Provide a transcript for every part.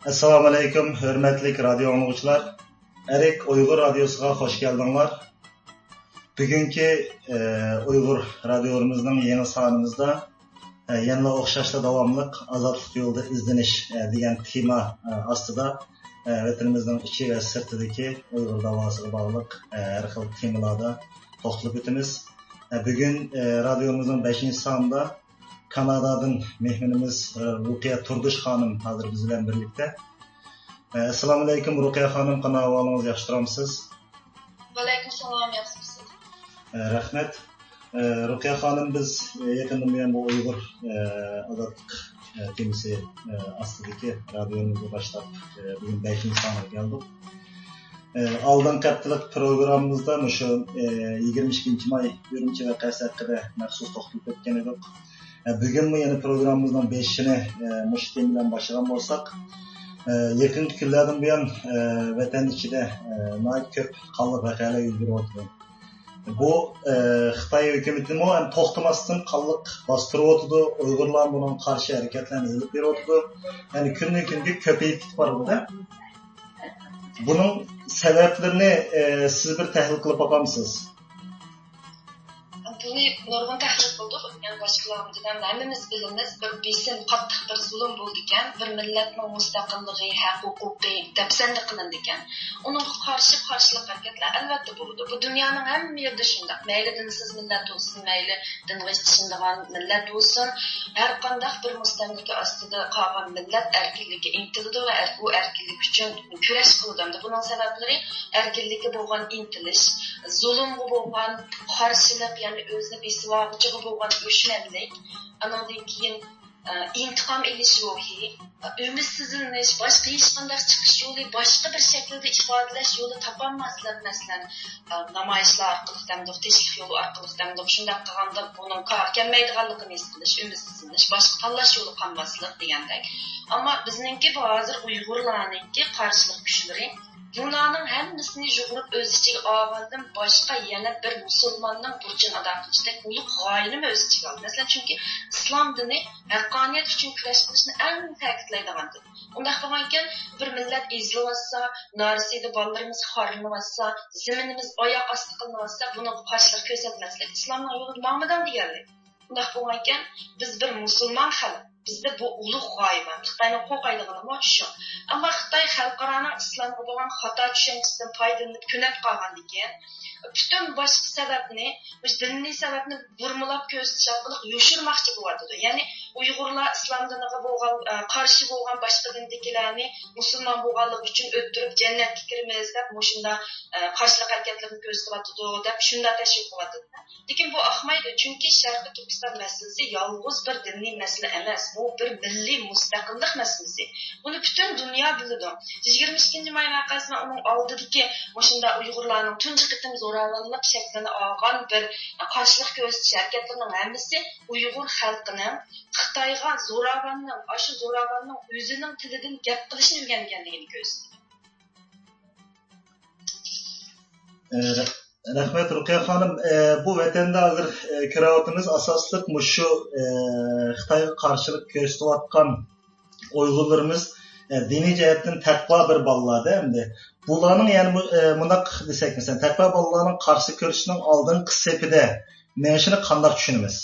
Assalomu alaykum, hurmatli radio anglag'uchilar. Erik Uyg'ur radiosiga xush keldinglar. Bugungi Uyg'ur radiomizning yangi sonimizda yana o'xshashda davomliq ozodlik yo'lida izlanish degan tema ostida vatanimizning ichi va sirtidagi Uyg'ur davosiga bog'liq har xil temalarda to'xtalib o'tamiz. Bugun radiomizning 5-sonida Kanadadan mehmonimiz Ruqiya Turdish xonim hozir biz bilan birlikda. Assalomu alaykum Ruqiya xonim, qanday ahvolingiz, yaxshi turamsiz? Va alaykum salom, yaxshimisiz? Rahmat. Ruqiya xonim, biz yaqindan buyon bu Uyg'ur ozodlik temasi ostidagi radiomizni boshlab bugun 5-songa keldik. Oldingi haftalık programımızda şu 22 may Ürümçi vakası haqida maxsus to'xtalib o'tgan edik. Bugün bu yeni programımızdan 5'ini mush tema bilan boshlagan bo'lsak, yaqin kunlardan buyon vatan ichida ko'p qonli voqealar yuz beryapti. Bu Xitoy hukumatini ham to'xtamasdan qonliq bostirib o'tdi. Uyg'urlar bunun qarshi harakatlarni olib beryapti. Ya'ni kundan kunga ko'payib ketib boradi. Bunun sebeplerini siz bir tahlil qilib bakamsınız? Bunu nurgun tahlil bulduk. Yani başkalarımızdan hemimiz biliniz bir besin qattiq bir zulüm bo'ldigan, bir millatning mustaqilligi, huquqi dafsanda qilindigan. Onun qarshi-qarshilik harakatlar albatta bo'ldi. Bu dunyoning hamma yerida shunday. Mayli dinsiz millat bo'lsin, mayli dinga ishonadigan millat bo'lsin, har qanday bir mustamlika ostida qolgan millat erkinlikka intiladi va bu erkinlik uchun kurash qildi. Buning sabablari erkinlikka bo'lgan intilish, zulmga bo'lgan qarshilik, ya'ni o'zini besivog'iga bo'lgan o'shmanlik, andan keyin intiqom elish ruhi, umidsiz, boshqa hech qanday chiqish yo'li, boshqa bir shaklda ifodalash yo'li topolmaslik, masalan, namoyishlar orqali hamda tashkil yo'li orqali hamda shunday qilganda buning kelmaydiganligini his qilish, umidsiz, boshqa tanlash yo'li qolmaslik degandek. Ammo bizningki bu hozir Uyg'urlarningki qarshilik kuchlari bunlarning hammasini yug'urib o'z ichiga olgandan boshqa yana bir musulmonning burchini ado qilishda ulug' g'oyani o'z ichiga oldi. Masalan, chunki islom dini haqqoniyat uchun kurash qilishni eng ta'kidlaydigan din. Unda bo'lgan ekan, bir millat ezilyotsa, narsida bolalarimiz xorlanayotsa, zaminimiz oyoq osti qilinayotsa, buni qarshilik ko'rsatmaslik islomning yo'lida ma'nodan deganlik. Unda bo'lgan ekan, biz bir musulmon xalq. Bizde bu ulug' g'oya bor. Xitoyning qo'rqaydigani shu. Ammo Xitoy xalqaroning islomga bo'lgan xato tushunchasidan foydalanib kunab qolgandan keyin butun boshqa sababni, diniy sababni burmulab ko'rsatish orqali yoshirmoqchi bo'lyapti. Ya'ni Uyg'urlar islom diniga bo'lgan qarshi bo'lgan boshqa dindagilarni musulmon bo'lganligi uchun o'ttirib jannatga kiramiz deb shunda qarshilik harakatlarni ko'rsatyapti deb shunda tashviq qilyapti. Lekin bu ahmaydi, chunki Sharqiy Turkiston masalasi yolg'iz bir diniy masala emas. Bu bir milliy mustaqillik masalasi. Buni butun dunyo biladi. 22 may vaqasida uning oldidagi o'shunda Uyg'urlarning tunji qitim zo'ravonlik shaklini olgan bir qarshilik ko'rsatish harakatlarining hammasi Uyg'ur xalqining Xitoyga zo'ravonning, shu zo'ravonning o'zining tilidan gap qilishni o'rganganligini ko'rsatdi. Rahmat Ruqiya xonim, bu vatanda hozir ko'rayotimiz asosliq shu Xitoyga qarshilik ko'rsatayotgan Uyg'urlarimiz diniy jihatdan taqvo bir bolalarda endi bularning ya'ni bundoq desak, masalan, taqvo bolalarning qarshi ko'rishning oldingi sepida men shuni qanday tushunamiz?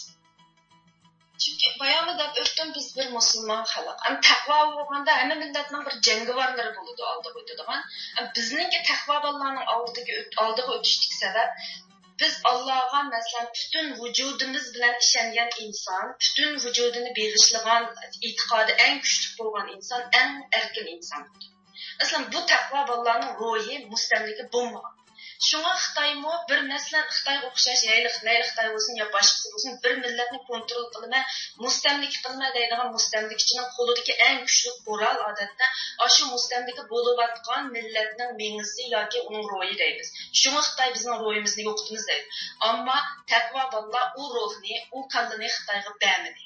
Chunki bayonida o'tdim, biz bir musulmon xalq. Am taqvo bo'lganda hamma millatning bir jangovarlari bo'ladi, oldiga o'tadigan. Bizningki taqvo bolalarning oldiga o'tishlik sabab biz Allohga masalan butun vujudimiz bilan ishongan inson, butun vujudini bag'ishlagan, e'tiqodi eng kuchli bo'lgan inson, eng erkin inson. Masalan, bu taqvo bolalarning ruhi mustamlika bo'lmagan. Şuna Xitoymo bir masalan Xitoyga o'xshash, Xitoy bo'lsin yo boshqa bo'lsin, bir millatni kontrol qilma, mustamlik qilma deydigan mustamlikchining qo'lidagi eng kuchli qurol odatda shu mustamlika bo'layotgan millatning mengisi yoki uning ro'yi deymiz. Shunga Xitoy bizning ro'yimizni yo'qotimiz deydi. Ammo taqvo bolalar u ruhni, u qandini Xitoyga bermadi.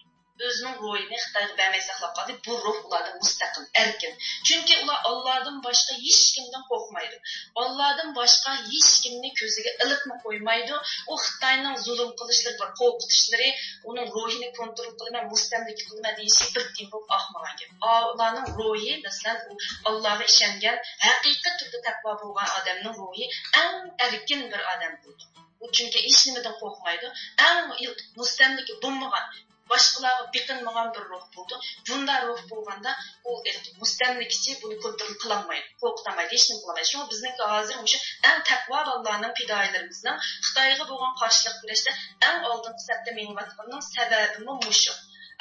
o'zining ruhini Xitoyga bermay saqlab qoldi. Bu ruh ulardan mustaqil, erkin. Chunki ular Allohdan boshqa hech kimdan qo'rqmaydi. Allohdan boshqa hech kimni ko'ziga ilitma qo'ymaydi. U Xitoyning zulm qilishlari va qo'rqitishlari uning ruhini kontrol qilaman, mustamlik qilaman deyishi bir tiyin bo'lib oqmagan gap. Ularning ruhi, masalan, Allohga ishongan, haqiqiy turda taqvo bo'lgan odamning ruhi eng erkin bir odam bo'ldi. U chunki hech nimadan qo'rqmaydi. Eng mustamlik bo'lmagan, boshqalarga biqinmagan bir ruh bo'ldi. Bunday ruh bo'lganda u mustamlikchi buni kontrol qilolmaydi, qo'rqitamaydi, hech nima qilmaydi. Shunga bizniki hozir o'sha eng taqvo Allohning fidoyilarimizning Xitoyga bo'lgan qarshilik kurashda eng oldingi safda meniyotganning sababi mushu.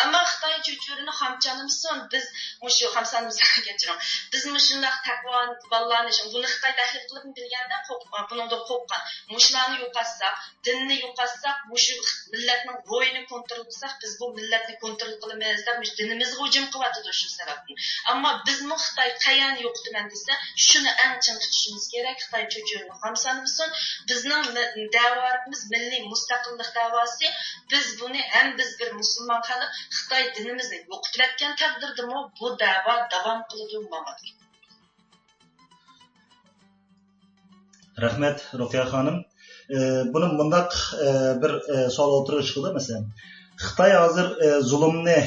Ammo Xitoy cho'churini xamchanimizson biz mushu xamsanimizga kechiring. Biz mushundoq taqvoni ballani buni Xitoy tahlil qilib bilganda buningdan qo'rqqan. Mushlarni yo'qotsak, dinni yo'qotsak, mushu millatning ruhini kontrol qilsak, biz bu millatni kontrol qilamiz deb dinimizga hujum qilyapti shu sababdan. Ammo bizmi Xitoy qayan yo'qdiman desa, shuni eng chin tutishimiz kerak. Xitoy cho'churini xamsanimizson bizning da'vatimiz milliy mustaqillik da'vosi. Biz buni ham biz bir musulmon xalq Xitoy dinimizni yo'qotayotgan taqdirdami bu da'vo davom qilaveradi. Rahmat Ruqiya xonim. Buni bundaq bir savol o'tirish qildi masalan. Xitoy hozir zulmni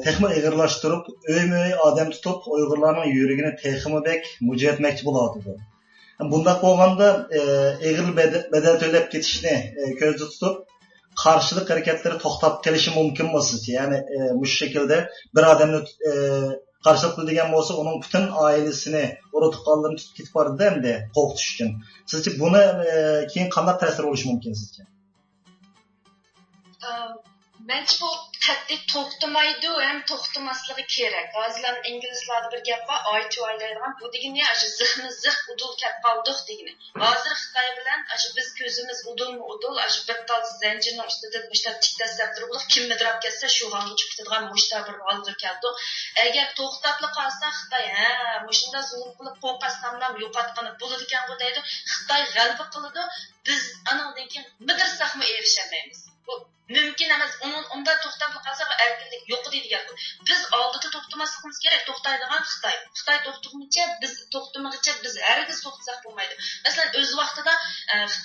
texmi ig'irlashtirib, o'y-mo'y odam tutib, Uyg'urlarning yuragini texmidek mujayetmoqchi bo'ladi. Bundaq bo'lganda ig'ir bedel to'lab ketishni ko'zda tutib qarshilik harakatlari to'xtab qolishi mumkinmi sizcha? Ya'ni bu shaklda bir odamni qarshilik qiladigan bo'lsa, uning butun oilasini urutqonlarni tutib ketib boradi endi qo'rqitish uchun. Sizcha buni keyin qanday ta'sir bo'lishi mumkin sizcha? Bence bu qat'iy to'xtamaydi ham to'xtamasligi kerak. Hozirlar inglizlarda bir gap bor, oychi o'ylaydigan bu degani shu zihni zih udul kelib qoldik degani. Hozir Xitoy bilan shu biz ko'zimiz udulmi udul, shu bir tal zanjirning ustida mushtab tiktasab turib, kimnidir olib kelsa shu hanga chiqib ketadigan mushtab bir holga keldi. Agar to'xtatli qolsa Xitoy, mushunda zulm qilib qo'rqasdan yo'qotqani bo'ladi ekan deydi. Xitoy g'alaba qiladi, biz anaqdan keyin bidirsaqmi erishamaymiz. Bu mümkün emas. Onda to'xtab qolsa erkinlik yo'q deydigan. Biz oldida to'xtamasligimiz kerak. To'xtaydigan Xitoy. Xitoy to'xtamaguncha biz to'xtamaguncha biz hargiz to'xtasak bo'lmaydi. Masalan, o'z vaqtida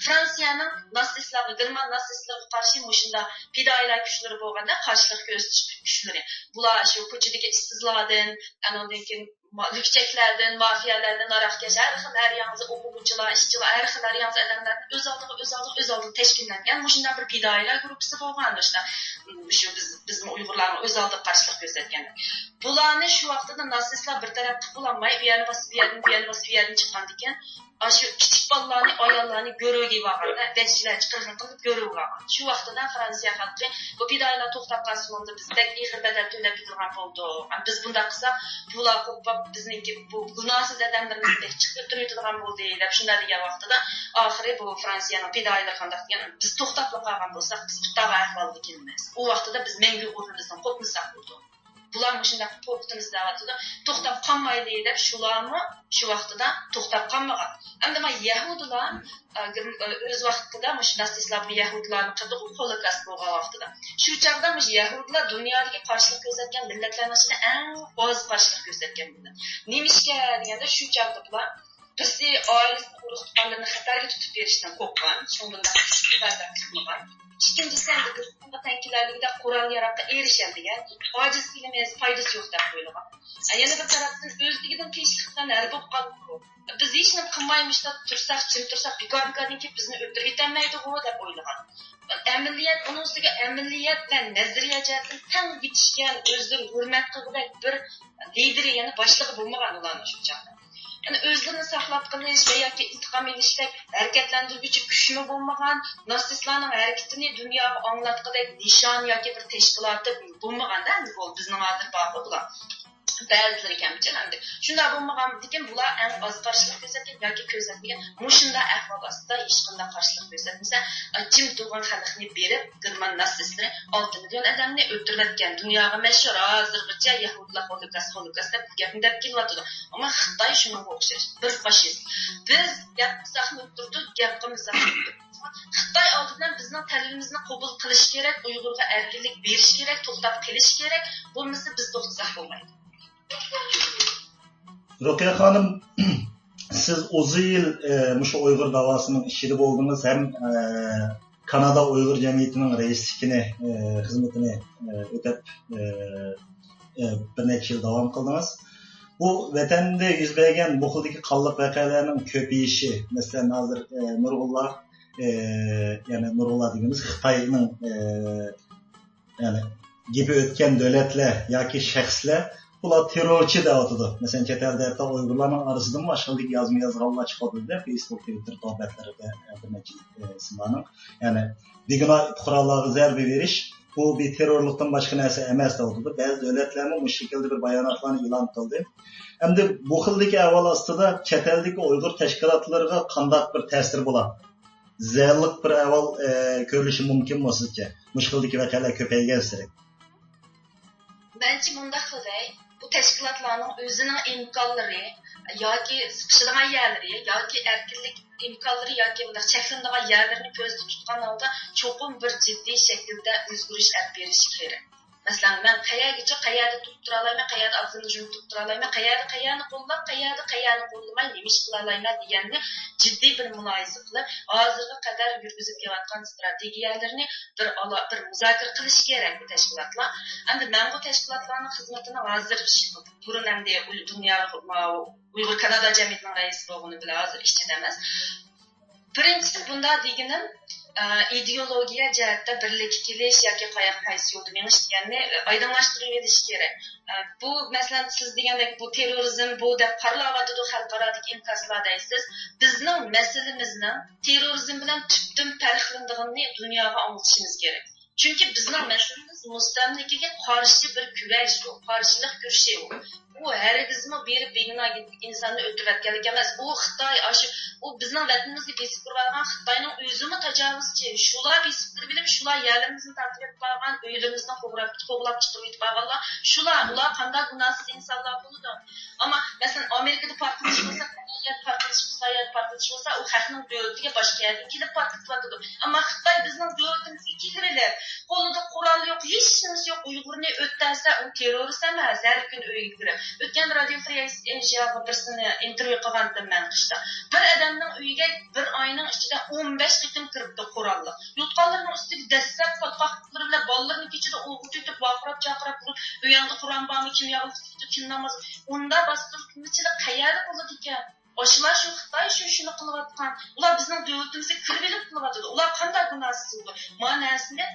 Fransiyaning natsistlarga, German natsistlarga qarshi mushunda fidoilar kuchlari bo'lganda qarshilik ko'rsatish kuchlari. Bular shu ko'chadagi ishsizlardan, anondan keyin lükçeklerden, mafiyalardan, arakkeş, her yansı okumucular, işçiler, her yansı adamlar öz aldığı teşkillengen, bu şimdi bir pidailer grupisi bo'lgan işte. Şu bizim Uygurların öz aldığı karşılık göstergenler. Bularni şu vaqtda natsistlar bir tarafta bulanmay, bir yana basıp bir yerden çıkan diken, şu kichik bolalarni, ayollarni görüge vaqtda, dechchilar chiqirgan qilib görüge vaqtda. Şu vaqtda Fransiya xalqi bu pidailer to'xtab qolsa bo'ldi, bizdek ig'ir bedel to'lab turgan bo'ldi. Biz bunda qilsak, bular qo'pab bizniki bu gunohsiz odamlarimizdek chiqib turadigan bo'ldi deb shunday degan vaqtida oxiri bu Fransiyaning pidailer qanday degan biz to'xtab qolgan bo'lsak, biz bittaga ahvolga kelmaymiz. U vaqtda biz mengu o'rnimizdan qo'pmasak bo'ldi. Bular shunday qo'rqitimiz davatida to'xtab qolmaydi deb shularmi shu vaqtida to'xtab qolmagan. Endi men Yahudilar o'z vaqtida mush natsistlar bu Yahudilarni qildi, Holocaust bo'lgan vaqtida. Shu chaqda mush Yahudilar dunyodagi qarshilik ko'rsatgan millatlarning ichida eng oz qarshilik ko'rsatgan millat. Nimishga deganda shu chaqda bular bizni oilasini urug'larni xatarga tutib berishdan qo'rqqan, shundan qilmagan. İkincisi de kısmında tenkilerlikte kural yaratı erişendigen, aciz bilimiz faydası yok da koyulgan. Yani bir taraftan özlüğüden keşlikten erbop kaldı. Biz hiç ne kılmaymış da tursak, çim tursak, bika ki bizni öldürütemeydi o da koyulgan. Emniyet, onun üstüge emniyet ve nezriyecatin tam yetişken özür, hürmet kılgıdak bir lideri yani başlığı bulmagan olan şu çağda. Yani özlerini saklap qilish veya ki intiqam elishdak harakatlantiruvchi kuchmi bo'lmagan, natsistlarning harakatini dunyoga anglatqidek nishon yoki bir tashkiloti bo'lmaganda bu bizning hozir bor bular. Ba'zilari kamchilanadi. Shunda bo'lmagan ekan bular eng oz qarshilik ko'rsatgan yoki ko'rsatmagan. Mushunda ahvol ostida hech qanday qarshilik ko'rsatmasa, jim turgan xalqni berib, German natsistlari 6 million odamni o'ldirayotgan dunyoga mashhur hozirgacha Yahudilar Holocaust deb gapni deb kelyapti. Ammo Xitoy shunga o'xshash bir fashist. Biz gap qilsak o'tirdik, gap qilmasak Xitoy oldidan bizning talabimizni qabul qilish kerak, Uyg'urga erkinlik berish kerak, to'xtab qilish kerak. Bo'lmasa biz to'xtasak bo'lmaydi. Ruqiya xonim, siz o'zi yil mushu Uyg'ur davosining ishida bo'ldingiz, ham Kanada Uyg'ur jamiyatining raisligini xizmatini o'tab bir necha yil davom qildingiz. Bu vatanda yuz bergan bu xildagi qonliq voqealarning ko'payishi, masalan hozir nurg'ullar ya'ni nurg'ullar deganimiz Xitoyning ya'ni gibi o'tgan davlatlar yoki shaxslar bular terrorchi deyotdi. Masalan chet elda hatto Uyg'urlarning orasidan boshqalik yozma yozganlar chiqadi, Facebook, Twitter to'batlarida bir necha ismlarning ya'ni begunoh fuqarolarga zarba berish bu bir terrorlikdan boshqa narsa emas deyotdi. Ba'zi davlatlarning bu shaklda bir bayonotlarni e'lon qildi. Endi bu xildagi ahvol ostida chet eldagi Uyg'ur tashkilotlariga qanday bir ta'sir bo'ladi? Zerlik bir ahvol ko'rilishi mumkinmi sizcha? Mushkildagi voqealar ko'paygan sari. Bence bunda qilay, bu tashkilotlarning o'zining imkonlari yoki siqishadigan yerlari yoki erkinlik imkonlari yoki bunday cheklanadigan yerlarni ko'zda tutgan holda cho'qim bir jiddiy shaklda o'zgarish olib berish kerak. Masalan, men qayerda turib tura olaman, qayerda og'zimni yumib tura olaman, qayerni qo'llab, qayerni qo'llamay nima ish qila olaman deganni jiddiy bir mulohaza qilib, hozirga qadar yurgizib kelayotgan strategiyalarni bir muzokara qilish kerak bu tashkilotlar. Endi men bu tashkilotlarning xizmatini hozir burun endi dunyo Uyg'ur Kanada jamiyatining raisi bo'lgani bilan hozir ishchida emas. Birinchisi bunda deganim ideologiya jihatda birlikka kelish yoki qaysi yo'lda menish deganni oydinlashtirib berish kerak. Bu masalan siz degandek bu terrorizm bu deb qaraladi xalqarodagi inkaslar deysiz. Bizning masalamizning terrorizm bilan tubdan farqlanganini dunyoga anglashimiz kerak. Çünkü bizning masalamiz mustamlikaga qarshi bir kurash, qarshilik kurashi u. Bu hargizmi berib begunoh insonni o'ldirayotganlik emas. U Xitoy u bizning vatanimizga besib kirgan Xitoyning o'zimi tajovuzchi. Shular besib kirib bilib, shular yerimizni tartib qilgan, uylarimizni qo'g'lab chiqarib qo'yganlar. Ular qanday gunohsiz insonlar bo'ladi. Ammo masalan Amerikada portlash bo'lsa, portlash bo'lsa, u xalqning davlatiga boshqa yerdan kelib portlatadi. Ammo Xitoy bizning davlatimizga kelib qo'lida qurol yo'q, hech narsa yo'q. Uyg'urni o'tdasa, u terrorist emas, har kun uyga kirib. O'tgan Radio Free Asia'ga birsini intervyu qilgandim men qishda. Bir odamning uyiga bir oyning ichida 15 qitim kiribdi qurolli. Yotqanlarning ustiga dastlab qotqoqlar bilan bolalarning ichida o'g'it o'tib, baqirib-chaqirib, u yoqda Qur'on bormi, kim yo'qmi, kim namoz. Unda bostirchilik qayerda bo'ladi ekan? Oshlar shu Xitoy shuni qilayotgan. Ular bizning davlatimizga kirib kelib qilyotdi. Ular qanday gunohsiz bo'ldi?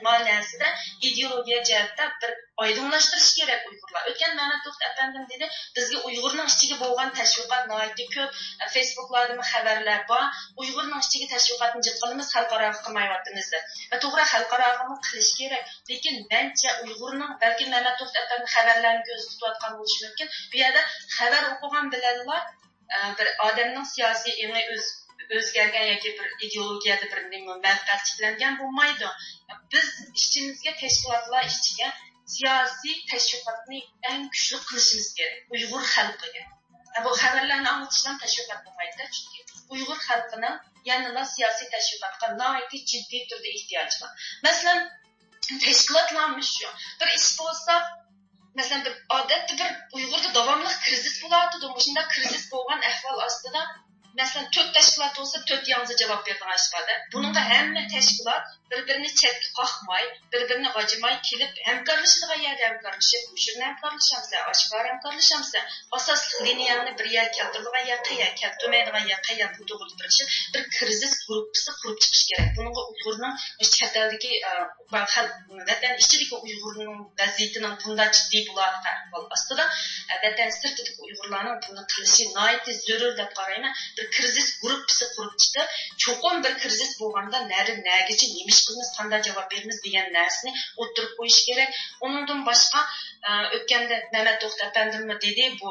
Ma'nosida ideologiya jihatda bir oydinlashtirish kerak Uyg'urlar. O'tgan Ma'nat To'xt afandim dedi, bizga Uyg'urning ichiga bo'lgan tashviqot nihoyatda ko'p. Facebooklarda xabarlar bor. Uyg'urning ichiga tashviqotni jiqqanimiz xalqaro qilmayapmiz. Va to'g'ri xalqaro qilish kerak. Lekin mencha Uyg'urning balki Ma'nat To'xt afandim xabarlarni ko'z tutayotgan bo'lishi mumkin. Bu yerda xabar o'qigan bilanlar bir odamning siyosiy imi o'zgargan yoki bir ideologiyada bir manfaat cheklangan bo'lmaydi. Biz ishchimizga tashkilotlar ichiga siyosiy tashviqotni eng kuchli qilishimiz kerak Uyg'ur xalqiga. Bu xabarlarni anglitishdan tashviqot bo'lmaydi, chunki Uyg'ur xalqining yanada siyosiy tashviqotga nihoyatda jiddiy turda ehtiyoji bor. Masalan, tashkilotlarimiz shu. Bir ish bo'lsa Mesela odatda bir Uyg'urda davomli krizis bo'ladi. Shunda krizis bo'lgan ahvol ostida mesela 4 tashkilot bo'lsa 4 yangi javob bergan ishbada. Buningda hamma tashkilot bir-birini chetga qoqmay, bir-birini g'ajimay kelib hamkorlashadigan yerda hamkorlashib, o'shirni hamkorlashamsa, oshkor hamkorlashamsa, asosli liniyani bir yer keltiradigan yer qayerga, keltirmaydigan yer qayerga bu to'g'ri turishib, bir krizis gruppasi qurib chiqish kerak. Buningga Uyg'urning chet eldagi vatan ichidagi Uyg'urning vaziyatining bunda jiddiy bo'ladi ahvol ostida vatan sirtidagi Uyg'urlarning buni qilishi nihoyatda zarur deb qarayman. Bir krizis gruppasi qurib chiqib, cho'qim bir krizis bo'lganda nagacha nima qilamiz, qanday javob beramiz degan narsani o'tirib qo'yish kerak. Undan boshqa o'tganda Mehmet To'xta efendimmi dedi bu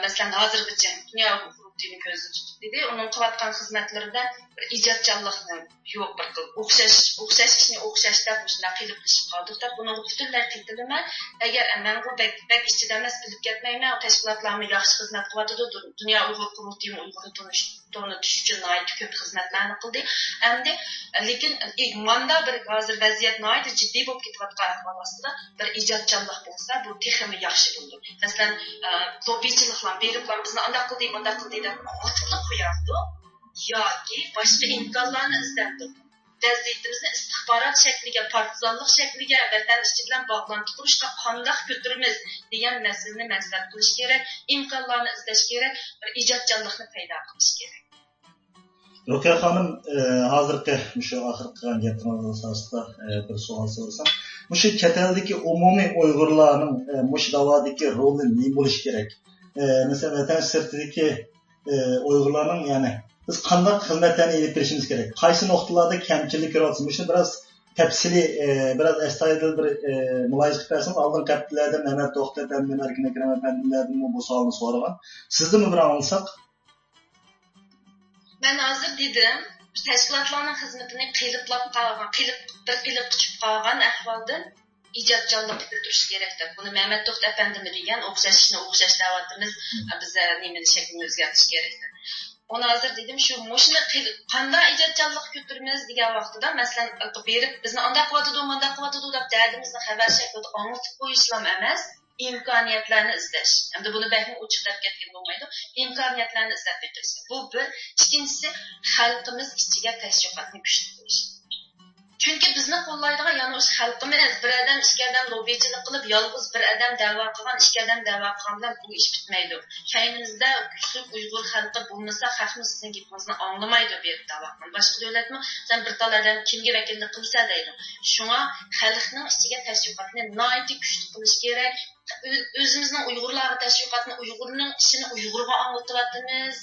masalan hozirgacha dunyo hududini ko'zda tutib dedi uning qilayotgan xizmatlarida bir ijodchanlikni yo'q bir o'xshash ishni o'xshashda shunday qilib qilishib qoldik deb buni butunlay qaytaraman agar man bu bek ichida emas bilib ketmayman tashkilotlarni yaxshi xizmat qilyotdi dunyo uyg'ur qurultiyi uyg'urni tanitish uchun ko'p xizmatlarni qildi endi lekin manda bir hozir vaziyat jiddiy bo'lib ketayotgan ahvol ostida bir ijodchanlik bo'lsa bu texmi yaxshi bo'ldi masalan lobbichiliklar berib bizni undaq qildi deb otibni qo'yardi yoki boshqa imkonlarni izlabdi vaziyatimizni istixborot shakliga partizanlik shakliga vatan ichi bilan bog'lanib turishga qandoq ko'tiramiz degan masalani maslahat qilish kerak imkonlarni izlash kerak bir ijodchanlikni paydo qilish kerak Rukiya xonim hozirgi shu oxirgi qilgan gapingiz asosida bir savol so'rasam shu chet eldagi umumiy uyg'urlarning shu davodagi roli nima bo'lishi kerak masalan vatan sirtidagi uyg'urlarning ya'ni biz qanday xizmatlarni ilib berishimiz kerak qaysi nuqtalarda kamchilik ko'ryapmiz shuni biroz tafsiliy biroz astoydil bir mulohaza qilib bersangiz oldin kapitlarda Mehmet To'xta efendim Erkin Akram efendimlardan bu savolni so'ragan sizni bir alsak ben hozir dedim tashkilotlarning xizmatini qilib quchib qolgan ahvoldan ijodchanlikni ko'tarish kerak deb buni Mehmet To'xta efendimi degan o'xshash ishni o'xshash da'vatimiz biza nimani shaklini o'zgartirish kerak deb onu hozir dedim shu mushni qanday ijodchanlik ko'taramiz degan vaqtida masalan berib bizni undaq qilyotdi deb dardimizni xabar shaklida anglitib qo'yishlam emas imkoniyatlarni izlash endi buni balki ochiq deb ketgan bo'lmaydi imkoniyatlarni izlab berish bu bir ikkinchisi xalqimiz ichiga tashviqotni kuchli qilish chunki bizni qo'llaydigan yana o'sha xalqimiz bir odam ikki odam lobbichilik qilib yolg'iz bir odam da'vo qilgan ikki odam da'vo qilgan bilan bu ish bitmaydi kaynimizda kuchli uyg'ur xalqi bo'lmasa xalqimiz sizning gapingizni anglamaydi bu yerda da'vo qilgan boshqa davlatmi sen bir tal odam kimga vakillik qilsa deydi shunga xalqning ichiga tashviqotni nihoyatda kuchli qilish kerak o'zimizning uyg'urlarga tashviqotni uyg'urning ishini uyg'urga anglatyapmiz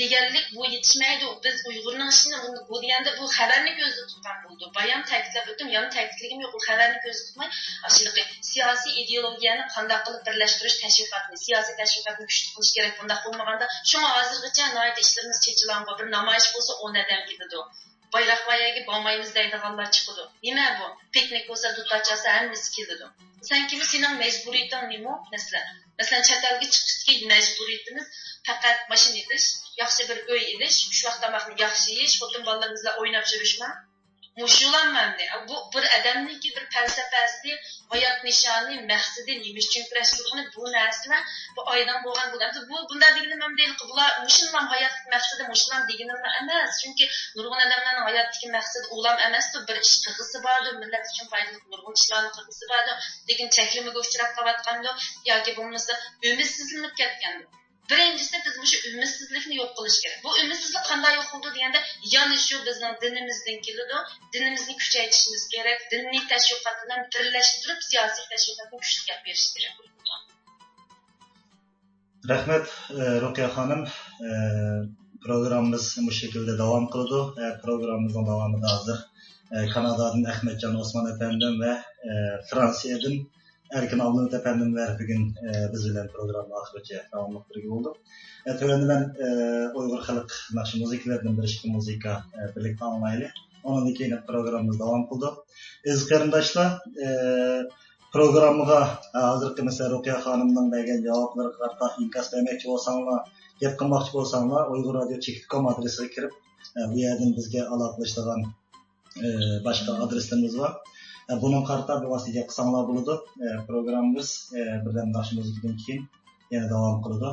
deganlik bu yetishmaydi biz uyg'urning ishini bu deganda bu xabarni ko'zda tutgan bo'ldi bayon ta'kidlab o'tdim yana ta'kidligim yo'q bu xabarni ko'zda tutmay ashulaqa siyosiy ideologiyani qanday qilib birlashtirish tashviqotni siyosiy tashviqotni kuchli qilish kerak bunday bo'lmaganda shunga hozirgacha nihoyat ishlarimiz chechilango bir namoyish bo'lsa 10 odam ketadi bayroq boyaga bormaymiz deydiganlar chiqadi nima bu piknik bo'lsa dutochasi hammasi keladi sen kimi sening majburiyating nima masalan chet elga chiqishga majburiyatimiz faqat mashina idish yaxshi bir uy idish shu vaqt tomoqni yaxshi yeyish xotin bolalarimiz bilan o'ynab yurishma mushulanmandi bu bir odamniki bir falsafasi hayot nishoni maqsadi nima uchun kurashishni bu narsalar bu oydan bo'lgan bo'ladi bu bunday deganim deyil bular mushunlam hayot maqsadi mushunlam deganim emas chunki nurg'un odamlarning hayotdagi maqsadi ulam emasdi bir ish qilg'isi bordi millat uchun foydali nurg'un ishlarni qilg'isi bordi lekin cheklamaga uchrab qolayotgandi yoki bo'lmasa umidsizlanib ketgandi birinchisi biz bu umidsizlikni yo'q qilish kerak bu umidsizlik qanday yo'q qildi deganda yana shu bizning dinimizdan keladi dinimizni kuchaytirishimiz kerak diniy tashviqot bilan birlashtirib siyosiy tashviqotni kuchli berish kerak rahmat Rukiya xonim programmamiz bu şekilde devam qiladi programmamizning davomida hozir Kanadadan Ahmetcan Osman efendim ve Fransa'dan Erkin Alnut efendimler bugün biz bilen programda ahirce devamlık birge oldu. Töreninde ben Uygur Halk Nakşı Müziklerden bir iki müzika birlikte anlaylı. Onun ikiyine programımız devam kıldı. Ezkarındaşlar programıga hazırki mesela Rukiya Hanım'dan bergen cevapları karta inkas vermekçi olsanlar, gap qilmoqchi bo'lsanglar Uygur Radio Chekit.com adresiga kirib bu yerdan bizga aloqalashadigan boshqa adreslarimiz bor. Bunun karta bir vositaga qilsanglar bo'ladi. Programmamiz birdan yaxshi muzikadan keyin yana davom qiladi.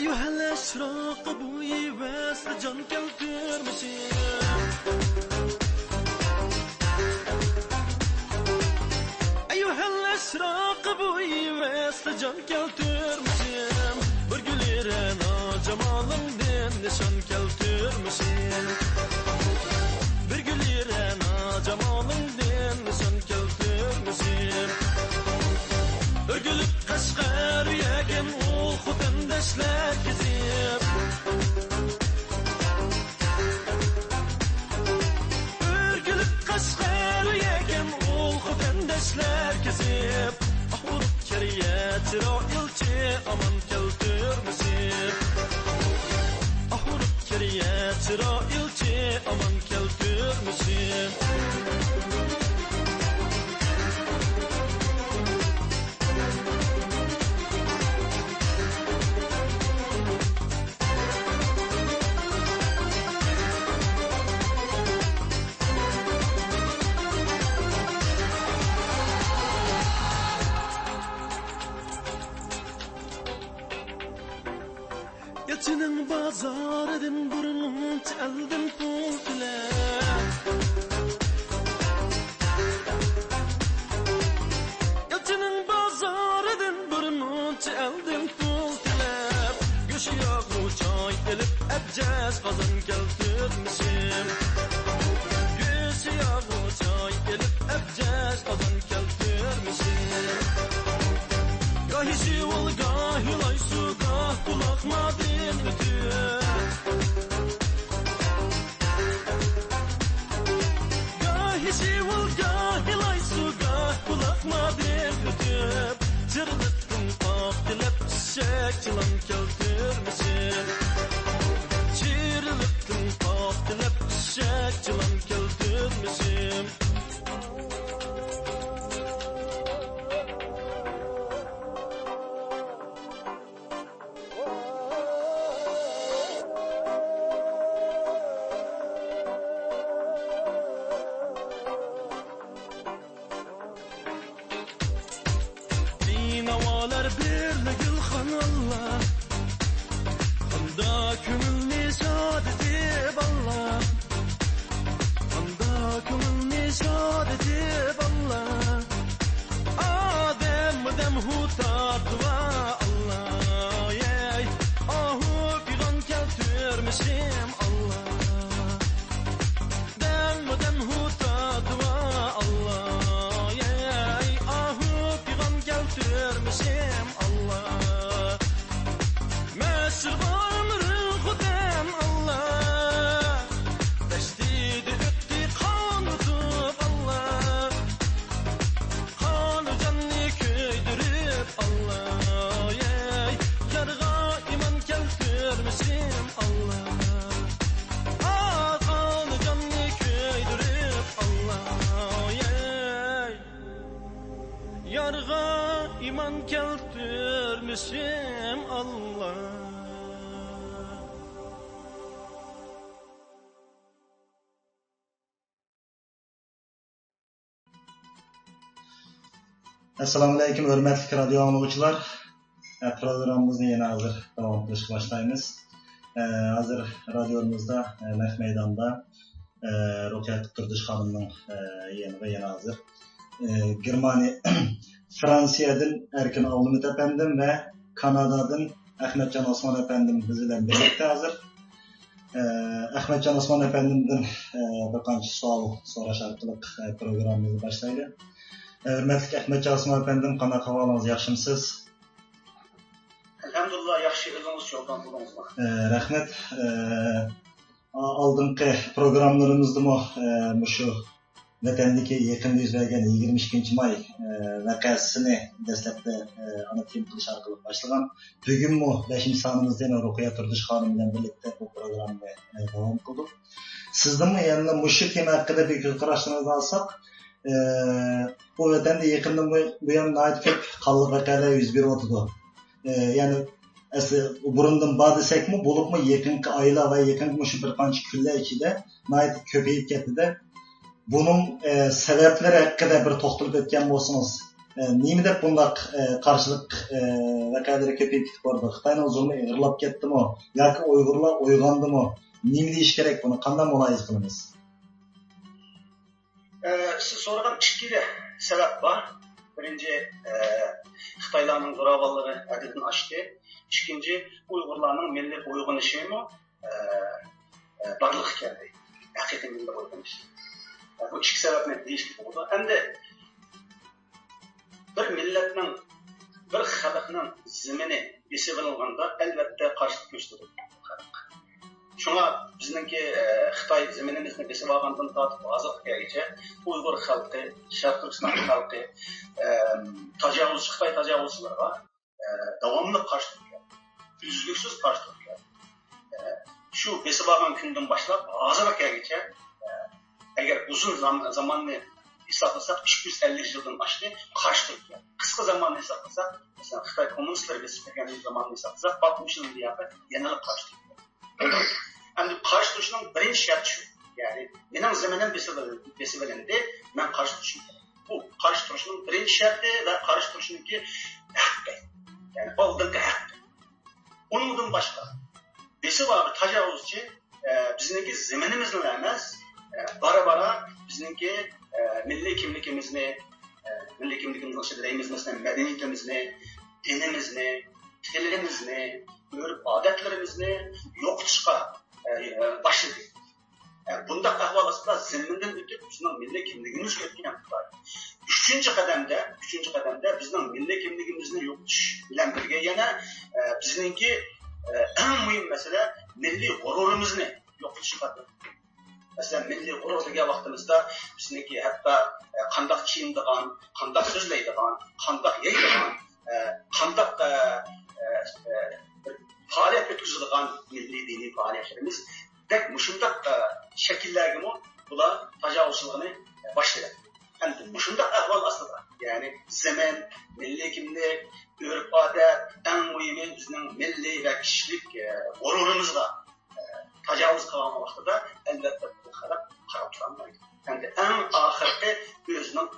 أيها الأشراق أبوي واسل جان keltirmişim أيها الأشراق أبوي واسل جان keltirmişim Bir güllerine cemalımdan nişan keltirmişim Bir güllerine cemalımdan nişan keltirmişim Örgülüp kaşgar yagen ol xudandaşlar kezib Örgülüp kaşgar yagen ol xudandaşlar kezib Ahurub keriyat roilchi aman keltirmişim Ahurub keriyat roilchi aman keltirmişim Yalçının bazarıdın burnun çaldın pultile Yalçının bazarıdın burnun çaldın pultile Göşü yok mu çay elip ebcez kazan keltirmişim Göşü yok mu çay elip ebcez kazan keltirmişim Gahi şivul gahi lay su gah kulakmadın ötüp Gahi şivul gahi lay su gah kulakmadın ötüp Çırlıttın pap dilep çiçek çılan keltirmişim Çırlıttın pap dilep çiçek çılan keltirmişim iman keltirmişim Allah Assalamu alaykum hörmətli radio anlıqçılar. Programımızı yeni hazır devam etmeye başlayırız. Hazır radyomuzda Nef Meydan'da Roket Kırdış Hanım'ın yeni hazır. Germaniya Fransiya'dan Erkin Avlumit efendim ve Kanada'dan Ahmetcan Osman efendim bizimle birlikte hazır. Ahmetcan Osman efendimden bir qancha so'rash orqali programımızı başlaydı. Hürmetli Ahmetcan Osman efendim, qanaqa ahvolingіз, yaxshimisiz? Elhamdülillah, yaxshi, o'zingiz yo'qdan bo'lingizmi? Rahmat. Oldingi programlarımızda şu vatandagi yaqinda yuz bergan 22 may voqeasini dastlabda anatim qilish orqali boshlagan. Bugun 5-sonimizda Ruqiya Turdish xonim bilan birlikda bu programni davom qildik. Sizdanmi yana mushu tema haqida fikr qarashlarni olsak, bu vatanda yaqinda bu ham ko'p qonli voqealar yuz beryotdi. Ya'ni burundan bor desakmi, bo'libmi yaqinqi oylar va yaqinqi shu bir qancha kunlar ichida ko'payib ketdi. Bunun sebepleri hakkında bir to'xtalib o'tgan bo'lsangiz, nima deb bundaq qarshilik vaqalari ko'payib ketib bordi? Xitoyning zulmi ig'irlab ketdimi yoki Uyg'urlar uyg'ondimi? Nima deyish kerak buni? Qanday muloyiz qilamiz? Siz so'ragan ikki sabab bor. Birinchi Xitoylarning zo'ravonligi hadini oshdi. Ikkinchi Uyg'urlarning milliy uyg'onishimi barliq keldi. Haqiqiy milliy uyg'onish. Bu ikki sababni deyishga bo'ladi. Endi bir millatning, bir xalqning zimini besib olganda albatta qarshilik ko'rsatadi. Shunga bizningki Xitoy ziminimizni besib olgandan tortib hozirgacha Uyg'ur xalqi, Sharq Turkiston xalqi Xitoy tajovuzchilariga davomli qarshilik qiladi. Uzluksiz qarshilik qiladi. Shu besib olgan kundan boshlab hozirgacha agar uzun zamonni hisoblasak 250 yildan oshdi qarshilik qiladi. Qisqa zamonni hisoblasak, masalan Xitoy kommunistlar besib kelgan zamonni hisoblasak 60 yil deyapti, yana qarshilik qiladi. Endi qarshi turishning birinchi sharti shu. Ya'ni mening ziminim besilindi, men qarshi turishim kerak. Bu qarshi turishning birinchi sharti va qarshi turishningki haqqi. Ya'ni oldingi haqqi. Undan boshqa besilib tajovuzchi bizningki ziminimizni emas, bara bizningki milliy kimligimizni deymiz, masalan madaniyatimizni, dinimizni, tilimizni, urf-odatlarimizni yo'qotishga başladı. Bunda ahval aslında zimminden ötüp bizning milliy kimligimiz o'tgan Xitoy. Üçüncü qadamda bizning milliy kimligimizni yo'qotish bilan birga yana bizningki eng muhim masala milliy g'ururimizni yo'qotish qadar. Masalan milliy g'urur degan vaqtimizda bizningki hatto qandoq kiyinadigan, qandoq so'zlaydigan, qandoq yeydigan, qandoq faaliyet ötküzüldüğün milli dini faaliyetlerimiz tek muşundaq şekillergimi bula tajavuzçılığını başladı. Yani muşundaq ahval aslında. Yani zemen, milli kimlik, örf-adet, en mühimi bizning milli ve kişilik gururumuzla tajavuz kılan vaxtıda elbette bu xalq qarab turanmaydı. Yani en ahirki özünün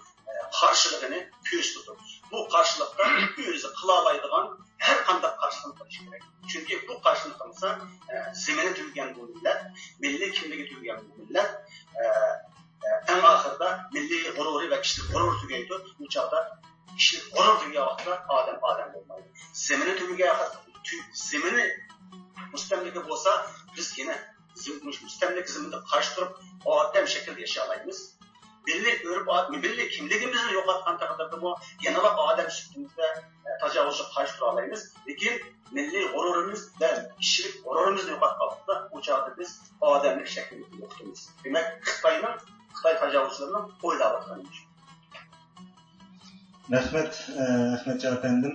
karşılığını köz tutup. Bu karşılıkta özü kılalaydıgan her qanday qarshilik qilish kerak. Chunki bu qarshilik qilsa, zemini tug'gan bu millat, milliy kimligi tug'gan bu millat, eng oxirida milliy g'ururi va kishilik g'urur tugaydi. Bu chaqda kishilik g'urur tugagan vaqtda odam bo'lmaydi. Zemini tugagan vaqtda zemini mustamlika bo'lsa, biz yana mustamlika zeminda qarshi turib, odam shaklda yashay olamiz. Milli kimligimizni yo'qotgan taqdirda bu yanada odam suhbatimizda tajovuzga qarshi tura olamiz. Lekin milliy g'ururimiz va kishilik g'ururimizni yo'qotganda u chog'da biz odamlik shaklini yo'qotamiz. Demak, Xitoy tajovuzchilarining o'ylab o'tgani shu. Rahmat, Ahmadjon efendim.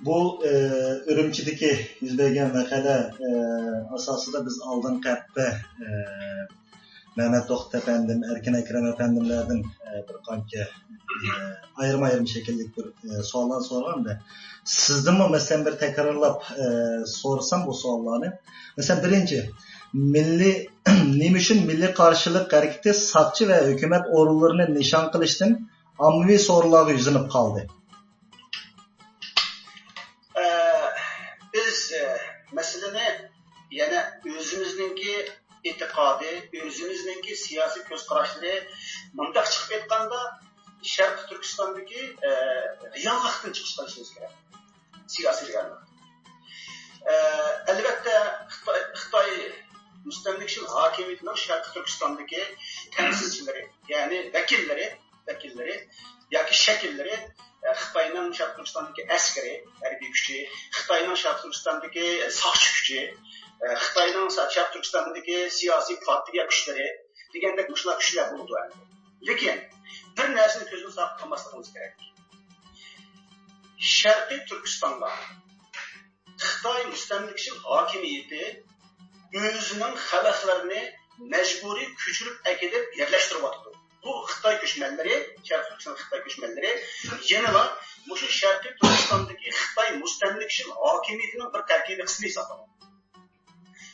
Bu Ürümçideki yuz bergan vaqada asosida biz oldin qatda Mehmet To'xta efendim, Erkin Ekrem efendimlerden bir qancha ayrim şekilde bir so'rlar so'rganda, sizden mi mesela bir tekrarlab so'rsam bu so'rlarni? Mesela birinchi, nima uchun milliy qarshilik hareketi saqchi va hukumat o'rinlarini nishon qilishdan ommaviy so'rovlarga yuzinib qoldi? Biz meseleni yana o'zimizningki e'tiqodi, o'zimizningki siyosiy ko'z qarashlari mundaq chiqib ketganda Sharq Turkistondagi reallikdan chiqish qilishimiz kerak. Siyosiy reallik. Albatta Xitoy mustamlikchil hokimiyatining Sharq Turkistondagi temsilchilari, ya'ni vakillari yoki shakllari Xitoyning Sharq Turkistondagi askari, harbiy kuchi, Xitoyning Sharq Turkistondagi soqchi kuchi, Xitoyning Sharq Turkistondagi siyosiy partiya kuchlari degandek shular kuchlar bo'ladi. Lekin bir narsani ko'zdan saqlab qolmasligimiz kerak. Sharqiy Turkistonda Xitoy mustamlikchil hokimiyati o'zining xalqlarini majburiy ko'chirib akidib yerlashtirib o'tdi. Bu Xitoy ko'chmanlari, Sharq Turkiston Xitoy ko'chmanlari yana shu Sharqiy Turkistondagi Xitoy mustamlikchil hokimiyatining bir tarkibiy qismi hisoblanadi.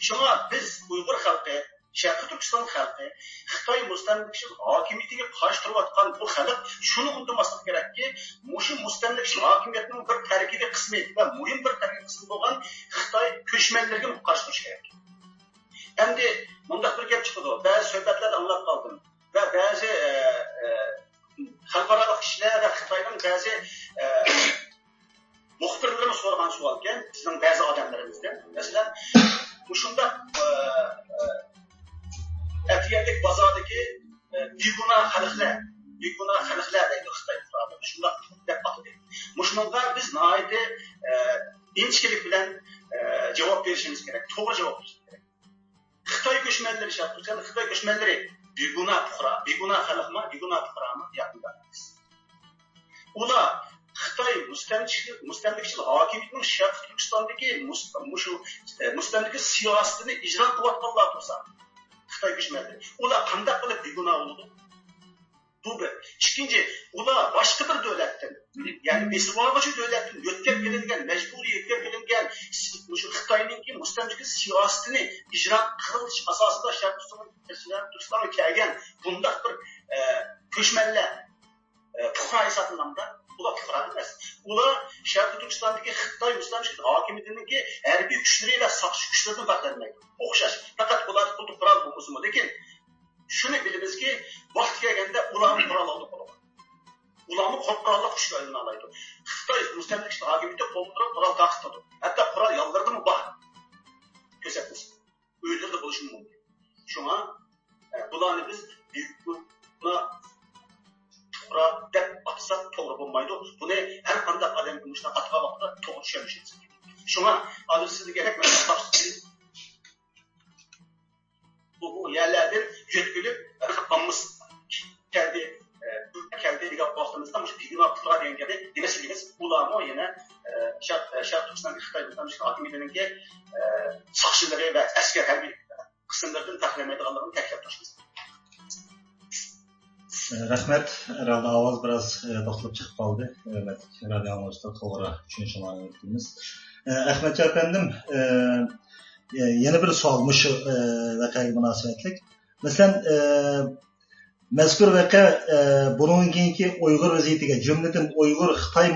Shunga biz Uyg'ur xalqi Sharqiy Turkiston xalqi Xitoy mustamlakachil hokimiyatiga qarshi turayotgan bu xalq shuni unutmaslik kerakki, mushu mustamlakachil hokimiyatning bir tarkibiy qismi va muhim bir tarkibiy qismi bo'lgan Xitoy ko'chmanlarga qarshi turish kerak. Endi bundaq bir gap chiqdi. Ba'zi suhbatlarda anglab qoldim va ba'zi xalqaro kishilar va Xitoyning ba'zi muxbirlarni so'ragan savol ekan, bizning ba'zi odamlarimizdan. Masalan, shunda Afiyatlik bozordagi begunoh xalqlar deydi Xitoy fuqarolar. Shunda deb atadi. Mushunga biz nihoyatda inchkilik bilan javob berishimiz kerak, to'g'ri javob berishimiz kerak. Xitoy ko'chmanlari shartlar, Xitoy ko'chmanlari begunoh xalqmi, begunoh fuqaromi yaqinda. Ular Xitoy mustamlakachil hokimiyatning Sharqiy Turkistondagi mustamlaka siyosatini ijro qilayotganlar bo'lsa, Xitoy ko'chmanlari ular qanday qilib begunoh bo'ladi? Bu bir. Ikkinchi, ular boshqa bir davlatdan, ya'ni besibog'chi davlatdan yo'tkab kelingan, majburiy yo'tkab kelingan shu Xitoyningki mustamlaka siyosatini ijro qilish asosida Sharqiy Turkistonga kelgan bunday bir ko'chmanlar fuqaro hisoblanadi. Ular fuqaro emas. Ular Sharqiy Turkistondagi Xitoy mustamlaka hokimiyatining harbiy kuchlari va soqchi kuchlaridan farqlanmaydi. O'xshash. Faqat ular qurol bo'lsa, lekin shuni bilamizki, vaqt kelganda ularni qurol olib qoladi. Ularni qurolli kuchlarni oladi. Xitoy mustamlaka hokimiyati qurol taqitadi. Hatto qurol yolg'irdimi bor. Ko'rsatamiz. Uylarda bo'lishi mumkin. Shunga bularni biz qurol deb atsak to'g'ri bo'lmaydi. Buni har qanday odam shunday atgan vaqtda to'g'ri tushunishi kerak. Shunga hozir sizga kerak bu yerlardan yetkilib qilamiz keldi degan vaqtimizda shu begunoh fuqaro degan gapni demasligimiz ularni yana Sharqiy Turkistonga Xitoy hokimiyatining soqchilari va askar harbiy qismlaridan taxlamaydiganligini ta'kidlab turishimiz. Rahmat. Herhalde ovoz biraz to'xtab chiqib qoldi. Evet, radio anglashda to'g'ri tushunishimni aytdingiz. Ahmadjon efendim, yana bir savol shu voqeaga munosabatlik. Masalan, mazkur voqea bundan keyingi Uyg'ur vaziyatiga, jumladan Uyg'ur Xitoy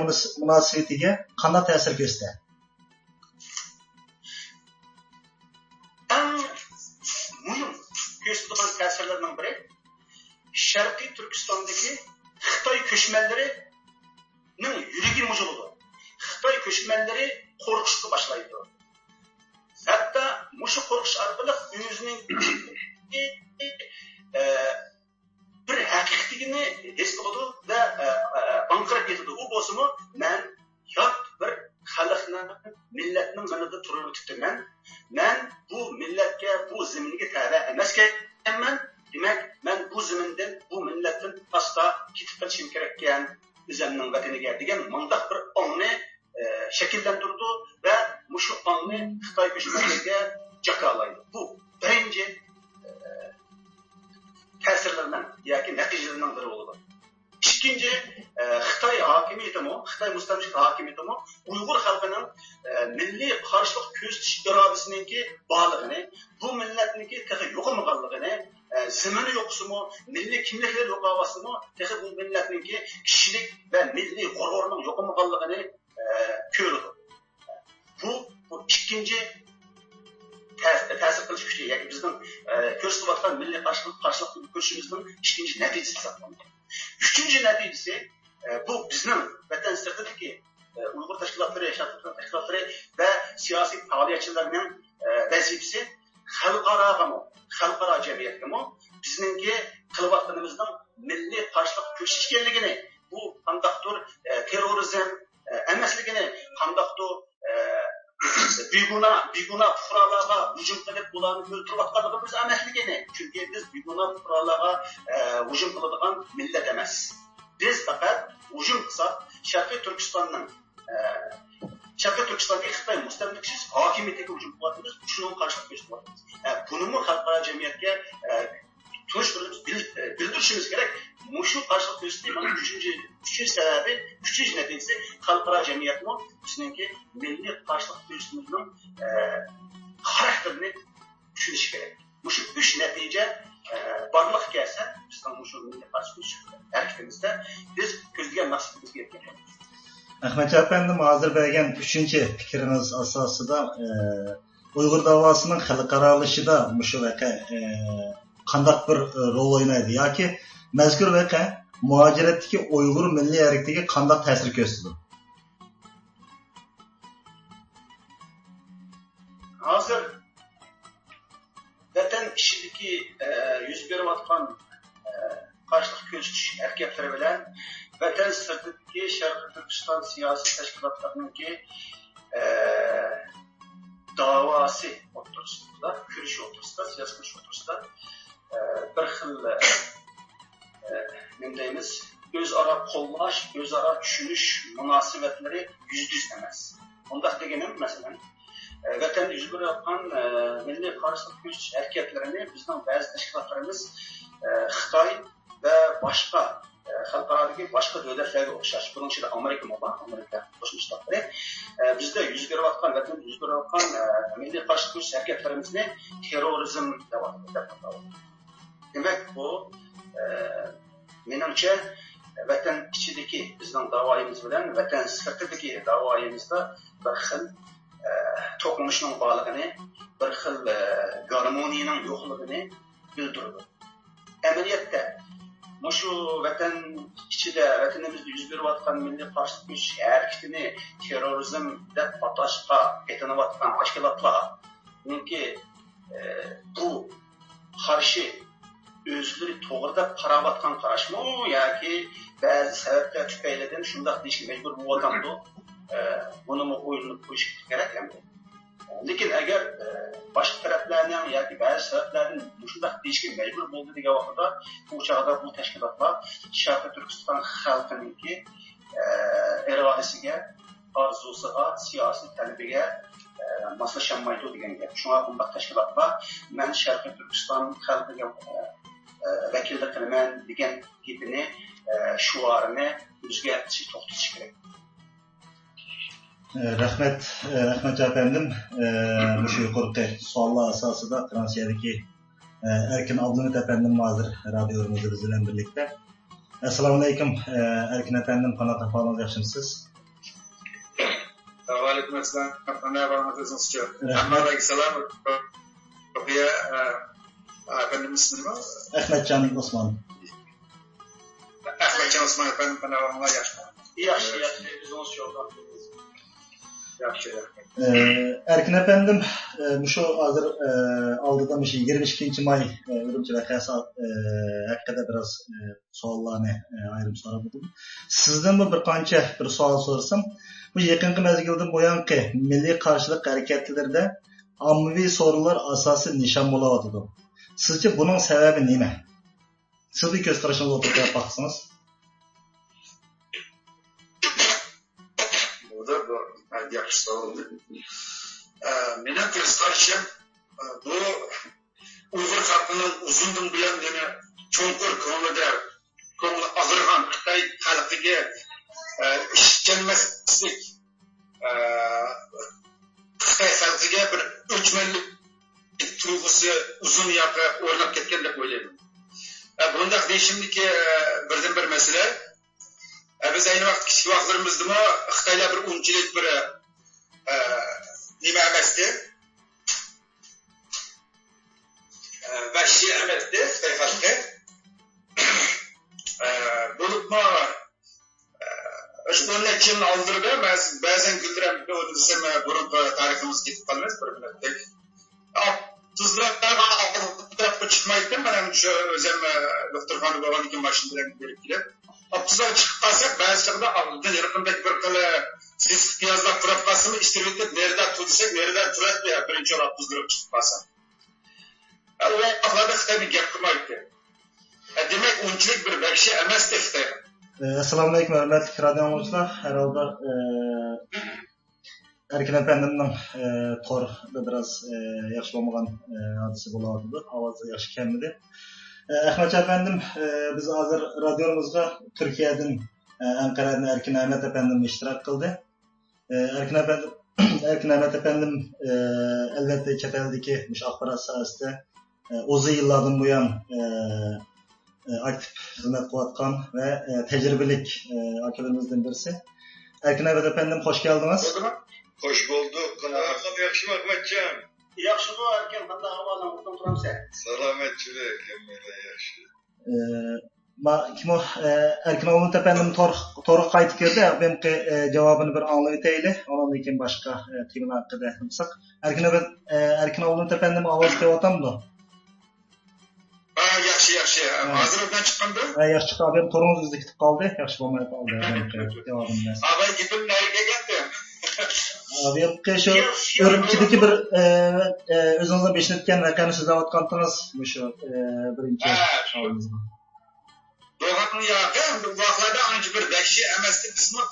munosabatiga qanday ta'sir ko'rsatadi? Eng muhim ko'rsatgan ta'sirlardan biri Sharqiy Turkistondagi Xitoy ko'chmanlarining yuragi mujildi. Xitoy ko'chmanlari qo'rqishga boshlaydi. Hatto mushu qo'rqish orqali o'zining bir haqiqatligini his qiladi va anqirib ketadi. U bo'lsa-mu, men yot bir xalqning, millatning yanida turib o'tibman. Men bu millatga, bu zaminga tava emasman. Demak, men bu zamindan, bu millatdan asla ketib qolishim kerak ekan, o'zimning vataniga degan mundaq bir ongni shakllantirdi va mushu ongni Xitoy ko'chmanlariga jakalaydi. Bu birinchi ta'sirlardan yoki natijalardan biri bo'ladi. Ikkinchi, Xitoy hokimiyatimi, Xitoy mustamlaka hokimiyatimi Uyg'ur xalqining milliy qarshilik ko'rsatish irodasininki borligini, bu millatniki texi yo'qolmaganligini, zimini yo'qsimi, milliy kimliklar yo'qolmasimi, texi bu millatniki kishilik va milliy g'ururining yo'qolmaganligini ko'rdi. Bu ikkinchi ta'sir qilish kuchi, ya'ni bizning ko'rsatayotgan milliy qarshilik ko'rishimizning ikkinchi natijasi hisoblanadi. Üçüncü neticesi bu bizim vatan sırtındaki Uygur teşkilatları, yaşatılan teşkilatları ve siyasi faaliyetçilerinin vazifesi halkara cemiyetli mi? Bizimki kılıvatlığımızdan milli karşılık köşüşkenliğini, bu kandaktır terörizm emesliğini, kandaktır Biguna fuqarolarga hujum qilib ularni o'ltirayotganligimiz emasligini, chunki biz biguna fuqarolarga hujum qiladigan millat emas. Biz faqat hujum qilsak, Sharqiy Turkistonning Xitoy mustamlakachisi hokimiyatiga hujum qilyapmiz, shunga qarshi ko'rsatamiz. Buni xalqaro jamiyatga bildirishimiz kerak. Mushu qarshilik ko'rsatishning uchinchi sababi, uchinchi natijasi xalqaro jamiyatning bizningki milliy qarshilik ko'rsatishimizning xarakterini tushunishi kerak. Şu üç netice barlıq gəlsə, bizdən bu milli qarşı hərəkətimizdə biz gözləyən məqsədimizə yetişdik. Ahmet efendim hazır bergen 3. fikriniz asasında Uygur davasının xalqaralaşıda muşu vaka qandaq bir rol oynaydı yoki mazkur vaka muhaciratdagi Uygur milliy harakatiga qandaq ta'sir ko'rsatdi? Hazır vatan ishidagi yuz berayotgan qarshiliq ko'rsatish harakatlar bilan vatan sirtidagi Sharqiy Turkiston siyosiy tashkilotlarininki davası o'rtasida, kurish o'rtasida, siyosiy kurish o'rtasida bir xil nima deymiz, o'zaro qo'llash, o'zaro tushunish munosabatlari yüz emas. Undaq deganim, masalan, vatanda yuz berayotgan milliy qarshilik kurashish harakatlarini bizning ba'zi tashkilotlarimiz Xitoy va boshqa xalqarodagi boshqa davlatlarga o'xshash, buning ichida Amerika Qo'shma Shtatlari bizda yuz berayotgan vatanda yuz berayotgan milliy qarshilik kurash harakatlarimizni terrorizm deb ataydi. Demak, bu menimcha vatan ichidagi bizning da'voyimiz bilan vatan sirtidagi da'voyimizda bir xil to'qnashishning borligini, bir xil garmoniyaning yo'qligini bildiradi. Amaliyotda shu vatan ichida vatanimizda yuz berayotgan milliy qarshilik kurash harakatini terrorizm deb atashga yetinayotgan tashkilotlar chunki bu qarshi o'zlari to'g'rida qarayotgan qarashmi yoki ba'zi sabablar tufaylidan shundoq deyishga majbur bo'lyapti. Buni o'ylanib qo'yish kerak endi. Lekin agar boshqa taraflarning yoki ba'zi sabablardan shundoq deyishga majbur bo'ldi degan vaqtda bu chog'da bu tashkilotlar Sharqiy Turkiston xalqininki irodasiga, orzusiga, siyosiy talabiga moslasholmaydi degan gap. Shunga bunday tashkilotlar men Sharqiy Turkiston xalqiga vakillik qilaman degan gapini, shuarini o'zgartirish to'xtatish kerak. Rahmet Ahmet efendim, bu yukarıdaki sorular asasında Fransa'daki Erkin Abdülhamit efendim hazır radyomuzda bizimle birlikte. Esselamu Aleyküm Erkin efendim, kanata falan yaşamsınız. Aleyküm Esselam, kanata falan yaşamsınız. Aleykümselam. Kapıya efendim ismini mi? Ahmetcan Osman. Ahmetcan Osman efendim, kanata falan yaşamsınız. Yaxşı, biz onu yoldan Erkin efendim, şu hazır aldıda 22 May Ürümçi vakası hakkında biraz sorularını ayrım sorabildim. Sizden bu bir qancha bir savol sorsam, bu yakınki mezgilden boyanki milliy qarshilik hareketlerinde ommaviy sorular asası nişan bo'layotidu. Sizce bunun sebebi nima? Siz bir ko'z qarashingizni o'tirib baksınız. Yaxshi savol. Mening ko'z qarashim bu Uyg'ur xalqining uzundan buyon yana cho'nqur ko'nglida og'irgan Xitoy xalqiga ishonmaslik, Xitoy xalqiga bir o'chmanlik tuyg'usi uzun yoqqa o'rnab ketgan deb o'ylayman. Bundaq deyishimdiki birdan bir masala, biz ayni vaqt kichik vaqtlarimizda Xitoylar bir unchilik bir nima emasdi, vahshiy emasdi Xitoy xalqi. Bo'libmi ushbu necha oldirdi, ba'zan guldiram desam burungi tariximiz ketib qolmas bir minutdek. Tuzlarga chiqmaydi, mana shu o'zim doktorxona bo'lgandan mashin bilan berib kelib. Tuzlar chiqib qolsa, ba'zi chog'da oldin yaqindagi bir xil siz piyozlar turib qolsa, ishtiribdi, nereda tursak, nereda turadi, birinchi o'roq tuzdirib chiqib qolsa. U vaqtlarda Xitoy gap qilmaydi. Demak, unchalik bir bakshi emasdi Xitoy. Assalomu alaykum hurmatli radio dinləyicilər. Hər halda Erkin efendimning torda biraz yaxshi bo'lmagan hadisi bo'lardi. Ovozi yaxshi kelmadi. Ahmet efendim, biz hazır radyomuzda Türkiye'den Ankara'dan Erkin Ahmet efendim iştirak kıldı. Erkin Ahmet efendim elbette çeteldeki akbarat sahasında uzun yıllardan bu yan aktif hizmet qilayotgan ve tecrübelik akalarımızdan birisi. Erkin Ahmet efendim, hoş geldiniz. Hoş bulduk. Qanday yaxshi Ahmetcan? Yaxshi bu Erkin, qanday ahvoling? O'tirib turamsan? Salomatchilik, hammalar yaxshi. Kim o Erkin Ahmet efendim to'g'ri qaytib keldi. Ben cevabını bir anlayıp eteyli. Ondan keyin başka tema haqida gapirsak. Erkin Ahmet efendim ovoz kelyaptimi? Yaxshi. Hozir o'rdan chiqqanda? Yaxshi chiqdi. Ben to'g'ringiz bizda ketib qoldi. Yaxshi bo'lmay qoldi. Javobimdan. Avval gapim nariga keldi. Ben şu Örümçideki bir özünüzde beşinetken vakanı sözlayotgandingiz şu birinchi savolingizga. Doğatın yağı bu vaqtlarda ancha bir vahshiy emasdi. Bizmi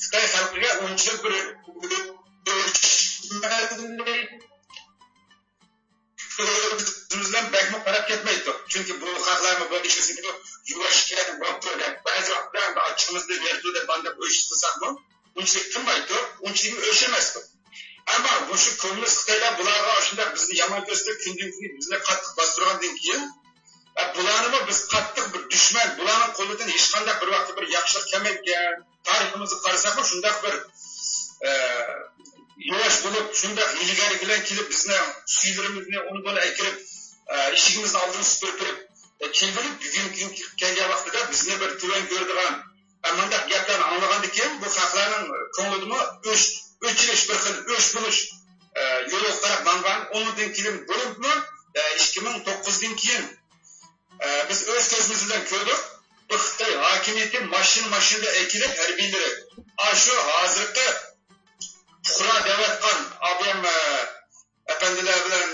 Xitoy xalqiga uncha bir bizden bekmi qarab ketmaydi. Çünkü bu xalqlarni bu ishini yuvashgan ba'zi vaqtlarda ochimizda verto'da bandab o'yishtirsak mı? Unchilik qilmaydi, unchilik o'shamasdi. Ammo bu shu ko'ngil Xitoylar bularga shunda bizni yomon ko'rsatib kundan-kun bizni qattiq bostirgandan keyin bularni biz qattiq bir dushman, bularning qo'lidan hech qanday bir vaqtda bir yaxshilik kelmaydigan tariximizni qarasak shunday bir yosh bo'lib, shunday ilgari bilan kelib bizni suylarimizni uni bilan akirib eshigimizni oldini supurib turib kelib bugungi kelgan vaqtida bizni bir tuvan ko'rdigan Amandaq gaplarni anlagandan keyin bu xalqlarning ko'nglida o'chirish bir xil o'ch bo'lish yo'li qarab mangan. Ondan keyin bo'libmi 2009dan keyin biz o'z ko'zimiz bilan ko'rdik. Bu Xitoy hokimiyati mashinada ekilib harbiylari shu hozirgi fuqaro devatgan abim efendiler bilan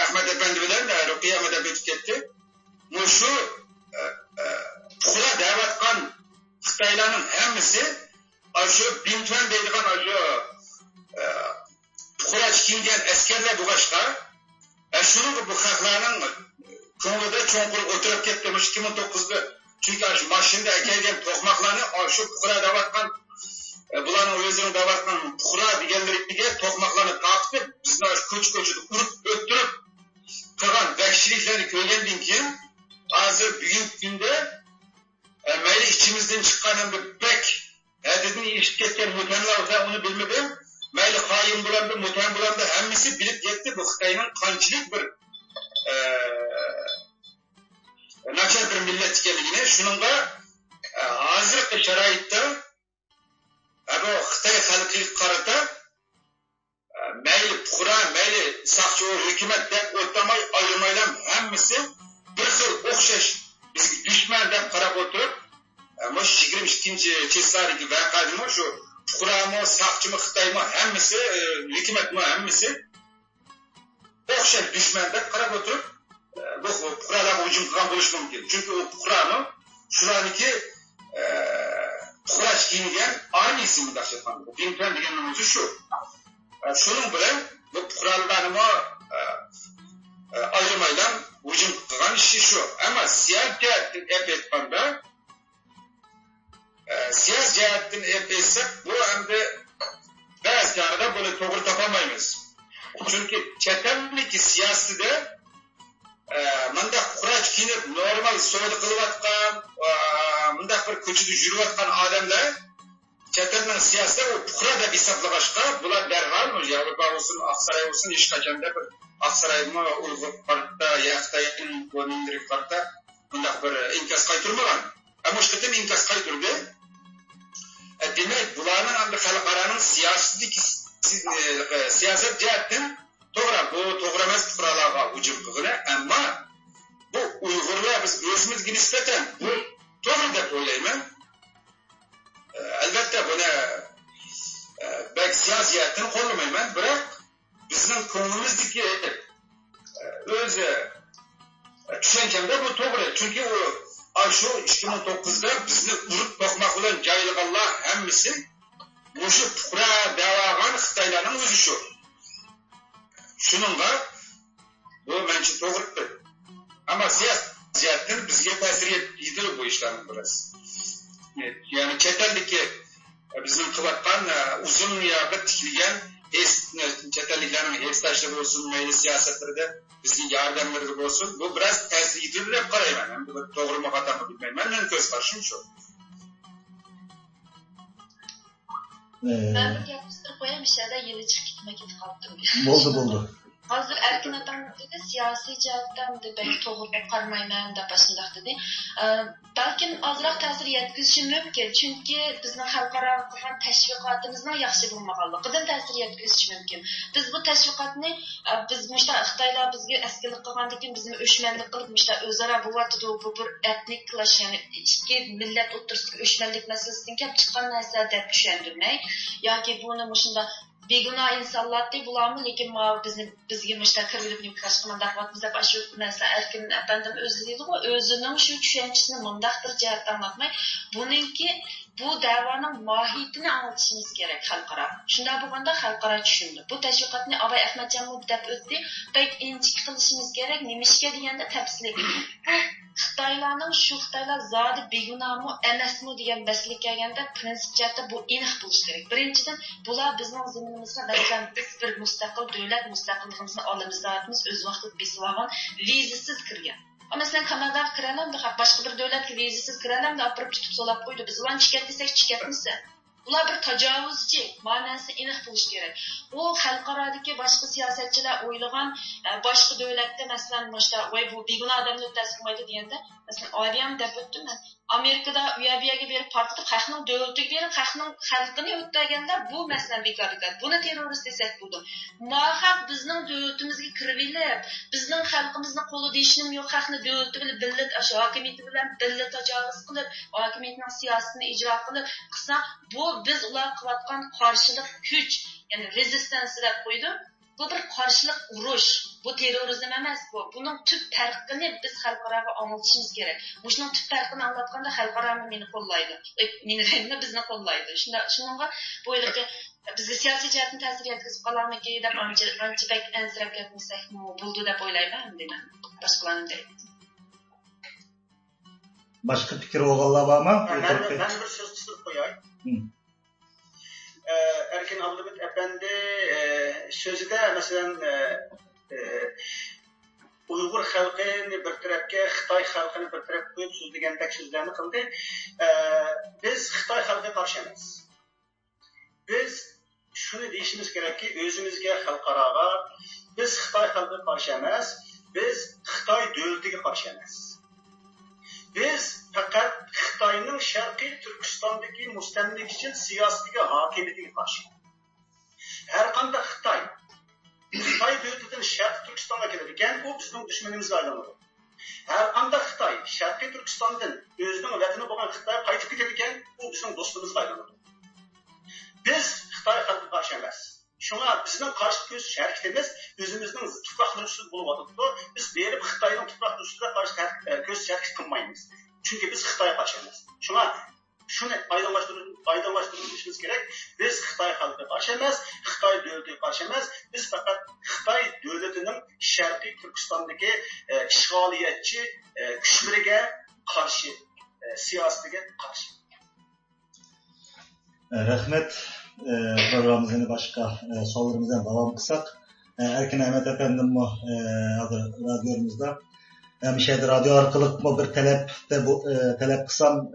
Ahmet efendi bilan Ruqiya Ahmet o'tib ketdi. Shu fuqaro devatgan Xitoylarning hammasi shu Bintvan deydigan shu fuqaro kiyingan askarlar bo'lg'ashqa shuni bu xalqlarning ko'nglida cho'nqir o'tirib ketdi 2009da. Çünkü shu mashinada kelgan to'qmoqlarni shu fuqaro devatgan bularning o'zini devatgan fuqaro deganlariga to'qmoqlarni taqib bizni ko'chada urib o'ttirib qilgan vahshiyliklarni ko'rgandan keyin hozir bugungi kunda mayli içimizden çıkan hem de bek dediğini işit ketken muhtemelen olsa onu bilmedim. Mayli hain bulan da muhtemelen bulan da hemmisi bilip gitti bu Xitayning qanchalik bir nachar bir millet ekanligini. Shuningga hozirgi sharoitda bu Xitoy xalqiga qarata mayli fuqaro mayli saqchi hukumat deb o'tmay ayirmaylar hammasi bir xil o'xshash bizga dushman deb qarab o'tirib, mana 22-cheslariga vaqadimi shu fuqaromi, saqchimi, Xitoymi hammasi, hukumatmi hammasi o'xshash dushman deb qarab o'tirib, bu fuqarolarga hujum qilgan bo'lishi mumkin. Chunki u fuqaromi shularniki fuqaro kiyingan armiyasi mudahshatxon. Bu Bintvan deganning o'zi shu. Shuning bilan bu fuqarolarni ayırmayla hücum kılan işi şu. Ama siyasi cihetten etmanda siyasi cihetten etsek bu hem de bazı yanında böyle doğru tapamayız. Çünkü çetemdeki siyaside manda kuraç kinip normal soğudu kılıvatkan manda bir kötüdü jürüvatkan adamlar çetemden siyaside o kura da bir sapla başka bunlar derhal mı? Avrupa olsun, Aksaray olsun iş kaçanda bir Aksaray'ma Uyghur Park'ta, Yaxtay'ın Gönündürük Park'ta bundak bir inkas kaytırmagan. Ama işte dem inkas kaytırdı. Demek bularının andı xalqaranın siyaset cihetten to'g'ramas fuqarolarga hujum qilgani, ammo bu Uyg'urlar biz o'zimizga nisbatan bu to'g'ri deb o'ylayman. Albatta buni belki siyosatdan qo'llamayman, biroq bizning ko'nglimizdagi o'zi tushunchamda bu to'g'ri. Chunki u shu 2009da bizni urib boqmoq bilan joylaganlar hammasi o'sha fuqaro da'vogan Xitoylarning o'zi shu. Shuningga bu menimcha to'g'ri. Ammo siyosatdan bizga ta'sir etdi bu ishlarning biroz. Ya'ni chet eldagi bizning qilayotgan uzun yo'lga tikilgan chet elliklarning hesdaşlığı olsun, mayli siyasetleri bizga yordamlari bo'lsin. Bu biraz ta'sir etadi deb qarayman. Endi bu to'g'rimi xatomi bilmayman. Mening ko'z qarashim shu. Ben bir yapıştırıp koyayım işlerde yeni çıkıp gitmek kalktım. Bo'ldi. Hazır erkin adam dedi, siyasi cihattan da belki to'g'ri qarmayman da başındaq dedi. Belki azroq ta'sir yetkazishim mumkin, chunki bizning xalqaro qilgan tashviqotimizning yaxshi bo'lmaganligidan ta'sir yetkazish mumkin. Biz bu tashviqotni biz Xitoylar bizga askarlik qilgandan keyin bizni o'chmanlik qilib o'zaro bo'lyapti, bu bir etnik clash, ya'ni ikki millat o'rtasidagi o'chmanlik masalasidan kelib chiqqan narsa deb tushundirmay yoki buni shunda beguna insanlar değil bularmı lekin bizge kirib yurib qilmandaq vaqt deb shu narsa erkin efendim o'zligi o'zining shu tushunchisini mundaqdir jihatdan anlatmay buningki bu da'voning mohiyatini anlatishimiz kerak xalqaro. Shunda bo'lganda xalqaro tushundi. Bu tashviqotni Abay Ahmadjonov deb o'tdi. Pek inchik qilishimiz kerak. Nimishga deganda tafsili. Xitoylarning shu Xitoylar zodi begunami emasmi degan baslik kelganda prinsip jihatda bu aniq bo'lishi kerak. Birinchidan bular bizning ziminimizga masalan biz bir mustaqil davlat mustaqilligimizni olamiz deyapmiz o'z vaqtida besib olgan vizasiz kirgan. Mesela Kanada'ya kiralam da başka bir devletki vizesiz kiralam da apırıp tutup solap koydu. Biz ulan çiketliysek çiketmişse. Ular bir tecavüzçi, manası iniq buluş gerek. O halkaradaki başka siyasetçiler oylagan başka devlette mesela bu beguna adamını tasdiqlaydı diyende mesela ayrıyam dep öttüm ben. Amerika'da UAB'ye berip partitip xalqning davlatiga berib xalqning xalqini o'tganda bu masalan bekorlik. Buni terrorist desak bo'ldi. Mahaq bizning davlatimizga kirib, bizning xalqimizni qo'lida ishnim yo'q, xalqni davlati bilan millat hokimiyati bilan millat tajovuz qilib, hokimiyatning siyosatini ijro qilib, qilsa bu biz ular qilayotgan qarshilik kuch, ya'ni resistance deb qo'ydi. Bu bir qarshilik urush. Bu terrorizm emas bu. Bunun tüp farqini biz xalqaroga anlatishimiz kerak. Buning tüp farqini anlatganda xalqaro meni qo'llaydi. Meni bizni qo'llaydi. Shunga bu yerga bizga siyosiy jihatdan ta'sir yetkazib qolarmiki deb ancha bak ansirab ketmasak bo'ldi deb o'ylayman deyman. Boshqalarning deydi. Boshqa fikr o'g'illar bormi? Ben bir söz tutup koyayım. Erkin Abdülhamid Efendi sözü de mesela Uygur halkını bir tarafga, Xitoy halkını bir tarafga qo'yib so'zlagandek so'zlarni qildi. Biz Xitoy xalqiga qarshi emas. Biz shuni deyishimiz kerakki, o'zimizga xalqaroga biz Xitoy xalqiga qarshi emas, biz Xitoy davlatiga qarshi emas. Biz faqat Xitoyning Sharqiy Turkistondagi mustamlikchi siyosatiga hokimiyatiga qarshi. Har qanday Xitoy davlatidan Sharqiy Turkistonga keladigan bu bizning dushmanimizga aylanadi. Har qanday Xitoy Sharqiy Turkistondan o'zining vatani bo'lgan Xitoyga qaytib ketadigan bu bizning do'stimizga aylanadi. Biz Xitoy xalqiga qarshi emas. Şuna bizden karşı göz hareketimiz özümüzün tupraqları üstündə bulup biz berip Xitayның tupraqları üstündə karşı göz hareket kılmayız. Çünkü biz Xitay'a karşıyız. Şunu aydınlaştırmamız gerek. Biz Xitay halkına karşı emas, Xitay devletine karşı emas. Biz fakat Xitay devletinin Şarkı Türkistan'daki işgaliyetçi güçlerine karşı, siyasetine karşı. Rahmet. Programımızın başka sorularımızdan devam kısak. Erkin Ahmet Efendim radyomuzda radyo arkalık bir talep kısam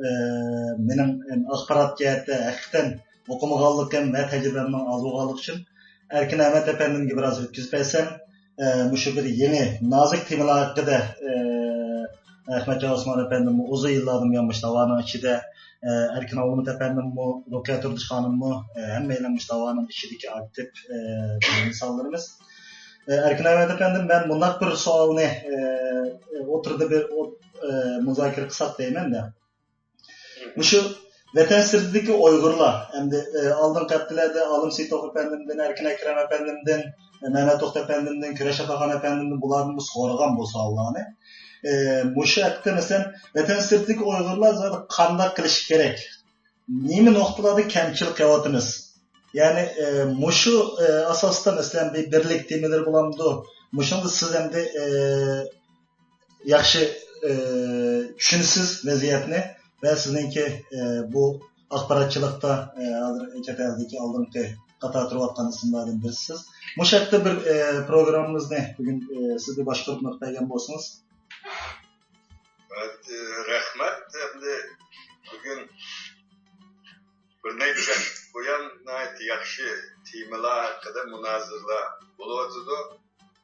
benim akbarat cihette hakikaten okumagallıkken ve tecrübemden azıgalık için Erkin Ahmet Efendim gibi biraz ötküzpeysen şu bir yeni nazik temalar hakkında Ahmet Can Osman Efendim uzun yıllardım yanmış davanın içinde Erkin Ahmet Efendim mi, Rukiye Turduş Hanım mı, hem eylenmiş davanın içindeki aktif insanlarımız. Erkin Ahmet Efendim ben bundan bir sualını oturdu bir müzakere kısak deymen de. Şu vatan sırtındaki Uygurlar, hem de aldığım kattilerde Alım Seyitoğ Efendim'den, Erkin Ekrem Efendim'den, Mehmet Oğuz Efendim'den, Küreş Atakan Efendim'den bunların sorulan bu suallarını. Muşu akta mesela vatan sırtındaki Uygurlar zaten kandak kılış gerek. Neymi noktalarda kemçilik yavatınız? Yani muşu asasında mesela bir birlik demeleri bulamdı. Muşun da siz hem de yakşı düşünsüz vaziyetini ve sizinki bu akbaratçılıkta çeterdeki aldığım qatar turayotgan isimlardan birisiz. Bu şekilde bir programımızda bugün siz bir başqarup nöqtaygan bolsanız. Evet, rahmat. Endi bugün bir neçe buyan yaxshi temalar haqida munozirlar bo'lyotdi.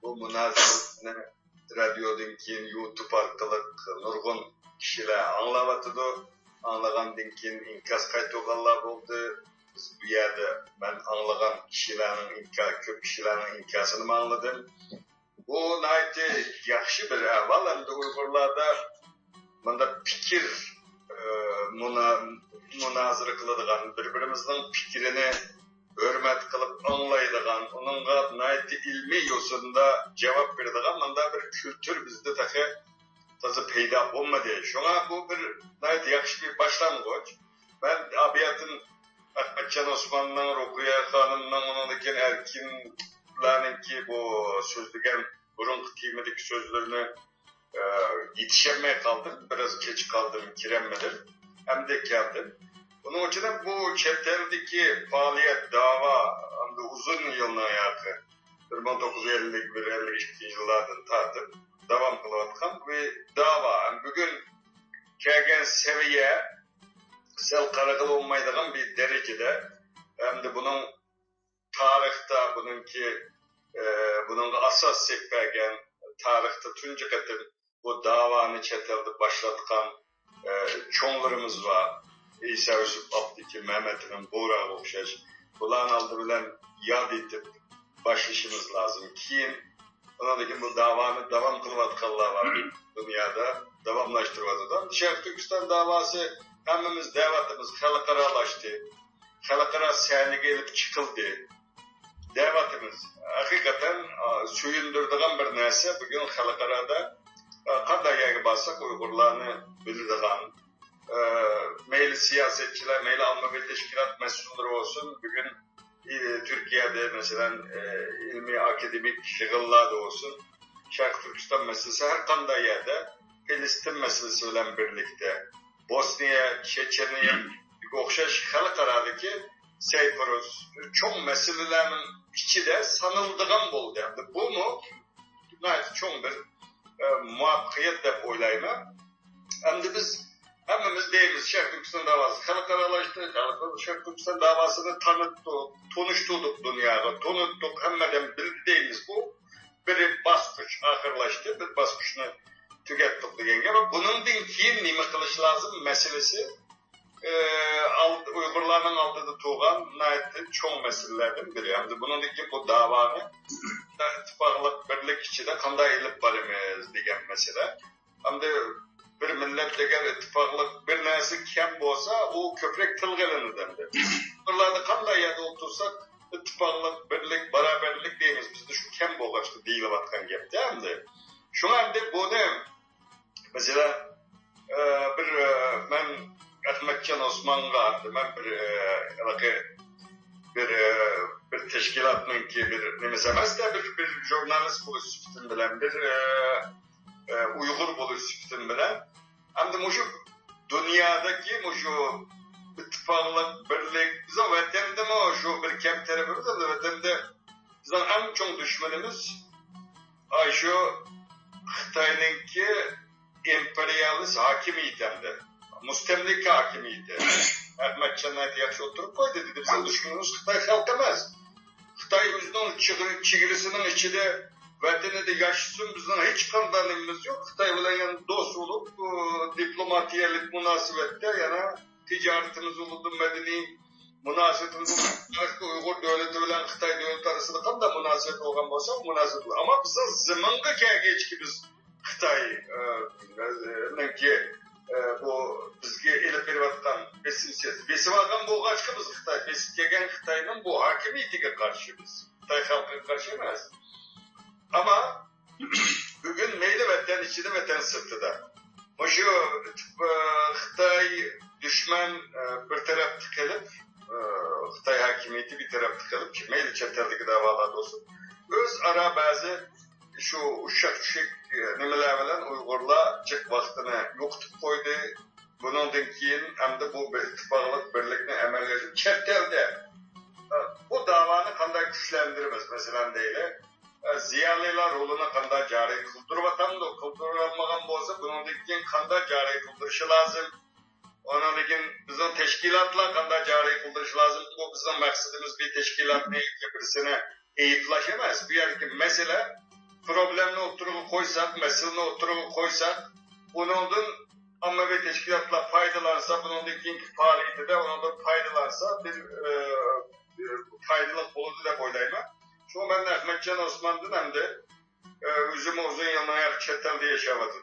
Bu munozirani radiodan keyin YouTube orqali nurg'un kishilar anglayotdi. Anglagandan keyin inkos qaytarganlar bo'ldi. Biz bu yerda men anglagan kishilarning ko'p kishilarning inkosini angladim. Bu yaxshi bir avval endi Uyg'urlarda bunda fikir munozara qiladigan, bir-birimizning fikrini hurmat qilib anglaydigan, uningga ilmiy yo'sinda javob beradigan bunda bir kültür bizda toza paydo bo'lmadi. Shunga bu bir yaxshi bir boshlang'ich. Men abiyatin Ahmadjon Osmonning, Ruqiya xonimning, uningdan erkinlarninki bu so'zlagan burungi temadagi so'zlarni yetişemeye kaldım. Biraz geç kaldım, giremedim. Hem de geldim. Bunun için bu çeteldeki faaliyet, dava hem de uzun yılına yakın 1950-52 yıllardan tartıp devam kılatkan ve dava. Bugün gelgen seviye sel karakıl olmaydıgan bir derecede hem de bunun tarihte bunun asas sekbergen tarihte tunca kadar bu davanı çetelde başlatkan çoğunlarımız var. İsa Yusuf Abdiki, Mehmet'in, Buğra'ya okşaş. Bunların aldı bilen yad edip başlaşımız lazım. Kim? Onadaki bu davanı devam kılvatkallar var dünyada. Devamlaştırmadıdan. Şerif Türkistan davası hemimiz devletimiz halkaralaştı. Halkara sahne gelip çıkıldı. Devletimiz hakikaten suyundurduğun bir neyse bugün halkarada qanday yerga bassak Uyg'urlarni biladigan meyli siyasetçiler, meyli ommaviy tashkilot mas'ullari olsun. Bugün Türkiye'de mesela ilmi akademik yig'inlarda olsun. Sharq Turkiston meselesi her qanday yerde Filistin meselesi bilan birlikte Bosniya, Checheniya o'xshash xalqarodagi Sayprus çoğ meselelerin içinde sanıldığım bo'ldi. Bu mu? Çoğ bir muvaffaqiyat deb o'ylayman. Endi biz hammamiz deymiz Sharq Turkiston davası xalqaralaştı. Sharq Turkiston davasını tanıştırdık dünyada. Tanıttık, hammadan bildi deymiz. Bu bir basqıç ahırlaştı. Bir basqıçni tugatdik deganga va bundan keyin nima qilish lazım meselesi Uyg'urlarning oldida tug'an cho'ng masalalardan biri. Endi bundan bu davani ittifoqlik birlik ichida qanday ilib boramiz degan masala. Hamda bir millat degan ittifoqlik bir narsa kam bo'lsa, u ko'proq tilga ilinadi. Ularni qanday yerda o'tirsak, ittifoqlik, birlik, barobarlik deymiz. Bizda shu kam bo'lg'achda deyilayotgan gapda endi. Shunga endi buni mesela men Ahmadjon Osmonga men bir teşkilatınki bir nemesi emas da bir jurnalist bo'lish sifatim bilan bir Uyg'ur bo'lish sifatim bilan hamda mushu dunyodagi mushu ittifoqlik birlik bizning vatandami shu bir kam tarafimiz vatanda bizning eng chong dushmanimiz shu Xitoyninki emperyalist hakimiyeti hamda mustamlika hakimiyeti. Ahmadjon yaxshi o'tirib qo'ydi dedi. Bizning dushmanimiz Xitoy xalqi emas. Xitoy o'zining chegarasining ichida vatanida yashasin, bizning hech qanday nimamiz yo'q. Xitoy bilan yana do'st bo'lib, diplomatiyalik munosabatda yana tijoratimiz bo'ldi, madaniy munosabatimiz bo'ldi. Uyg'ur davlati bilan Xitoy davlati orasida qanday munosabat bo'lgan bo'lsa, munosabat. Ammo bizning zamonga kelgachki biz Xitoyninki bu bizga elib berayotgan besib olgan bo'lg'achki biz Xitoy besib kelgan Xitoyning bu hokimiyatiga qarshi biz Xitoy xalqiga qarshi emas. Ama bugün meyli vatan içinde vatan sırtıda. Şu Xitoy düşman bir taraf tıkalıp Xitoy hakimiyeti bir taraf tıkalıp ki meyli çeteldeki davalarda olsun. Öz ara bazı şu uşak nimeler bilen Uygurlar çık vaktini yoktub koydu. Bunun keyin hem de bu ittifaklık birlikini emelleşip çetelde bu bu davani qanday kuchlantiramiz masalan deyli. Ziyolilar rolini qanday joriy qildirib qildirilmagan bo'lsa, bundan keyin qanday joriy qildirishi lozim. Ondan keyin bizning tashkilotlar qanday joriy qildirishi lozim. Bu bizning maqsadimiz bir tashkilotni birisini aytlash emas. Bu yerki masala problemni o'tirib qo'ysak, masalani o'tirib qo'ysak, bundan ommaviy tashkilotlar foydalansa, bundan keyingi faoliyatida undan foydalansa bir foydali bo'ladi deb o'ylayman. Şu ben Ahmetcan Osman'dan hem de özüm uzun yıllar chet elda yaşadı.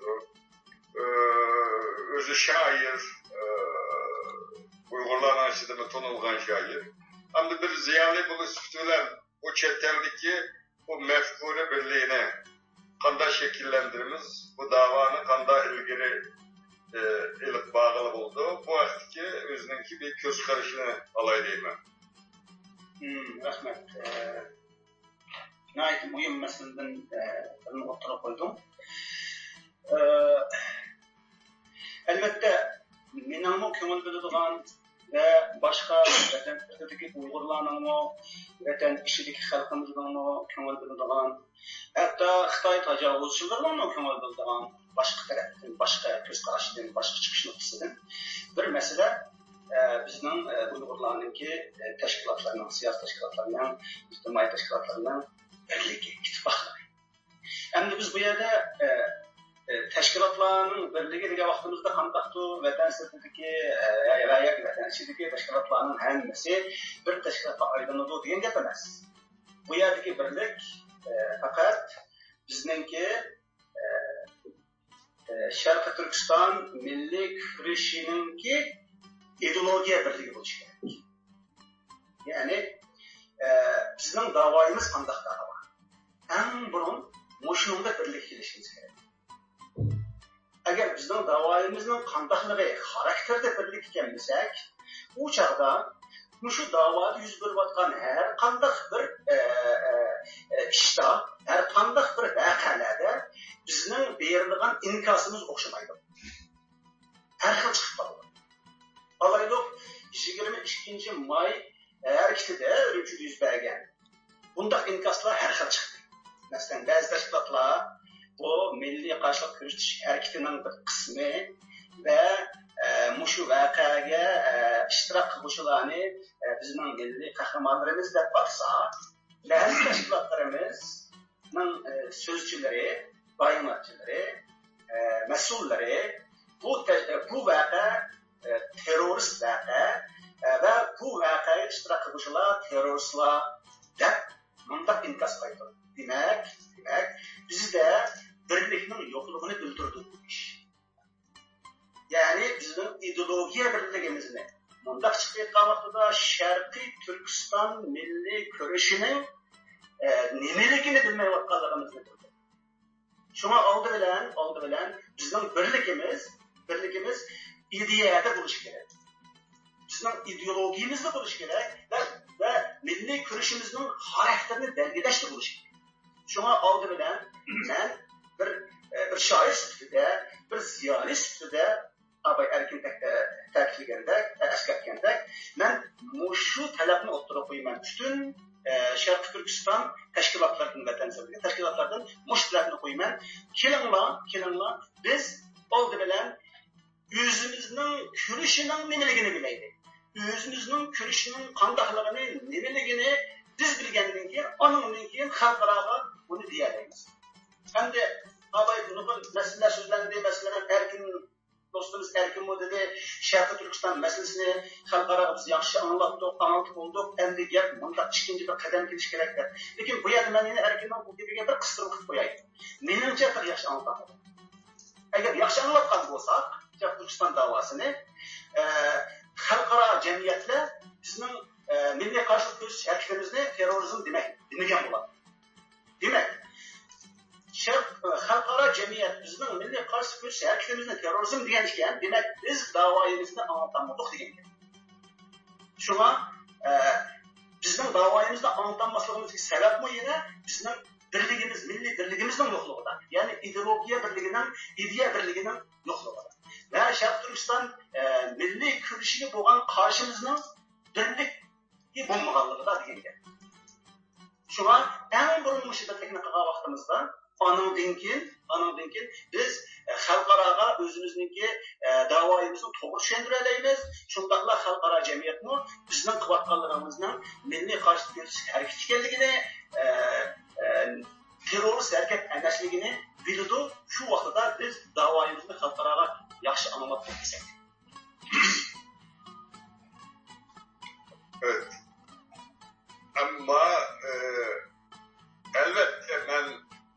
Özü şair, Uygurlar arasında tanıngan şair. Hem de bir ziyali buluş tutulan o chet eldeki bu mefkure birliğine qanday şekillendirimiz, bu davanı qanday ilgili ilip bağlı oldu. Bu vaxtki özününki bir köz karışını alay deyman. Rahmet. Nəhayət mühüm məsələdən birini ortaya qoydum. Əlbəttə, mənim köngül bildiğim və başqa vətəndəki Uyğurların vətən işidəki xalqımızın köngül bildiğim, hətta Xitay təcavüzçülərinin köngül bildiğim başqa tərəfdən, başqa göz qarashından, başqa çıxış nöqtəsindən bir məsələ bizning Uyğurlarınki təşkilatlarının, siyasi təşkilatlarının, ictimai təşkilatlarının birligi, ittifaqları. Endi biz bu yerda tashkilotlarning birligi degan vaqtimizda qandaqdir vatan sirtidagi vatan ichidagi tashkilotlarning hammasi bir tashkilotga aylanadi degan gap emas. Bu yerdagi birlik faqat bizningki Sharqiy Turkiston milliy kurishininki ideologiya birligi bo'lishi kerak. Ya'ni bizning da'voyimiz qandaq da'vo? Eng burun mushunga birlik kelishimiz kerak. Agar bizning da'voyimizning qandaqligi xarakterda birlik ekan desak, u chaqda shu da'voda yuz berayotgan har qandaq bir ishda, har qandaq bir voqeada bizning berilgan inkosimiz o'xshamaydi. Har xil chiqib qoladi. Alaydoq 22 may hareketide ölümcül yüz bergen. Bunda inkaslar her xil çıktı. Mesela bazı teşkilatlar bu milli karşılık kuruluş hareketinin bir kısmı ve muşu vakaga iştirak kılışılarını bizim milli kahramanlarımız da baksa, bazı teşkilatlarımızın sözcüleri, bayonatçıları, mesulleri bu vaka terörist vaka ve bu vakaya iştirak kılışılar teröristler de mundaq inkas qaytır. Demek bizde birlikning yo'qligini bildirdi bu ish. Yani bizim ideologiya birligimizni mundaq chiqayotgan vaqtida Sharqiy Turkiston milliy kurashining nimaligini bilmayotganligimizni bildirdi. Shunga oldi bilan bizning birligimiz ideyada bo'lishi kerak. Bizning ideologiyamizda bo'lishi kerak ve milliy kurashimizning xarakterini belgilashda bo'lishi kerak. Shunga oldi bilan men bir shoir sifatida, bir ziyolist sifatida Abay Erkin ta'kidlagandek, eslatgandek, men shu talabni o'tirib qo'yaman. Butun Sharqiy Turkiston tashkilotlaridan vatansevarlik tashkilotlaridan mush talabni qo'yaman. Kelinglar, biz oldi bilan o'zimizning kurishining nimaligini bilaylik. O'zimizning kurishining qandaqligini, nimaligini biz bilgandan keyin, onundan keyin xalqaroga buni deyamiz. Hamda Abay nurg'un masalalar so'zlandi, masalan, Erkin dostumuz Erkin dedi, Sharqiy Turkiston masalasini xalqaroga biz yaxshi anlatib oldik. Endi gap bunday ikkinchi bir qadam kelish kerak deb. Lekin bu yerda men yana Erkinning bu gapiga bir qistirib qilib qo'yay. Menimcha bir yaxshi anlatadi. Agar yaxshi anlatgan bo'lsak, Sharqiy Turkiston davosini xalqaro jamiyatlar bizning milliy qarshilik ko'rish harakatimizni terrorizm demagan bo'ladi. Demak, xalqaro jamiyat bizning milliy qarshilik ko'rish harakatimizni terrorizm degan ekan, demak biz da'voyimizni anlatamadik degan gap. Shunga bizning da'voyimizni anlatamasligimizga sababmi yana bizning birligimiz, milliy birligimizning yo'qligida, ya'ni ideologiya birligining, ideya birligining yo'qligida. Va Sharqiy Turkiston milliy kurishiga bo'lgan qarshimizning birlik bo'lmaganligida degan gap. Shunga eng birinchi shiddatlikni qilgan vaqtimizda anandan keyin biz xalqaroga o'zimizniki da'voyimizni to'g'ri tushundira olamiz. Shundaqla xalqaro jamiyatmi bizning qilayotganligimizning milliy qarshi kurashish harakati ekanligini, terrorist harakat emasligini biladi. Shu vaqtda biz da'voyimizni xalqaroga yaxshi anglab qo'ysak. Evet. Ama elbette ben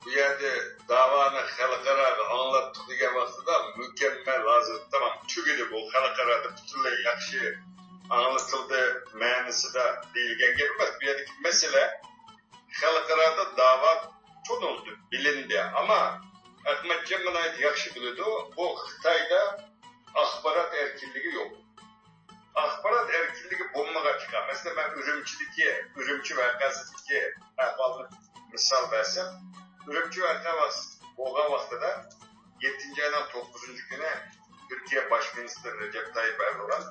bu yerde davanı halkara anlattık diye vaxtıda mükemmel hazır. Tamam, çünkü bu halkarada bütünle yakşı anlatıldı manisi de değilgen gibi. Bu yerdeki mesele halkarada dava çok oldu, bilindi. Ama Ahmet Cem'den yakşı bildi. Bu Xitay'da akbarat erkinliği yok. Akbarat erkinliği bulmağa çıkan. Mesela ben Ürümçi vakasındaki ahvalını misal versem, Ürümçi vakası boğa vaxtıda 7. aydan 9. güne Türkiye Başministeri Recep Tayyip Erdoğan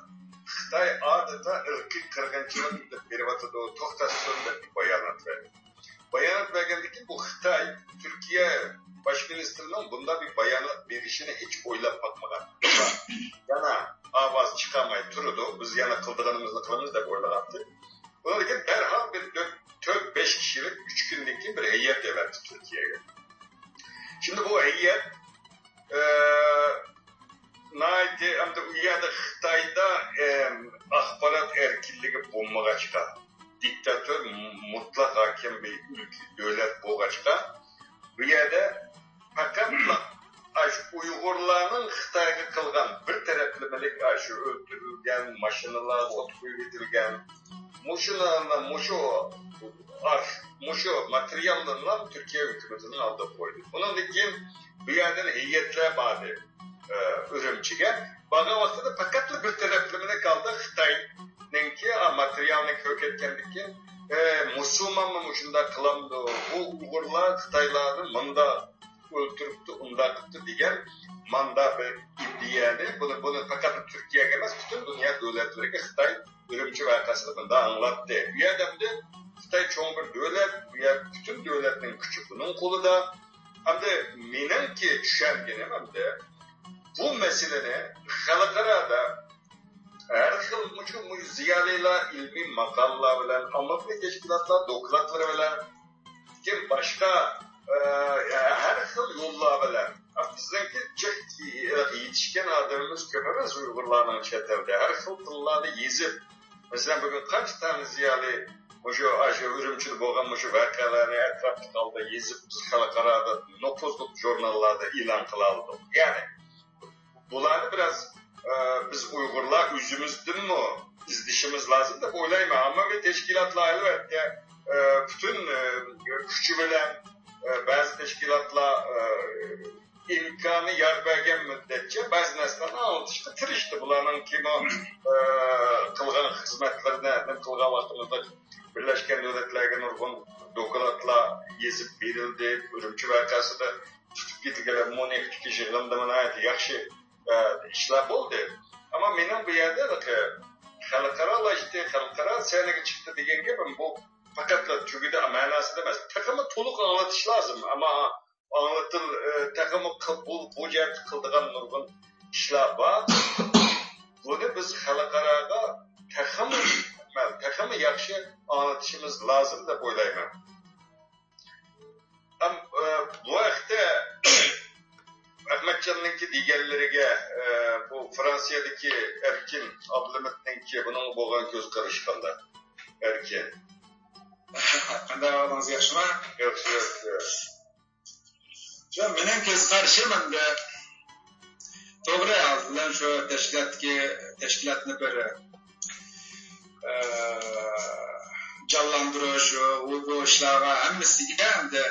Xitay adeta ırkı kırgınçılık bir vatıda o tohtasında bir bayanat verdi. Bayanat vergendeki bu Xitay, Türkiye Başministeri'nin bunda bir bayanat verişine hiç oylap bakmadan. Yana avaz çıkamayıp durudu. Biz yana kıldığımızda kılımız da böyle yaptı. Ona da derhal bir 4-5 kişilik 3 günlük bir heyet de verdi Türkiye'ye. Şimdi bu heyet Xitay'da akbarat erkinliği bulmağa çıkan diktatör mutlak hakim bir ülke, devlet bulmağa çıkan bu yerde fakat Uygurlarının Xitay'a kılgan bir taraflılık aşı öldürülgen, maşinalar otkuyu getirilgen, muşu materyallarından Türkiye hükümetinin aldığı koydu. Bunun için bir yerden heyetler vardı Ürümçi'ye. Baga vaxtıda fakatlı bir taraflılık kaldı Xitay'ın ki materyalini kök etkenlik Müslüman mı muşunda kılamdı. Bu Uygurlar Xitaylarını manda öldürüptü, undakıptı diyen manda ve iddiyanı. Bunu fakat Türkiye'ye gelmez, bütün dünya devletleri Xitay Ürümçi vakasını da anlattı. Bir adam da Xitay çoğun bir devlet, bütün devletlerin küçük bunun kolu da. Hem de menen ki düşergenim hem de bu meseleni halkarada her yıl ziyarıyla ilmi makallar bilen, Amerika teşkilatlar, doklatları bilen, kim başka her yıl yollar bilen, bizdenki yetişken adamımız köpemez Uygurlarla çetelde, her yıl tıllarda yezip, mesela bugün kaç tane ziyarı Ürümçili boğan vakalarını etrafta kaldı, yezip biz halkarada, nopozluk jurnallarda ilan kılaldık. Yani bunları biraz biz Uygurlar yüzümüzdün mü izdişimiz lazım da oylayma ama bir teşkilatla elbette bütün küçü bilen bazı teşkilatla imkanı yer vergen müddetçe bazı nesnelerine anlatıştı, tırıştı. Bunların kim o kılgan hizmetlerine, kılgan vaxtımızda Birleşken Devletler'e nurgun dokulatla yezip verildi. Ürümçi vakası da tutup gitilgelen Monik kişi gımdımına ait yakşı işler oldu. Ama benim bu yerde de halkara senege çıktı diyen gibi bu fakat Türkiye'de manası demez. Takımı toluk anlatış lazım ama takımı bu yerde kıldığın nurgun işler var. Bunu biz halkaraga takımı yakşı anlatışımız lazım da boylayma. Ama bu vakitte Ahmetcan'ınki diğerlerine bu Fransa'daki Erkin Abdülhamit'inki bunun boğan göz karışkanlar. Erkin. Qanday ağzınız yaxshimi? Yaxshi. Mening ko'z qarashim endi to'g'ri bilan shu tashkilotni bir jonlantirish bu ishlarga hammasiga endi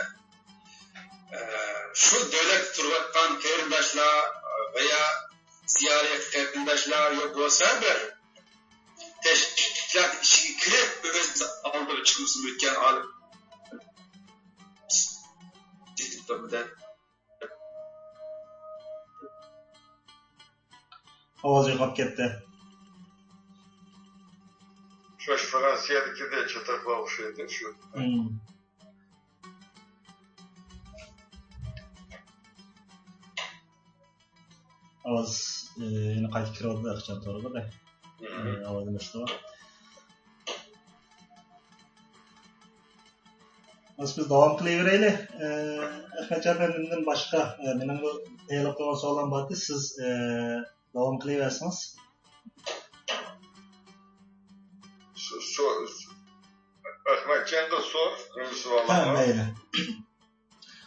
shu davlat turayotgan qarindoshlar veya ziyoliy qarindoshlar yo'q bo'lsa bir tashkilot ichiga kirib o'z oldiga chiqishni o'tgan olim ovoz yo'qolib ketdi. Shu Fransiyadaki de çatakla okşaydı şu. Ovoz yana qaytib kiryapti, ixcham to'g'ri-da. Ovozim chiqdi. Biz davom qilaveraylik. Ahmad Efendi'den boshqa mening bu tayyorlab qo'ygan savolim bor edi. Siz davom qilaversangiz. Ahmetcan'da sor. Ha, mayli.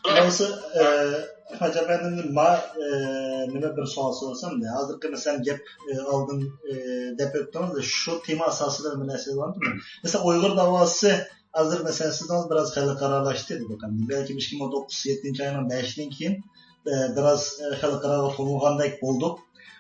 Bo'lsa, Ahmad Efendi'den nima bir savol so'rasam-da, hozirgi masalan gap oldin deb o'tdingiz, shu tema asosida nima narsa bormi? Masalan, Uyg'ur davosi hozir masalan sizdan biroz xalqaralashdi deb o'tdim. Balki 2009-7-oyning 5-dan keyin biroz xalqaro qo'lgandek bo'ldik.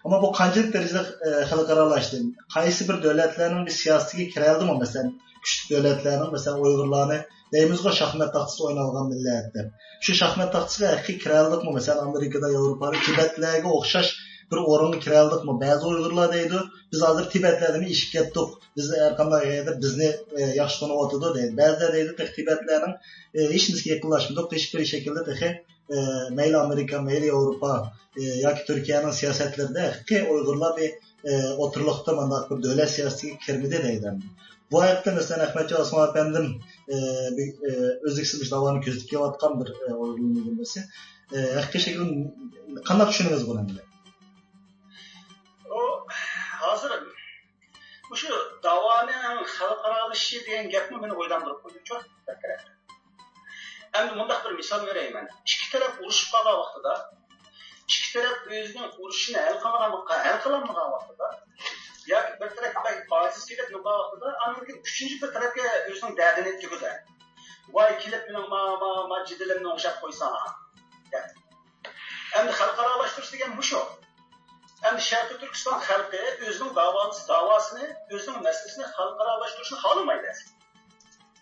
Ammo bu qanchalik darajada xalqaralashdi? Qaysi bir davlatlarning bir siyosatiga kiradimi? Masalan, kuchli davlatlarning, masalan, Uyg'urlarni deymizga shaxmat taxtasi o'ynalgan millat deb. Shu shaxmat taxtasiga haqiqiy kiradimi? Masalan, Amerikada, Yevropada, Tibetlarga o'xshash bir o'ringa kiradimi? Ba'zi Uyg'urlar deydi, biz hozir Tibetlarni ishib ketdik. Biz har qanday yerda bizni yaxshi taniyotdi deydi. Ba'zilar deydi, Tibetlarning hech narsaga yaqinlashmadik, hech bir shaklda mayli Amerika, mayli Yevropa yoki Turkiyaning siyosatlarida haqiqiy Uyg'urlar bir o'tirliqda mana bir davlat siyosatiga kirmadi deydi. Bu haqda masalan Ahmadjon Osmon efendim o'zbekiston davomini ko'zda kelayotgan bir o'yinlardan birisi. Haqiqiy shaklda qanday tushunamiz buni? Hozir shu davoning xalqaralashi degan gapni meni o'ylantirib qo'ydi. Çok hakikaten. Endi bundaq bir misol bereyman. İki taraf urushib qolgan vaqtida, ikki taraf o'zining urushini hal qilmagan vaqtida, yoki bir tarafga foysiz kelib yurgan vaqtida, aniq uchinchi bir tarafga o'zining dardini yetkazadi. Voy kelib mening ma jidilimni o'xshab qo'ysam. Endi xalqaralashtirish degan bu shu. Endi Sharqiy Turkiston xalqi o'zining davosini, o'zining masalasini xalqaralashtirishni xohlamaydi.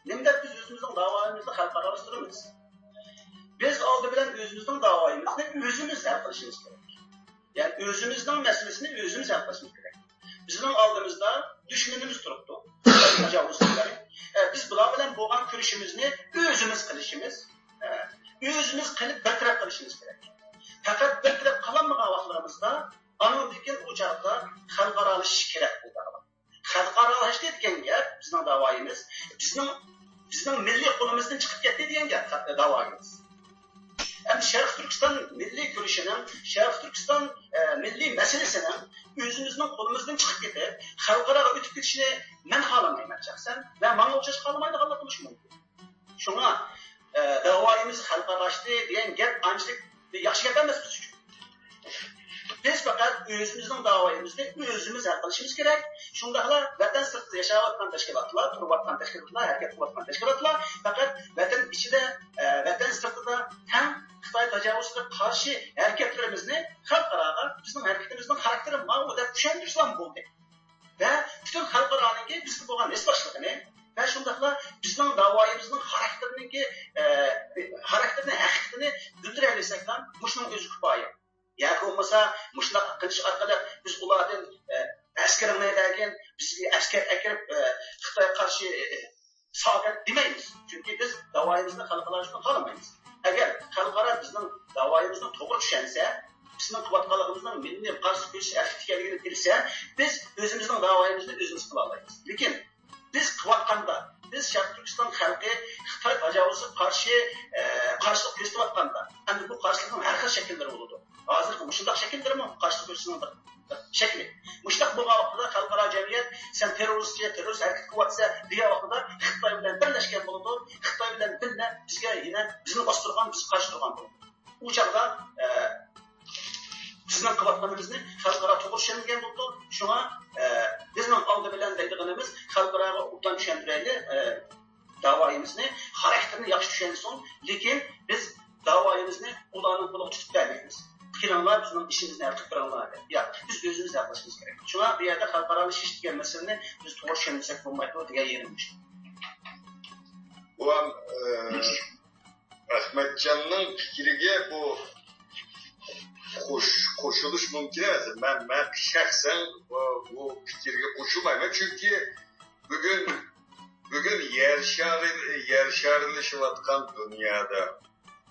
Nima biz o'zimizning davoyimizni xalqaralashtiramiz? Biz oldi bilan o'zimizning davoyimizni o'zimiz hal qilishimiz kerak. Ya'ni o'zimizning masalasini o'zimiz hal qilishimiz kerak. Bizning oldimizda dushmanimiz turibdi. Biz bular bilan bo'lgan kurashimizni o'zimiz qilishimiz, o'zimiz qilib bir taraf qilishimiz kerak. Faqat bir taraf qilmagan vaqtlarimizda anodiki u chaqda xalqaralashish kerak bo'ladi. Xalqaralash degan gap bizning davoyimiz, bizning milliy qo'limizdan chiqib ketdi degan gap davoyimiz. Endi Sharq Turkiston milliy kurishining, Sharq Turkiston milliy masalasining o'zimizning qo'limizdan chiqib ketib, xalqaraga o'tib ketishini men xohlamayman shaxsan va menga o'xshash xohlamaydiganlar bo'lishi mumkin. Shunga davoyimiz xalqaralashdi degan gap anchalik yaxshi gap emas biz uchun. Biz faqat o'zimizning davoyimizni o'zimiz hal qilishimiz kerak. Shundaqlar vatan sirtida yashayotgan tashkilotlar, turayotgan tashkilotlar, harakat qilayotgan tashkilotlar faqat vatan ichida, vatan sirtida ham Xitoy tajovuziga qarshi harakatlarimizni xalqaroga bizning harakatimizning xarakteri ma'lum deb tushuntirishlar bo'ldi. Va butun xalqaroga bizga bo'lgan nisbatligini va shundaqlar bizning davoyimizning xarakterini haqiqatini bildiraylik ham mushning o'zi kifoya. Yoki bo'lmasa mushunday qilish orqali biz ulardan askarlardan bizga askar akirib Xitoyga qarshi sog'at demaymiz. Chunki biz davoyimizni xalqaralashtirishni xohlamaymiz. Agar xalqaro bizning davoyimizni to'g'ri tushunsa, bizning quvvatqaligimizning milliy qarshi kurish ekanligini bilsa, biz o'zimizning davoyimizni o'zimiz qila olamiz. Lekin biz qilayotganda, biz Sharq Turkiston xalqi Xitoy tajovuziga qarshilik ko'rsatayotganda, endi bu qarshilikning har xil shakllari bo'ladi. Hozir mushundaq shakllarmi qarshilik ko'rsatishning shakli. Mushundaq bo'lgan vaqtida xalqaro jamiyat sen terrorist harakat qilyapsa degan vaqtida Xitoy bilan birlashgan bo'ladi. Xitoy bilan birga bizga yana bizni bostirgan, biz qarshi turgan bo'ladi. U chaqda bizning qilayotganimizni xalqaro to'g'ri tushungan bo'ldi. Shunga bizning oldi bilan deydiganimiz xalqaroga obdan tushuntiraylik davoyimizni, xarakterini yaxshi tushunsin, lekin biz davoyimizni ularning qo'liga tutib bermaymiz. Fikirlar bizning ishimizni hal qilib beradi. Yo'q, biz o'zimiz hal qilishimiz kerak. Shunga bu yerda xalqaralashish degan masalani biz to'g'ri tushunsak bo'lmaydi degan yerimmiz. Bu ham Ahmadjonning fikriga bu qo'shilish mumkin emas. Men shaxsan bu fikrga qo'shilmayman, chunki bugün yer şarılışıvatkan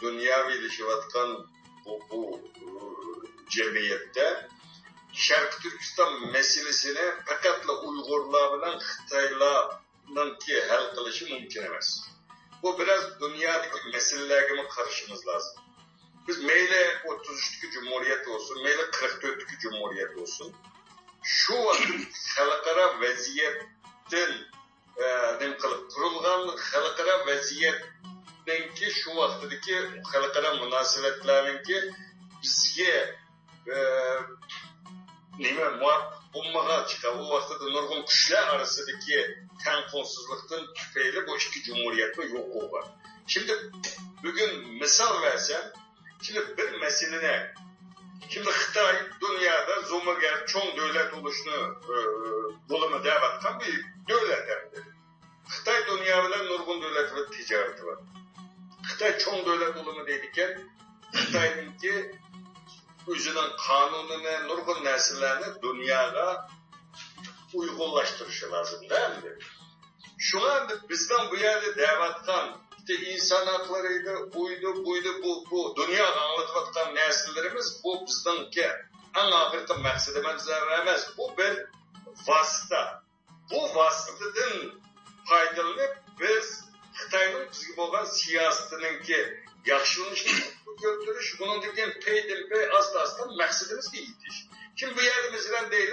dünya bilişivatkan bu cemiyette Şarkı Türkistan meselesini fakatla Uygurlar bilen Xitaylar'ın ki hal kılışı mümkün emez. Bu biraz dünyadaki meselelerine karışımız lazım. Biz meyle 33'lük Cumhuriyet olsun, meyle 44'lük Cumhuriyet olsun. Şu vakit halkara vaziyetten kurulgan halkara vaziyetten ki şu vaktdaki halkara münasebetlerin ki bizge muvaffak bulmağa çıkan o vaxtda nurgun güçler arasındaki tenqonsuzluktan tüfeyle bu iki cumhuriyetme yok oldu. Şimdi bugün misal versem, şimdi bir meselene, şimdi Xitay dünyada zomager çoğun devlet oluşunu bulumu devatkan bir devletlerdir. Xitay dünya bilen nurgun devlet ve ticareti var. Xitay çoğun devlet olumu deydikken, Xitay'ın ki özünün kanununu, nurgun nesillerini dünyaya uygullaştırışı lazım değil mi? Şu anda bizden bu yerde devatkan, işte insan haklarıydı, buydu, bu dünya anlatıvatkan nesillerimiz, bu bizden ki en ahirki maksadımız emez. Bu bir vasıta. Bu vasıtadan faydalanıp biz Xitay'ın bizge olan siyasetinin ki yaxşılanışını götürüş, bunun dediğin pey asla maksadımız yetiş. Şimdi bu yerde mesela değil,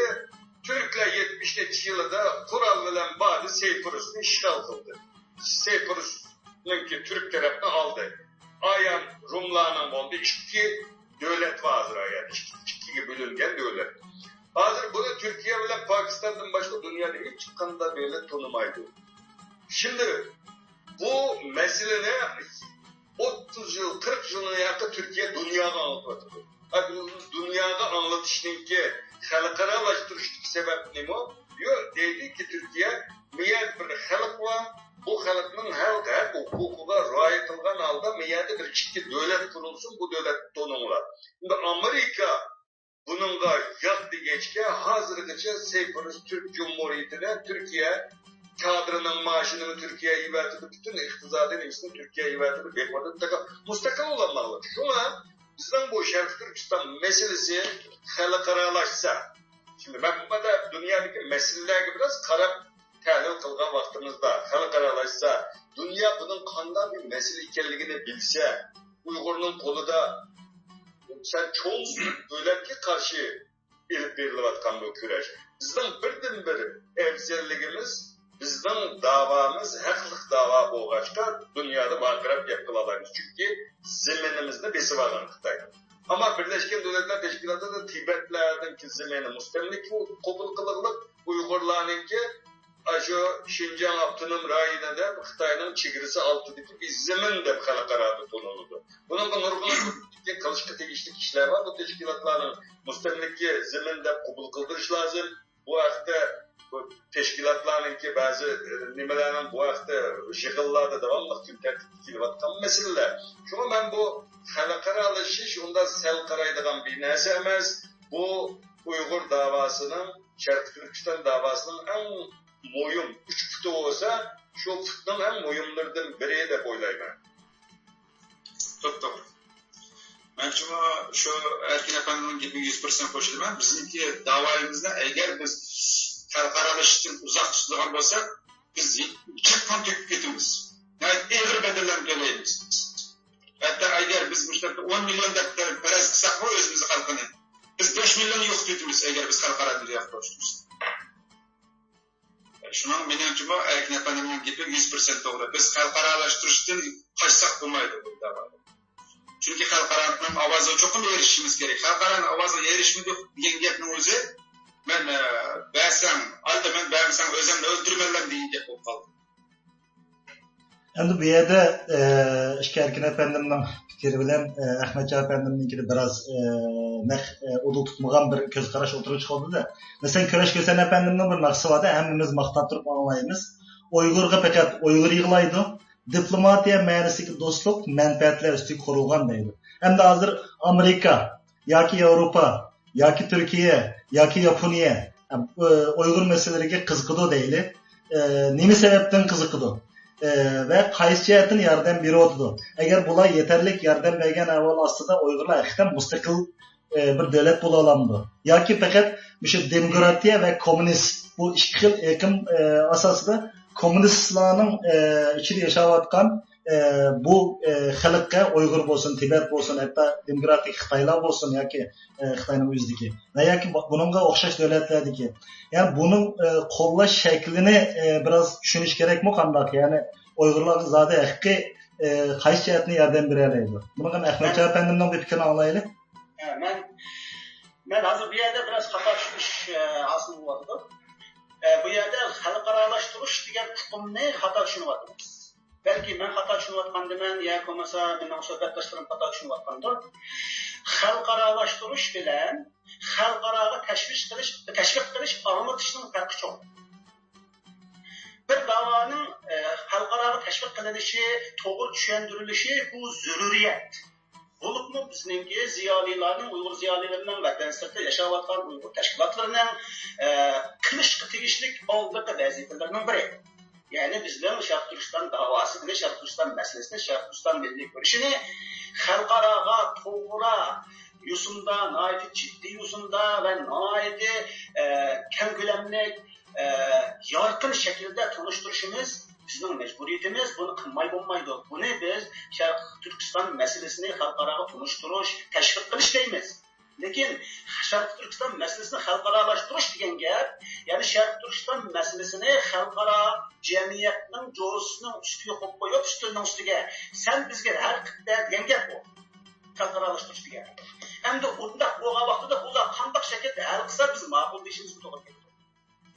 Türkler 70'li yılda kural bilen bazı Seyfurus'unu işgal kıldı. Seyfurus'un ki Türk tarafını aldı. Ayan Rumlarının oldu, iki devlet vardır ayan, iki bölüngen devlet. Hazır bunu Türkiye bilen Pakistan'dan başka dünyada hiç çıkanda devlet tanımaydı. Şimdi bu mesele 30 yıl, 40 yılına yakın Türkiye dünyada anlatmadı. Dünyada anlatışının ki halkaralaştırıştık sebep ne mi? Yok, dedi ki Türkiye miyad bir halk var, bu halkın her hukuka riayet kılgan halde miyad bir iki devlet kurulsun, bu devlet tonunlar. Şimdi Amerika bununla yaktı geçke, hazırlıkça Seyfurus Türk Cumhuriyeti'ne Türkiye kadrının maaşını Türkiye'ye verdi, bütün iktisadın hepsini Türkiye'ye verdi, bekmadı, mustakil olanlarla. Şu an bizden bu Şarkı Türkistan meselesi halkaralaşsa, şimdi ben burada dünyadaki meselelerle biraz karab tahlil kılgan vaktimizde halkaralaşsa, dünya bunun kandan bir mesele ikenliğini bilse, Uygur'un kolu da sen çoğun devletke karşı elip verilevatkan bu küreş. Bizden birden bir evzelliğimiz, bizden davamız haqliq dava bo'lg'achqa dünyada barqaror gap qila olamiz. Chunki zeminimizda besi vargan Xitoy. Ama Birleşken Devletler Teşkilatı'da Tibetler'deki zemini mustamlik qabul qilinib, Uyg'urlarninki şu Şinjan Abdunum rayonida Xitoyning chegarasi altidagi bir zemin deb xalqaro tonildi. Bunun nurg'un qilishga tegishli ishlar var. Bu teşkilatlarning mustamlikka zemin deb qabul qildirish lozim. Bu vaqtda bu teşkilatlarninki ba'zi nimalarning bu vaqtda yig'inlarda davomli kun tartibga kelayotgan masalalar. Shunga men bu xalqaralashish unda sal qaraydigan bir narsa emas. Bu Uyg'ur davosining, Sharq Turkiston davosining eng mo'yim 3 puti bo'lsa, shu putning eng mo'yimlaridan biri deb o'ylayman. To'g'ri. Men şu Erkin Efendi'nin gibi 100% qo'shilaman. Bizniki davoyimizni agar biz xalqaralashishdan uzoq tutadigan bo'lsak, biz chiqqan to'kib ketamiz. Yani egri bedellarni to'laymiz. Hatta agar biz mushtaqa 10 million deb faraz qilsak, bu o'zimizni xalqini biz 5 million yo'qotamiz agar biz xalqarada yo'qotishimiz. Şunun menimcha Erkin Efendi'nin gibi 100% doğru. Biz xalqaralashtirishdan qochsak bo'lmaydi bu davoda. Çünkü xalqaranın avazı çok mu erişimiz gerek? Xalqaranın avazı erişmedi degan gapning o'zi men ba'zan aldaman ba'zan o'zimni o'ldirmanlar degan gap bo'lib qoldi. Endi bu yerda Erkin Efendi'nin fikri bilan Ahmetcan Efendi'ninkini biraz udu tutmagan bir göz qarash o'tiruvchi qoldi-da. Mesela Köreş Kösen Efendi'nin bir maqsadi hammamiz maqtab turib anlaymiz. Uyg'urga faqat Uyg'ur yig'laydi. Diplomatiya ma'nosidagi do'stlik manfaatlar ustiga qurilgan deydi. Endi hozir Amerika yoki Yevropa yoki Turkiya yoki Yaponiya Uyg'ur masalalariga qiziqadi deydi. nima sababdan qiziqdi va qaysi jihatdan yordam beryapti. Agar bular yetarlik yordam bergan ahvol ostida Uyg'urlar haqiqatan mustaqil bir davlat bo'la olamdi yoki faqat o'sha demokratiya va kommunist bu ikki xil ekim asosida kommunistlarning ichida yashayotgan bu xalqqa Uyg'ur bo'lsin, Tibet bo'lsin, hatto demokratik Xitoylar bo'lsin yoki Xitoyning o'zidagi va yoki buningga o'xshash davlatlardagi, ya'ni buning qo'llash shaklini biroz tushunish kerakmi qandoq? Ya'ni Uyg'urlarga zodi haqiqiy qaysi jihatni yordam beradi? Bunga Ahmadjon apandimning bir fikrini anglaylik. Ben hazır bir yerde biraz hata çıkmış aslında vardı. Bu yerde xalqaralaştırış degan tutumni hata tushunayapmiz. Belki ben hata tushunayotgandiman yoki bo'lmasa mening suhbatdoshlarim hata tushunayotgandir. Xalqaralaştırış bilan xalqaraga tashviq qilish almatishning farqi cho'q. Bir da'voning xalqaraga tashviq qilinishi, to'g'ri tushuntirilishi bu zaruriyat. Bulupmu bizninki ziyolilarning, Uyg'ur ziyolilarining vatan sirtida yashayotgan Uyg'ur tashkilotlarining qilishga tegishli oldingi vazifalarining biri. Ya'ni bizning Sharq Turkiston davosini, Sharq Turkiston masalasini, Sharq Turkiston milliy ko'rishini xalqaraga to'g'ri yo'sinda, nihoyat jiddiy yo'sinda va nihoyat keng ko'lamli yorqin shaklda tanishtirishimiz bizning majburiyatimiz. Buni qilmay bo'lmaydi. Buni biz Sharq Turkiston masalasini xalqaraga tunishtirish, tashviq qilish deymiz. Lekin Sharq Turkiston masalasini xalqaralashtirish degan gap, ya'ni Sharq Turkiston masalasini xalqaro jamiyatning jo'risining ustiga qo'yib qo'yib, ustining ustiga sen bizga har qilda degan gap bu. Xalqaralashtirish degan. Endi unda bo'lgan vaqtida ular qanday shaklda hal qilsa biz ma'qul deyishimiz to'g'ri keladi.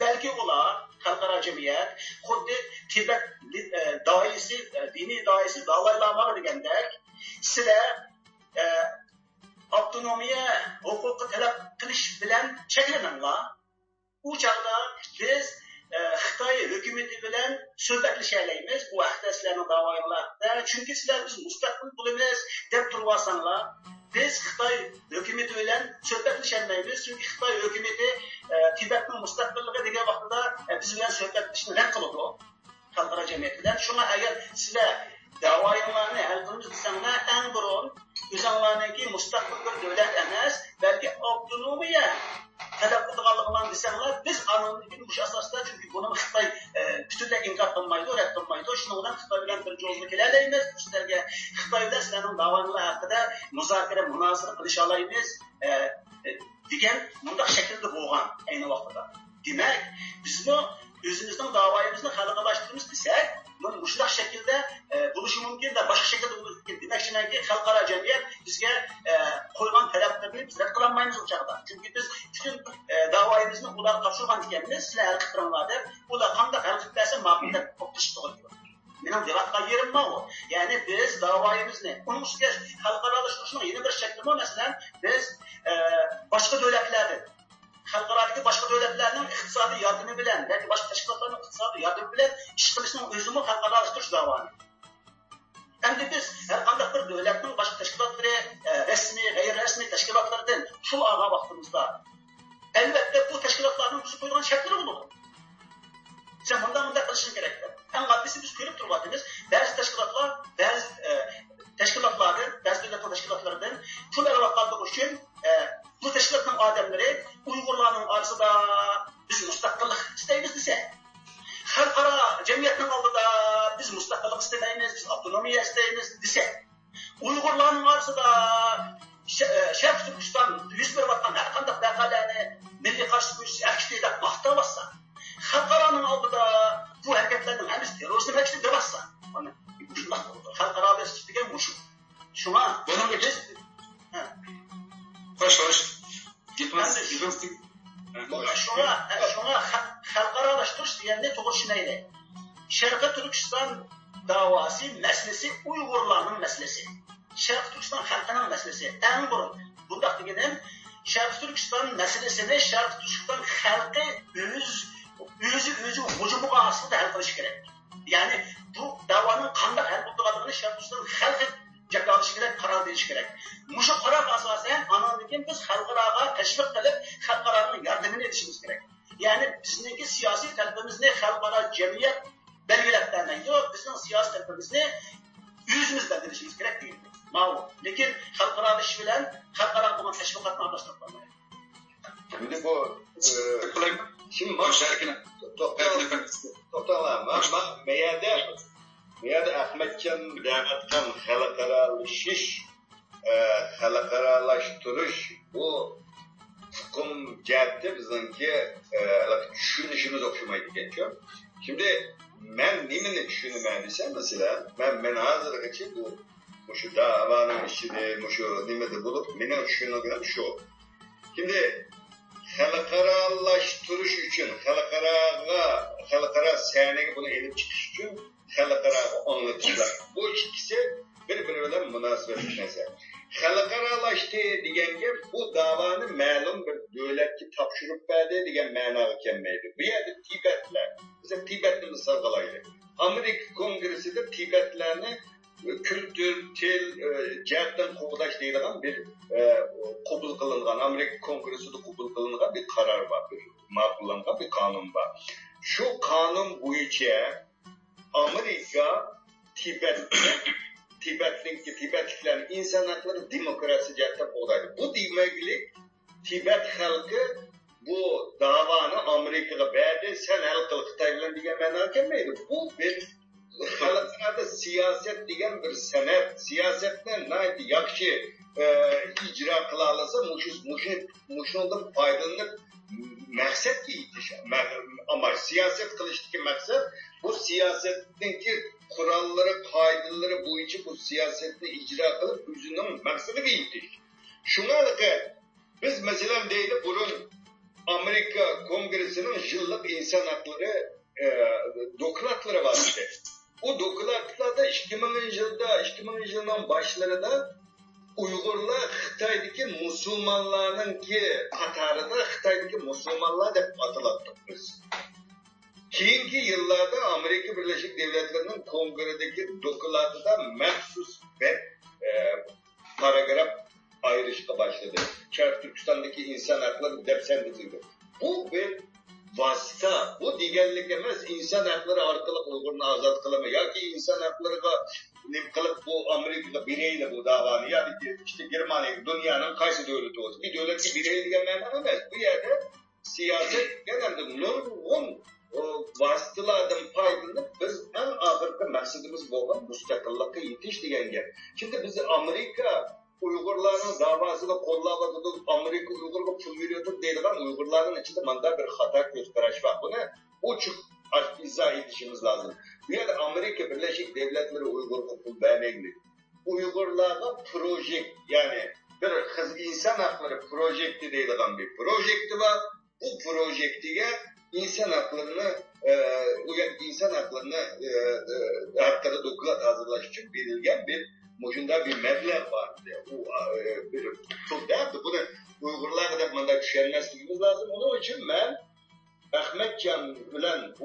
Belki ular xalqaro jamiyat xuddi Tibet doisi, diniy doisi Dalai Lama degandek, sizlar avtonomiya huquqi talab qilish bilan cheklaninglar. U chog'da biz Xitoy hukumati bilan suhbatlashalaymiz. Bu haqda sizlarning da'voinglarda, chunki sizlar biz mustaqil bo'lamiz deb turibsizlar. Biz Xitoy hukumati bilan suhbatlashamaymiz, chunki Xitoy hukumati Tibetning mustaqilligi degan vaqtida biz bilan suhbatlashishni rad qiladi xalqaro jamiyatdan. Shunga agar sizlar da'voinglarni hal qilamiz desanglar, eng burun o'zinglarningki mustaqil bir davlat emas, balki avtonomiya talab qilganligini desanglar, biz qonunning bu asosida, chunki buni Xitoy butunlay inkor qilmaydi, rad qilmaydi. Shuning bilan Xitoy bilan bir yo'lga kelalaymiz. Sizlarga Xitoy bilan sizlarning da'voinglar haqida muzokara, munozara qilisha olamiz degan bunday shaklda bo'lgan ayni vaqtida. Demak, bizni o'zimizning da'voyimizni xalqaralashtiramiz desak, bu shunday shaklda bo'lishi mumkin da boshqa shaklda bo'lishi mumkin. Demakchimanki, xalqaro jamiyat bizga qo'ygan talablarni biz rad qilolmaymiz u chog'da. Chunki biz bütün da'voyimizni ularga topshirgan ekanmiz, sizlar hal qilib turinglar deb, ular qanday hal qilib bersa ma'qul deb o'qitish to'g'ri keladi. Mening debatga yerim bor. Ya'ni biz da'voyimizni uning ustiga xalqaralashtirishning yana bir shakli bor. Masalan, biz boshqa davlatlarning xalqarodagi boshqa davlatlarning iqtisodiy yordami bilan yoki boshqa tashkilotlarning iqtisodiy yordami bilan ish qilishning o'zimi xalqaralashtirish da'voni. Endi biz har qanday bir davlatning boshqa tashkilotlari, rasmiy, g'ayri-rasmiy tashkilotlardan pul olgan vaqtimizda albatta bu tashkilotlarning o'zi qo'ygan shartlari bo'ladi. Sen bundan qilishing kerak. Eng oddiysi biz ko'rib turibmiz, ba'zi tashkilotlar, ba'zi davlat tashkilotlaridan pul olib uchun bu tashkilotning odamlari Uyg'urlarning orasida biz mustaqillik istaymiz desa, xalqaro jamiyatning oldida biz mustaqillik istaymiz, biz avtonomiya istaymiz desa, Uyg'urlarning orasida Sharq Turkiston yuz berayotgan har qanday voqealarni milliy qarshi qo'yish aktivida deb maqtayotsa, xalqaroning oldida bu harakatlarning hammasi terrorizm harakati debasa, mana xalqarolash degan bu shu. Shunga bunga biz Xo'sh. Shunga xalqaralashtirish deganda to'g'ri tushunaylik. Sharq Turkiston da'vosi masalasi Uyg'urlarning masalasi. Sharq Turkiston xalqining masalasi. Eng burun bunday deganim Sharq Turkiston masalasini Sharq Turkiston xalqi o'zi hujumiga asosida hal qilish kerak. Ya'ni bu da'voning qanday hal bo'lganligini Sharq Turkiston xalqi jaklanishi kerak, qaror berish kerak. Mushu qaror asosan anondan biz xalqaroga tashviq qilib, xalqaroning yordamini etishimiz kerak. Yani bizdeki siyasi talebimizni xalqaro jamiyat belgilab bermaydi. Yok, bizning siyasi talebimizni yüzümüz belirleyişimiz gerek değil. Mağlup. Lakin xalqaro iş bilan xalqaro bo'lgan tashviqotni aralashtirib qo'ymaydi. Şimdi bu Şimdi başlarken to'xtalamiz. Men meyada Ahmetcan da'vatgan xalqaralashish, xalqaralashtirish bu hukm jihati bizningki tushunishimiz o'xshamaydi ekan-ku. Şimdi men nimani tushunaman desam, masalan, men hozirgacha bu shu da'vaning ichida, shu nimada bo'lib, mening tushunigim shu. Şimdi xalqaralashtirish uchun, xalqaro sahnaga buni elib chiqish uchun xalqaro anglitishlar. Bu ikkisi bir-biri bilan munosabatli narsa. Xalqaralashdi degan gap bu davoni ma'lum bir davlatga topshirib berdi degan ma'noga kelmaydi. Bu yerda Tibetlar, biz Tibetni misol qilaylik. Amerika kongressida Tibetlarni kültür, til, jihatdan qo'llash deydigan bir qabul qilingan, Amerika kongressida qabul qilingan bir qaror bor, bir ma'qullangan bir qonun bor. Shu qonun bo'yicha Amerika Tibetliklarning inson haqlari demokrasiya jihatdan qo'llaydi. Bu demaklik Tibet xalqi bu davoni Amerikaga berdi, sen hal qil Xitoy bilan degan ma'no kelmaydi. Bu bir xalqaro siyoset degan bir san'at, siyosatni nayt yaxshi ijro qila olsa, mushundan foydalanib maqsadga yetish. Ama siyaset qilishdagi maqsad bu siyasetdagi qurolları, qoidaları bo'yicha bu siyasetni ijro qilib o'zining maqsadiga yetish. Shunga biz masalan deydi burun Amerika Kongresining yillik inson haqlari dokladları var idi. O dokladlarda 2000 yıldan başlarında Uygurlar Xitoydagi musulmonlarninki qatorida Xitoydagi musulmonlar deb atalatdik biz. Keyingi yıllarda Amerika Birleşik Devletleri'nin kongredeki dokladida maxsus bir paragraf ayrışka başladı. Şarkı Türkistan'daki insan hakları depsendizildi. Bu bir vasıta, bu digerlik emez insan hakları arkalık Uygur'unu azat kılama. Ya ki insan hakları ne kılıp bu Amerika'da bireyle bu davanı ya işte Germaniya dünyanın kaysı devleti olsun. Bir devlet ki bireyle digen emez. Bu yerde siyaset genelde nurgun vasıtalardan faydalanıp biz en ahırda maksadımız olan müstakillikka yetiş diyen gel. Şimdi biz Amerika Uygurların davasını kollavadık, Amerika Uygur'a pul veriyordur deydiğen Uygurların içinde manda bir hata gösteriş var. Bunu uçuk izah edişimiz lazım. Bu yerde Amerika Birleşik Devletleri Uygur'a pul vermeyecek. Uygurlara proje yani bir insan hakları projekti deydiğen bir projekti var. Bu projektiye insan haklarını hakkında dokulat hazırlaş için verilgen bir Muşunda bir meblağ vardı. Bir pul derdi. Bunu Uygurlar da bunda düşenmezliğimiz lazım. Onun için ben Ahmetcan bilen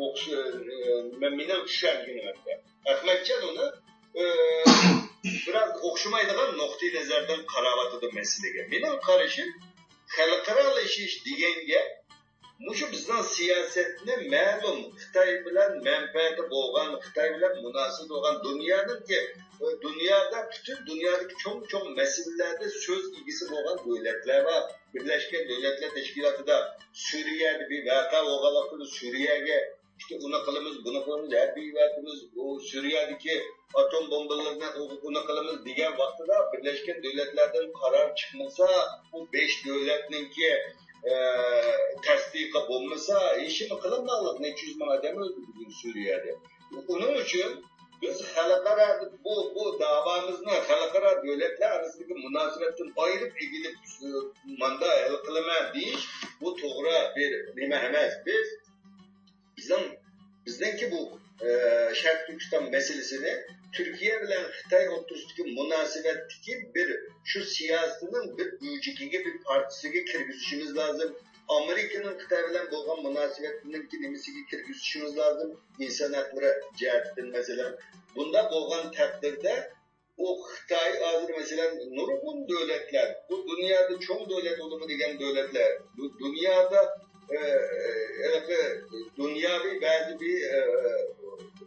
benim düşen günümde. Ahmetcan onu biraz okşumaydıgan noktayı nazardan karavatıdı meselege. Benim karışım xalqaralashish deganga Muşu bizden siyasetine ma'lum Xitoy bilan menfaati bo'lgan, Xitoy bilan munosib bo'lgan dünyada bütün dünyadaki çok meselelerde söz ilgisi bo'lgan davlatlar var. Birleşken Devletler Teşkilatı'da Suriye'de bir vaka oğalakını Suriye'ye işte bunu kılımız, her bir vaktimiz o Suriye'deki atom bombalarına bunu kılımız diyen vaktida Birleşken Devletler'den karar çıkmasa bu 5 devletinki tasdiqi bo'lmasa ishini qilinmaylik. Necha yuz ming odam o'ldi bugun Suriyada. Onun için biz xalqaro bu davamizni xalqaro davlatlar orasidagi munosabatdan ayirib egilib manda hal qilaman deyish bu to'g'ri bir nima emas. Bizdeki bu Şarkı Türkistan meselesini Türkiye bilen Xitoy o'rtasidagi munosabatdagi bir şu siyasetinin bir büyücükiga bir partisiga kirgizishimiz lazım. Amerika'nın Xitoy bilan bo'lgan munosabatninki nimasiga kirgizishimiz lazım. İnsan hakları jihatdan mesela. Bunda bo'lgan takdirde o Xitoy hozir mesela nurgun devletler, bu dünyada çok devlet olduğunu degan devletler, bu dünyada dünyavi bazı bir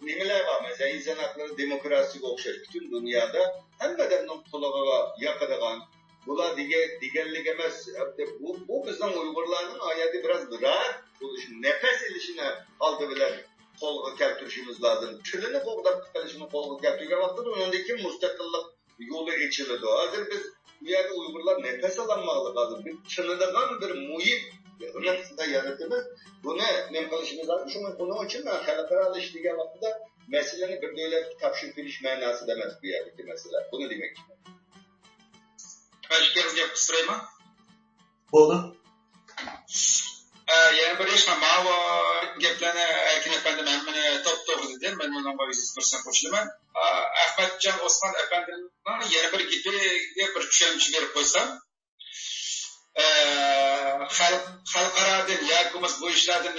nimeler var. Mesela insan hakları demokrasiye okşar. Bütün dünyada hemeden noktalara yakalayan, bula digerlik emez. Bu bizden Uygurların hayatı biraz rahat oluşu, nefes ilişine aldı bilen kolga keltirişimiz lazım. Tülünü kovdap kalışını kolga keltirge vakti önündeki müstakillik yolu geçildi. Hazır biz bu yerde Uygurlar nefes alanmalı lazım. Bir çınıdığın bir muhit Hürriyetinde yaratımız. Bunu nem kılışımız lazım. Onun için halkara işlediği vakitte meselenin bir devlet tapşırıp veriş manası demez bu yerdeki mesele. Bunu demek istiyorum. Başka gap kısırayım. Oldu. Yani bir işme mava gaplarni Erkin efendim hemen top dedi. Ben onunla %100% koşulaman. Ahmetcan Osman efendimden yana bir gipi bir tushuncha berib qo'ysam. Xalqaradan yoki bu ishlardan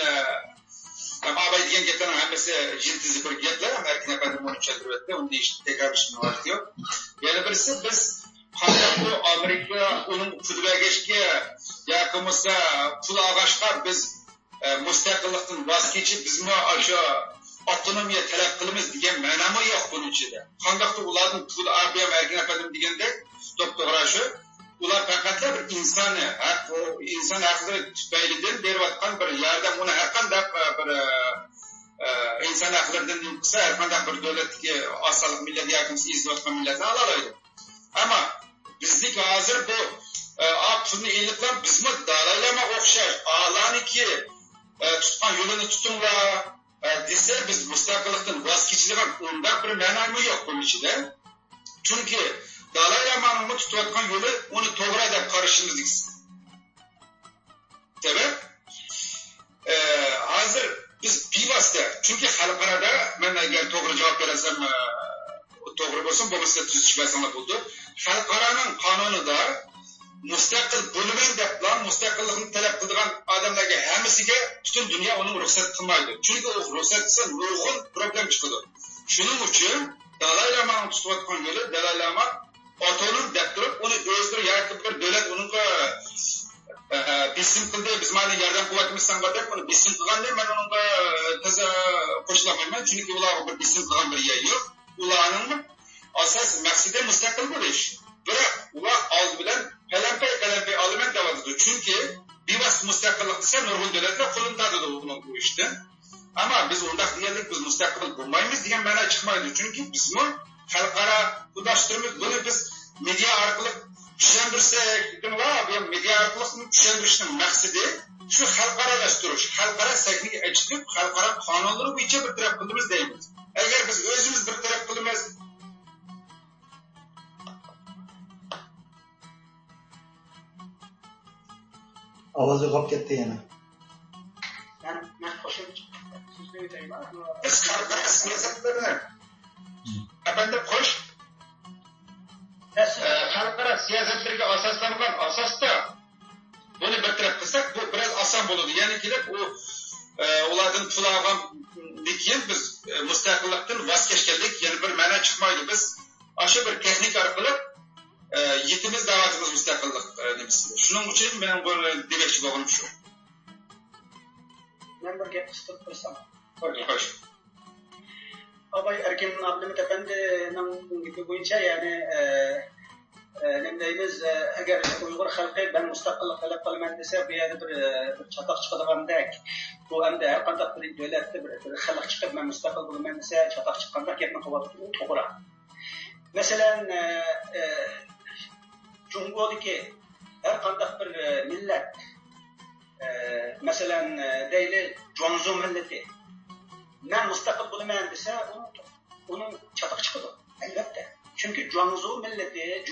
mabaydigan gaplarni hammasi jildizi bir gaplar. Erkin efendim onu tushuntirib o'tdi. Unda hech takrorlashning vaqti yo'q. Yana birisi biz qanday bu Amerika uning pudlagashga yoki bo'lmasa pul ag'ashga biz mustaqillikdan voz kechib bizmi o'sha avtonomiya talab qilamiz degan ma'nomi yo'q buning ichida. Qandaqdir ularning pul ABM Erkin efendim degandek to'g'ri shu. Ular faqat bir inson haqlari tufaylidan berayotgan bir yordam, uni har qanday bir inson haqlaridan bo'lsa har qanday bir davlatga osonlik millat yoki izlayotgan millatni ola oladi. Ammo bizlik hozir bu pulni eliqlar bizmi Dalay Lama o'xshash olaniki tutgan yo'lini tutinglar desa biz mustaqillikdan voz kechadigan unda bir ma'nomi yo'q buning ichida. Chunki Dalay Lama'nın tutayotgan yo'li uni to'g'ri deb qarashimiz sebab hozir biz bevosita chunki xalqarada men agar to'g'ri javob berasam to'g'ri bo'lsa bo'lmasa tuzishmasanlar bo'ldi. Xalqaraning qonunida mustaqil bo'lmaydi deblar mustaqillikni talab qilgan odamlarga hammasiga butun dunyo uni ruxsat qilmaydi. Chunki u ruxsat qilsa nurg'un problem chiqadi. Shuning uchun Dalay Lama'nın tutayotgan yo'li Dalay Lama otonom deb turib uni o'zdir yoki bir davlat unga besim qildi biz mana yordam qilyapmizsan deb uni besim qilganda men unga toza qo'shilamayman chunki ular bir besim qilgan bir yer yo'q. Ularning asos maqsadi mustaqil bo'lish. Biroq ular old bilan qalampay olaman deyapti. Chunki bevosita mustaqillik desa nurg'un davlatlar qo'lindadi bu ishdan. Ammo biz undaq deylik biz mustaqil bo'lmaymiz degan ma'no chiqmaydi. Chunki bizmi xalqaro udashtirib buni biz media orqali tushuntirsak, bu media orqali tushuntirishning maqsadi shu xalqarolashtirish, xalqaro sahnaga chiqib, xalqaro qonunlar bo'yicha bir taraf qilamiz deymiz. Agar biz o'zimiz bir taraf qilamiz, ovozi qolib ketdi yana. Men qo'shimcha so'zni aytayman. Biz xalqaro siyosatlarni efendim qo'sh xalqaro siyosatlarga asoslangan asosda buni bir taraf qilsak bu biroz oson bo'ladi. Ya'ni kelib ulardan pul olgandan keyin biz mustaqillikdan voz kechganlik yana bir ma'no chiqmaydi. Biz o'sha bir texnika orqali yetimiz da'vatimiz mustaqillik nimasi. Shuning uchun men bu demoqchi bo'lganim shu. Men bir gap qistirib qo'ysam. Xo'sh. Abay Erkin Abdülhamid Efendi'nin gibi boyunca yani ne deyimiz eğer Uygur halkı ben müstakillik talep kılman dese bir yerde bir çatak çıkadığandek bu hem de her kandak bir devlette bir halk çıkıp ben müstakil bulunman dese çatak çıkandek yapma kuvvetli doğru. Mesela Cumhuriyet'teki her kandak bir millet mesela değil Guangzhou milleti ben müstakil bulunmayan dese onun çatak çıkıyor. Elbette. Çünkü Guangzhou milleti,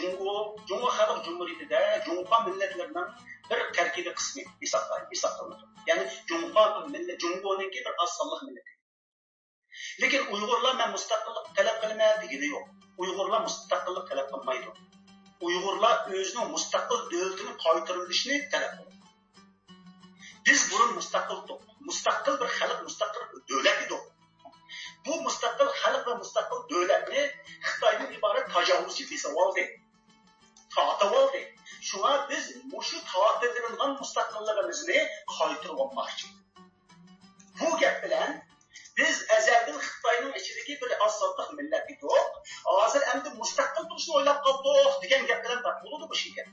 Cumhur Halk Cumhuriyeti'de Cumhur milletlerinden bir terkibi kısmı hesaplanır. Yani Cumhur'un bir asıllık milleti. Lakin Uygurlar ben müstakillik talep kılmaya digini yok. Uygurlar müstakillik talep kılmaydı. Uygurlar özünün müstakil devletinin kayıtırılışını talep kılır. Biz bunun müstakil bir halk, müstakil bir devlet idik. Bu müstakil halk ve müstakil devletini Xitay'ın ibaret tecavüzü fesip aldı. Taatı aldı. Şuna biz şu taatı verilen müstakilliğimizni kayıtırıp almak mustaqillik millat edik. Hozir endi mustaqil turishni o'ylab qoldik degan gap bilan bo'ladi bu ishga.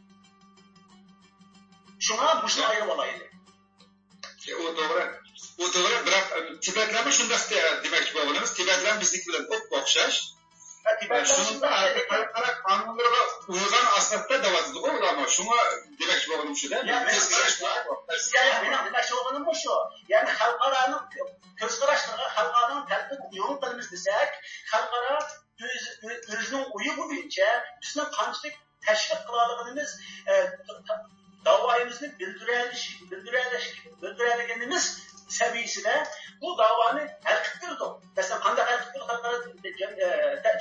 Shuna mushuni ayirib olaylik. O to'g'ri. O to'g'ri, biroq Tibetlarni shunday demoqchi bo'lganimiz, Tibetlar bizniki bilan ko'p o'xshash. Shunda xalqaro qonunlarga uygan asosda davatdi ular shunga demoqchi bo'lganim shuda. Demoqchi bo'lganim shu. Ya'ni xalqaro ko'z qarashlarga xalqaro tartib yo'l qilamiz desak, xalqaro o'zining o'yi bo'yicha bizning qanchalik tashviq qilaligimiz davoimizni bildiradiganimiz saviyasida bu davoni hal qilib turdi. Masalan, qanday hal qilib turdi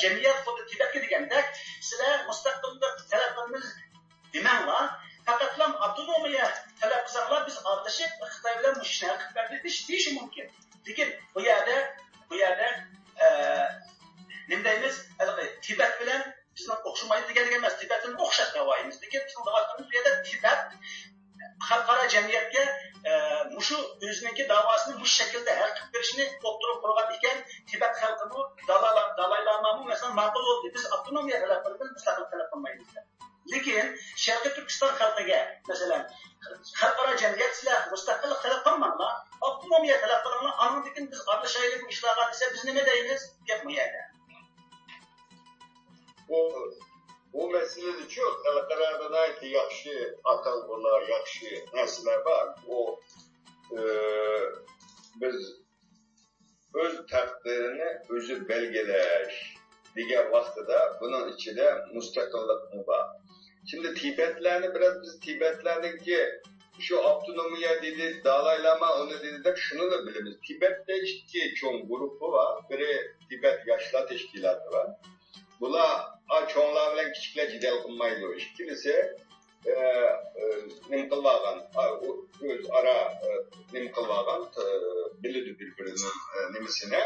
jamiyat xuddi Tibetga degandek, sizlar mustaqillik talab qilamiz demanglar, faqatlam avtonomiya talab qilsanglar biz aralashib Xitoy bilan mushna qilib berdik deyish mumkin. Lekin bu yerda nima deymiz? Tibet bilan bizning o'xshamaydi degan emas, Tibetning o'xshash davoimiz. Lekin bizning davoimiz bu yerda Tibet xalqaro jamiyatga mushu o'ziniki davosini mush shaklda hal qilib berishni o'ttirib qo'ygan ekan, Tibet xalqini Dalay Lama masalan ma'qul bo'ldi. Biz avtonomiya talab qilib, mustaqil talab qilmaymiz. Lekin Sharqiy Turkiston xalqiga masalan xalqaro jamiyat sizlar mustaqillik talab qilmanglar, avtonomiya talab qilinglar, andan keyin biz aralashaylik bu ishlarga desa biz nima deymiz? Gap bu yerda. Bu meselede çok xalqarada yaxshi atalgılar, yaxshi narsalar var. Biz öz takdirini özü belgeleş degan vaqtida bunun içinde mustaqillik var. Şimdi Tibetlerini biraz biz Tibetlerindeki şu avtonomiya dedi, Dalai Lama onu dedi de şunu da biliriz. Tibet'te iki çoğun grubu var. Biri Tibet Yaşlar Teşkilatı var. Bular çoğunlar bilen kichiklar jidal qilmaydi. Ikkinchisi nim qilgan, o'zaro nim qilgan, biladi bir-birining nimasini.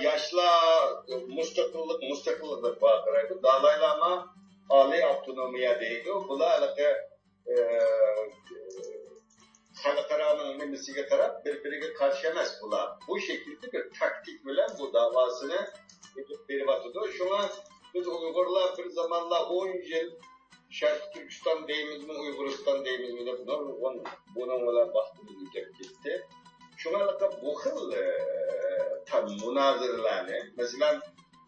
Yoshlar mustaqillik deb baqiradi. Dalai Lama oliy avtonomiya deydi. Bular xalqaroning nimasiga qarab bir-biriga qarshi emas bular. Bu şekilde bir taktik bilan bu davosini o'tib beryapti. Shunga biz Uygurlar bir zamanlar 10 yıl Şarkı Türkistan deyimizmi, Uyguristan deyimizmi de bunun olan vaktimiz geçip gitti. Şuna bu xil tabi münazirlarni, mesela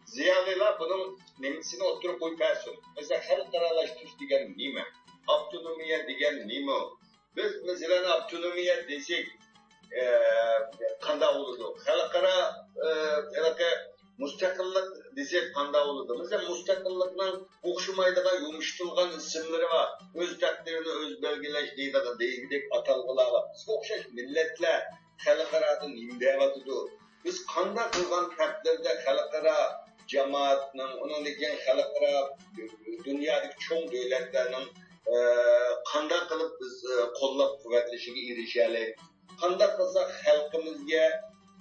ziyaliler bunun nemisini oturup koypersin. Mesela xalqaralaştırış degen nima? Avtonomiya degen nima? Biz mesela avtonomiya desek qanday olurdu? Xalqara mustaqillik desek qanday olurdu? Mesela mustaqillikning o'xshamaydigan yumshatilgan ismlari var. O'z taqdirini o'z belgilash deydigan atalg'ular var. O'xshash millatlar xalqaradan nima deyapti? Biz qanday qilgan taqdirda xalqaro jamoatning, uningdan xalqaro dunyodagi cho'ng davlatlarning qanday qilib biz qo'llab-quvvatlashiga erishaylik? Qanday qilsak xalqimizga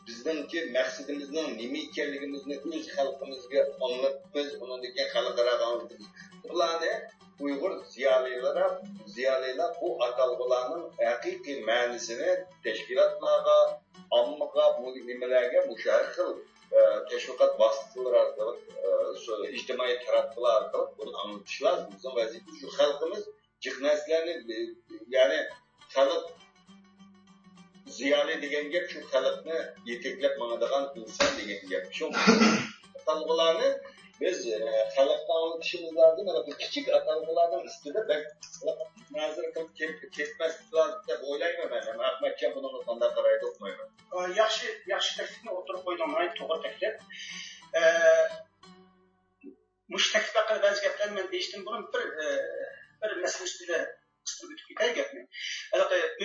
bizningki maqsadimizning nima ekanligimizni o'z xalqimizga anlatib, uningdan xalqaro anlatib. Ularni Uyg'ur ziyolilar bu atalg'ularning haqiqiy ma'nosini tashkilotlarga, ommaga, bu nimalarga musharhil teşviqat vasıtaları orqali, ijtimoiy taraflar orqali buni anlatish lozim. Bizning vazifamiz shu xalqimiz jihnaslarni, ya'ni xalq ziyoli degan gap shu xalqni yeteklab manadigan inson degan gap. Shu atalg'ularni biz xalqdan anlatishimiz lozim. Mana bu kichik atalg'ularning ustida nazar qilib ketmas deb o'ylayman men. Ahmadjon buni qanday qaraydi o'qmayman. Yaxshi taklifni o'tirib qo'ydim, to'g'ri taklif. Mush taklifga ba'zi gaplarni men deyishdim. Buni bir masala ustida qisqa o'tib ketay gapni.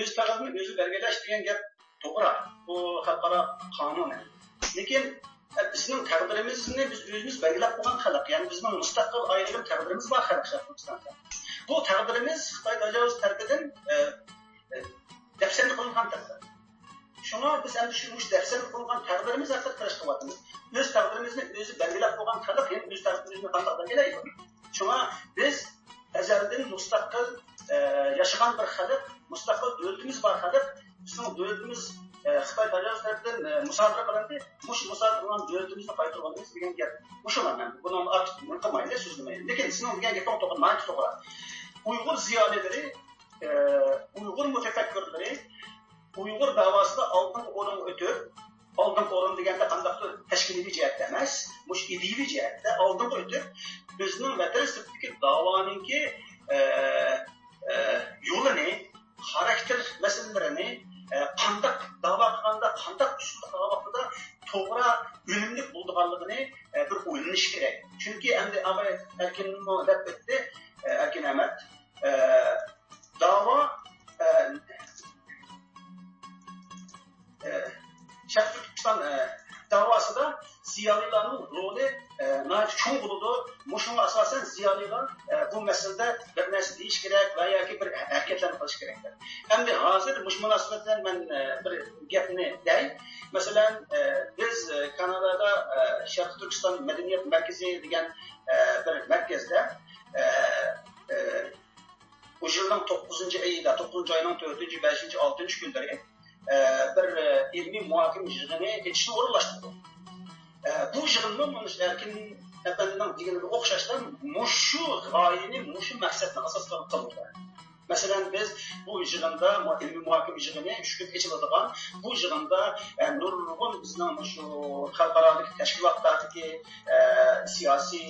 O'z taqdirini o'zi belgilash degan gap to'g'ri. Bu xalqaro qonun. Lekin bizning taqdirimizni biz o'zimiz belgilab qo'ygan xalq, ya'ni bizning mustaqil ayrilgan taqdirimiz bor xalqimizda. Bu taqdirimiz Xitoy tajovuz tarafidan dafsan qilingan taqdir. Shunga biz endi shu dafsan qilingan taqdirimiz haqida qarash qilyapmiz. O'z taqdirimizni o'zi belgilab qo'ygan xalq, ya'ni o'z taqdirimizni qanday belgilaydi? Shunga biz azaldan mustaqil yaşagan bir xalq, mustaqil davlatimiz bor xalq, bizning davlatimiz Xitoy tajovuz tarafidan musodara qilindi. Mush musodara bilan davlatimizni qaytarganmiz degan gap. Mushular men buni qilmaydi, so'zlamaydi. Lekin sizning degan gapga to'g'ri. Uyg'ur ziyolilari, Uyg'ur mutafakkirlari Uyg'ur davosida oldin o'rin o'tib, oldin o'rin deganda qandaqdir tashkiliy jihatda emas, mush ideologiy jihatda oldin o'tib, bizning vatan sirtidagi davoninki yo'lini, xarakter masalalarini qandaq davo qilganda, qandaq usulda vaqtida to'g'ri unumli bo'lganligini bir o'ylanish kerak. Chunki endi Abay Erkinmo deb o'tdi, Erkin Ahmad davo Sharq Turkiston davosida ziyolilarning roli nəhayət çoğ bo'ladi. Mushunga asosan ziyolilar bu masalada bir narsa deyish kerak va yoki bir harakatlar qilish kerakdir. Endi hozir mush munosabat bilan men bir gapni dey. Masalan, biz Kanadada Sharq Turkiston madaniyat markazi degan bir markazda bu yilning 9-oyida, 9-oyning 4, 5, 6 kunlari bir ilmiy muhokama yig'ini etishni o'rinlashtirdi. Bu yig'inni mana Erkin Afandining deganiga o'xshashdan mushu g'oyani, mushu maqsadni asos qildi. Masalan, biz bu yig'inda ilmiy muhokama yig'ini 3 kun kechiladigan bu yig'inda nurg'un bizning shu xalqaro tashkilotlardagi siyosiy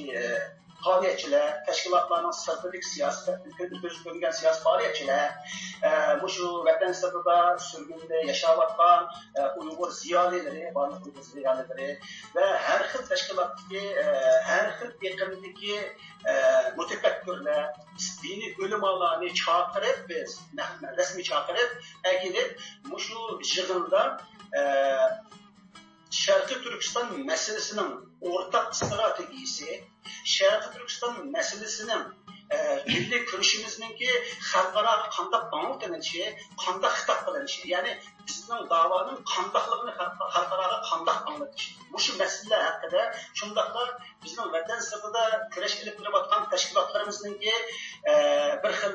faoliyatchilar, tashkilotlarning strategik siyosatini ko'zlagan siyosiy faoliyatchilar, shu vatan sirtida surgunda yashayotgan Uyg'ur ziyolilari, barliq Uyg'ur ziyolilari va har xil tashkilotdagi, har xil iqlimdagi mutafakkirlar, diniy ulamolarni chaqirib, biz rasmiy chaqirib, akilib, shu yig'inda Sharqi Turkiston masalasining o'rtaq strategiyasi, Sharqi Turkiston masalasining milliy kurashimizningki xalqaro qanday anglitanishi, qanday xitob qilinishi, ya'ni bizning davoning qandaqligini xalqaro qanday anglatish. Shu masalalar haqida shundaqla bizning vatan sirtida kurash olib borayotgan tashkilotlarimizninki bir xil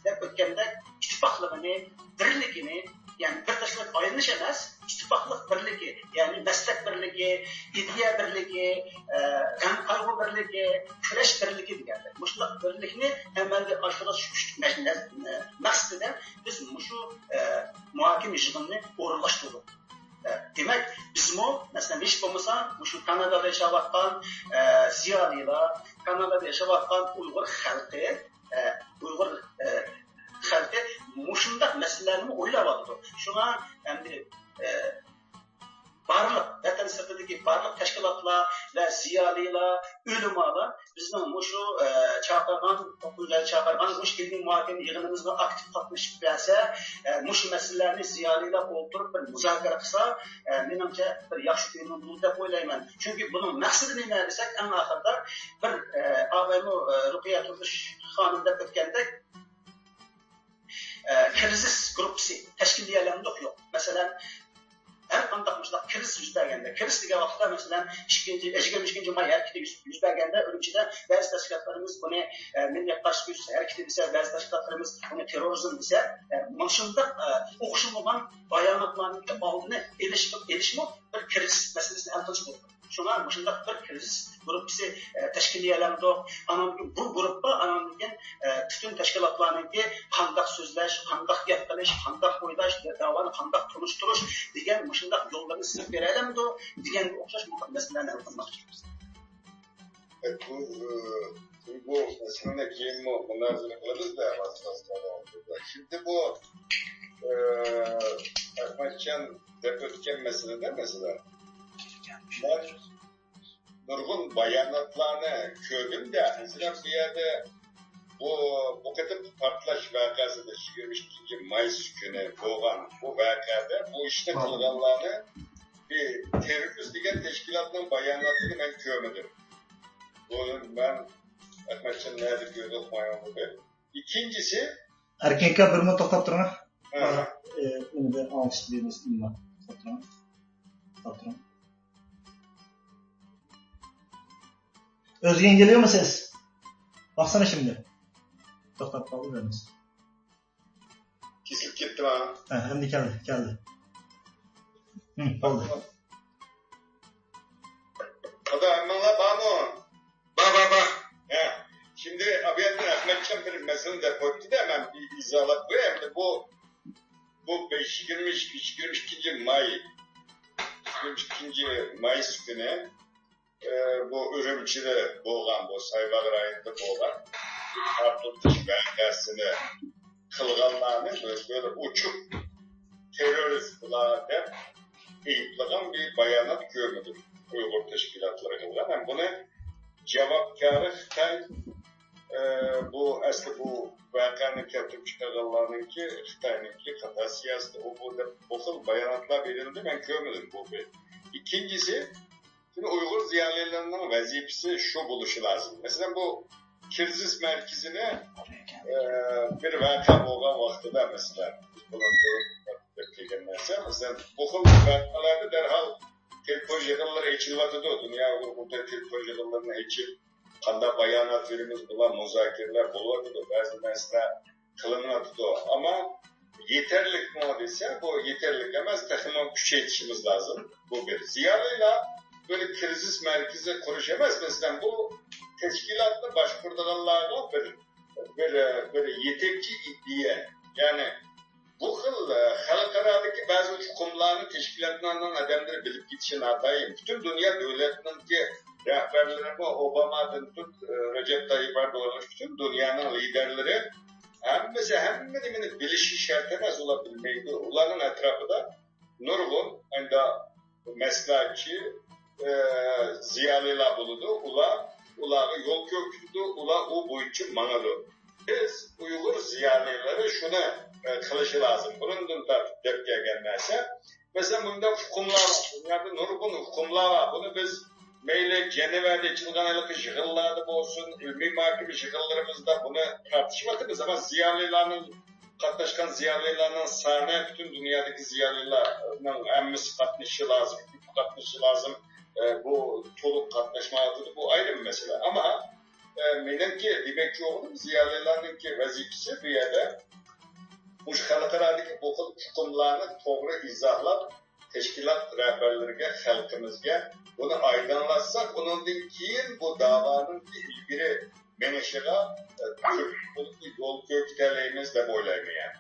deb o'tgandek ittifoqligini, birligini, yani bir tashkilot ayrilish emas, ittifoqlik birligi, ya'ni maslak birligi, ideya birligi, g'am qayg'u birligi, kurash birligi deganlar. Mushunday birlikni amalga oshirish maqsadida biz shu muhokama yig'inini o'rinlashtirdik. Demak, bizmo masalan hech bo'lmasa shu Kanadada yashayotgan ziyolilar, Kanadada yashayotgan Uyg'ur xalqi, mushundaq masalalarni o'ylayapti. Shunga endi barliq vatan sirtidagi barliq tashkilotlar va ziyolilar, ulamolar bizning shu chaqirgan ilmiy muhokama yig'inimizga aktiv qatnashib bersa, shu masalalarni ziyolilar o'tirib bir muzokara qilsa, menimcha bir yaxshi o'yin bo'ladi deb o'ylayman. Chunki buning maqsadi nima desak, eng oxirida bir avvalgi Ruqiya Turdish xonim deb o'tgandek krizis gruppasi tashkiliyalandi yo'q. Masalan, har qanday mushlar kriz yuz berganda, kriz degan vaqtda masalan 22 may harakati yuz berganda Urumchida ba'zi tashkilotlarimiz buni milliyat qarshi kurash harakati desa, ba'zi tashkilotlarimiz buni terrorizm desa, mana shunday o'xshamagan bayonotlarning oldini elishmi bir kriz masalasini hal qilish bo'ladi. Shunga shunday bir kriz gruppasi tashkiliyalandi. Bu gruppa anamning bütün tashkilotlarningki qanday so'zlash, qanday gap qilish, qanday o'ylash, davoni qanday turishtirish degan shunday yo'llarni sinab berayapti deganga o'xshash masalalarni hal qilmoqchimiz. Bu masalada keyin munozara qilamiz da şimdi bu Ahmadjon deb o'tgan masalada masalan ben nurg'un bayonotlarni ko'rdim de masalan bu yerda bu kadar partlash vakasida 22 Mayıs günü bo'lgan bu vakada bu ishni qilganlarni bir terörist degan tashkilotning bayonotini men ko'rmadim. Ben Ahmadjon nerede gördüm bayonotni. İkincisi Erkin aka bir to'xtab turing. Endi alıştırıyoruz inma. To'xtab. Özgen geliyor mu ses? Baksana şimdi. Toxtab qolamiz. Kesilib ketdi mi? Endi keldi. Oldu. O da emmala bağlı. Ba. Şimdi abiyetin Ahmetcan bir mesele de koydu da hemen bir izahat koyayım. Hem de bu 22 Mayıs günü bu Ürümçi'de boğulan, bu Sayvağır ayında boğulan Artutuş belgesini kılganlarını böyle uçup teröristlerden eğitliğin bir bayanat görmüdür. Uygur teşkilatları kılgan. Hem bunu cevapkarı Xitay bu aslında bu vakanın keltip çıkarılanınki Xitay'ınki kata siyaseti bu xil bayanatlar verildi ben görmedim bu bir. İkincisi şimdi Uygur ziyalılarının vazifesi şu buluşu lazım. Mesela bu Kirzis merkezine bir vaka boğan vaxtıda mesela mesela bu xil vakalarda derhal telefon yığınları eçilvadı da dünya Uygur telefon yığınlarına eçil kanda bayanat verimiz bulan muzakereler buladı da bazı mesela kılınmadı da ama yeterlik mi dese bu yeterlik demez takımı küçültüşümüz lazım bu bir. Ziyalıyla böyle krizis merkezi kuruşamaz mesela bu teşkilatla başkurduğunlarla böyle yetekçi iddiye yani bu xil halkaradaki bazı hukumlarını teşkilatlarından adamları bilip gitişin adayım. Bütün dünya devletinin ki rehberleri Obama'dan tut Recep Tayyip Erdoğan'ın bütün dünyanın liderleri hemmenin bilişi şart emez olabilmeydi. Ulanın etrafında nurgun, meslakçı, ziyalılar buludu. Ulağı yol köktürdü, o boyunca manalı. Biz Uygur ziyalıları şunu kılışı lazım. Bunun da depke gelmezse. Mesela bunda hukumlar var. Bunlarda nurgun hukumlar var. Bunu biz meyle Ceneve'de çılganalık şıkıllarda olsun, ilmi mahkeme şıkıllarımızda bunu tartışmadığımız ama ziyalılarının, katlaşkan ziyalılarının sahne bütün dünyadaki ziyalılarının emmisi katlışı lazım, katlışı lazım, bu toluk katlaşmalıdır, bu ayrı bir mesele. Ama benimki demek ki oğlum ziyalılarının ki vazifesi bir yerde bu halkaradaki bu hukumlarını doğru izahlap teşkilat rehberlerine, halkımızga bunu aydınlatsak, ondan keyin bu davanın ilgili menişine yol kökterleyimiz de boylayım yani.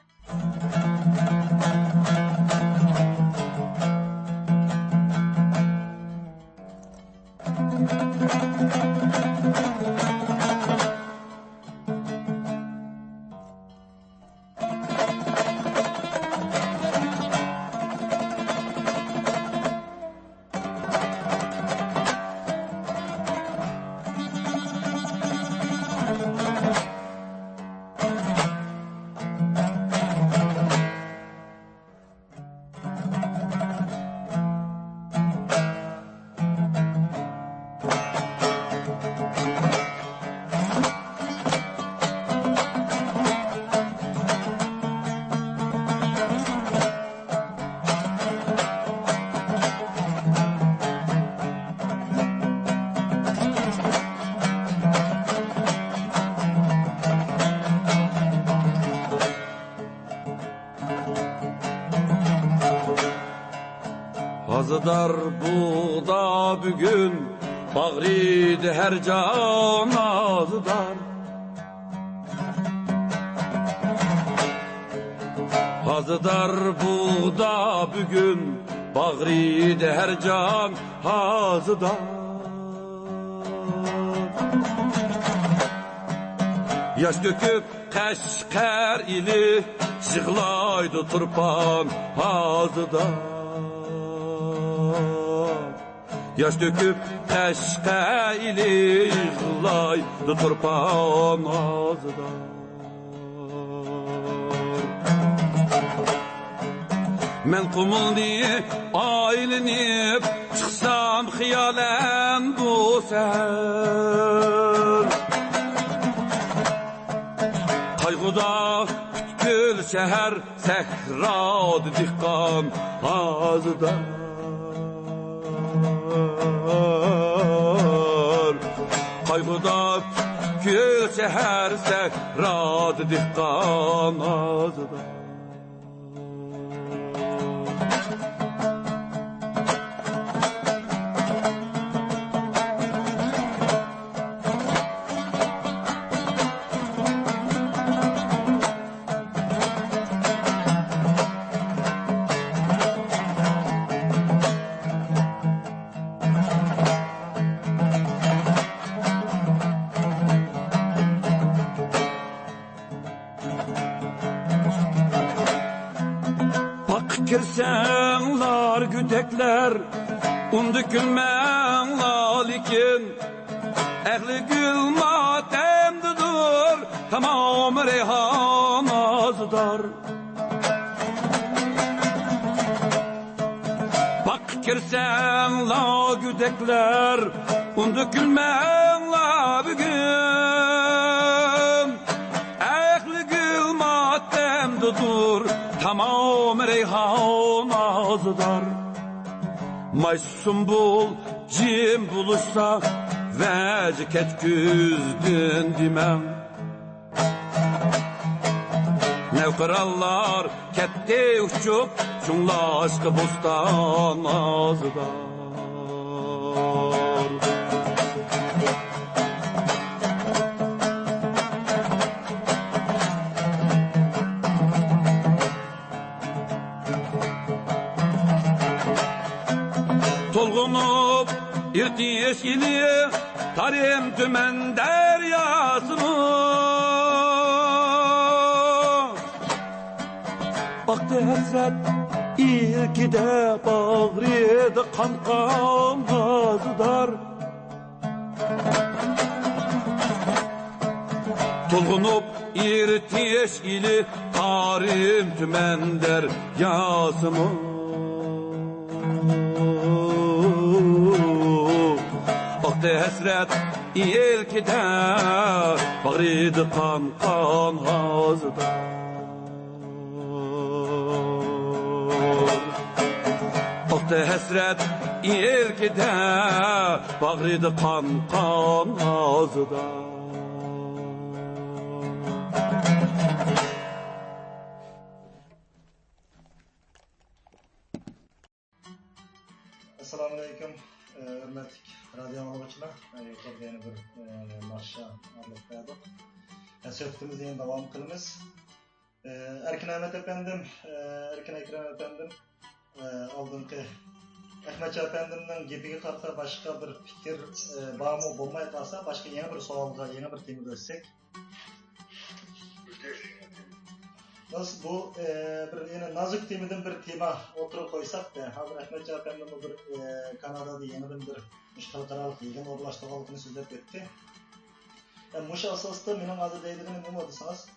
Azıdar bu da bugün bağrıydı her can azıdar. Azıdar bu da bugün bağrıydı her can azıdar. Yaş döküp Kaşgar ili yığlaydı turpan azıdar. Yaş döküp Kaşgar ili yığlaydı turpan azıdar. Men kumul diye aylinip çıksam hiyalen bu seher. Kaygıda kütkül şehir sehrad dikkan azıdar. Kaygıda kütkül şehir sehrad dikkan azıdar. kirsenlar güdekler undu gülmenlar lekin ehli gül matemdidir tamam reyhan azdır bak kirsenlar güdekler undu gülmenlar bugün ehli gül matemdidir tamam reyhan azdır Maysum bul cim buluşsa vece ketküzdün dimem Nevkırallar kette uçup şunla aşkı bostan azıdar Tolgunup irtiyeş ili tarim tümen deryasını Baktı hasret ilkide bağrıydı kan gazıdar Tolgunup irtiyeş ili tarim tümen deryasını Baktı hasret ilkide bağrıydı kan gazıdar Baktı hasret ilkide bağrıydı kan gazıdar Assalamu alaikum, hürmetli radyo anlıqçılar. Yukarıda yeni bir marşa arlık verdik. Söhbetimizi yine devam kılımız. Erkin Ahmet Efendim, Erkin Ekrem Efendim, aldığınki Ahmet Efendim'den gepiga qarta başka bir fikir bağımı bulmay kalsa, başka yeni bir soğalga, yeni bir tema desek. Nasıl bu bir yine nazik temadan bir tema oturup koysak da, hazır Ahmet Efendim'in bir Kanada'da yeni bir halkaralık ilgin orlaştırılığını sözlep etti. Muşa asasda benim adı deydiğini bulmadıysanız,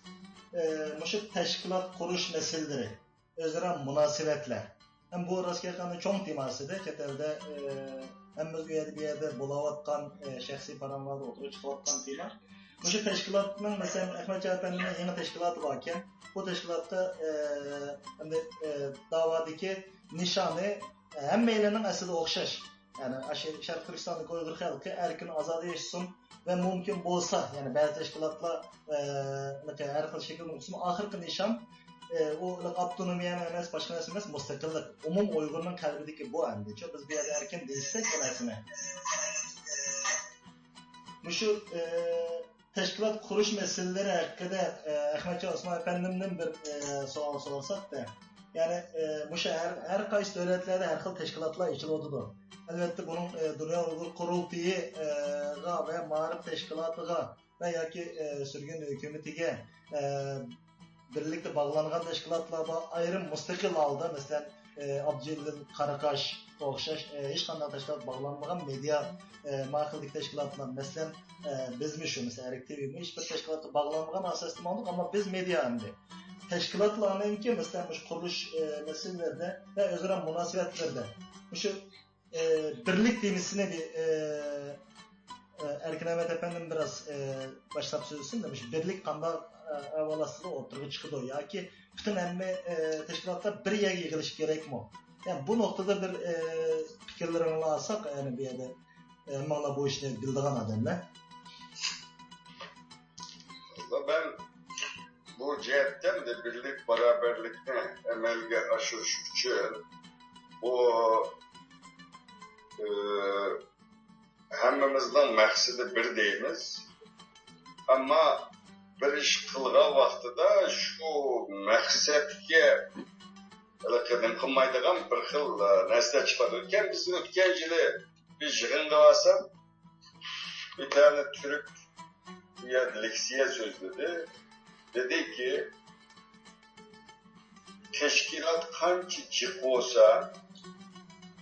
muşa teşkilat kuruş meseleleri, özüre münasebetler. Hem bu rastgele çok teması da, ketelde hem bir yerde bulavatkan şahsi paramlarda oturup çıkavatkan tema. Muşa teşkilatının mesela Ahmet Efendi'nin yeni teşkilatı varken, bu teşkilatta davadaki nişanı hem meylenin aslında okşaş. Yani Şarkı Türkistan'daki Uygur halkı erkin azade yaşasın ve mümkün olsa yani bazı teşkilatla her xil şekilde olsun ahırkı nişan o avtonomiya emas başka narsa emas mustaqillik umum Uygurning qalbidagi bu andicho biz bu yerda erkin deysek bu narsani shu teşkilat kuruş meseleleri hakkında Ahmet Osman Efendim'den bir soru sorsak da yani bu her kayıt devletlerde her xil teşkilatlar içiliydi. Elbette bunun Dünya Uygur Kurultayı ve Mağrib Teşkilatı'na ve yaki sürgün hükümetiga birlikte bağlanan teşkilatlarga ayrım müstakil aldı. Mesela Abdülcellil Karakaş, Okşaş, hiç qanday teşkilat bağlanmagan media mağriblik teşkilatlar. Mesela biz mi şu mesela Erik TV mi hiçbir teşkilatla bağlanmagan asaslı aldık ama biz media endi. Teşkilatlarının ki mesela kuruluş meselelerde ve özüre münasebetlerde şu birlik demisine bir Erkin Ahmet Efendim biraz başlap sözüsün demiş. Birlik kanda avalasıda oturup çıkıdı ya ki bütün emme teşkilatlar bir yere yığılış gerek mi? Yani bu noktada bir fikirlerini alsak yani bir yerde emmala bu işleri bildiğin adamlar. Ben bu cihetten de birlik beraberlikte emelge aşırış için bu hemmimizden maksidi bir deyimiz ama bir iş kılgan vaxtıda şu maksatga qadam qilmaydigan bir xil narsa chiqadi. O'tgan biz o'tgan yili bir yig'inga borsam bir tane Türk leksiya so'zladi. Dedi ki teşkilat qancha jiq bo'lsa,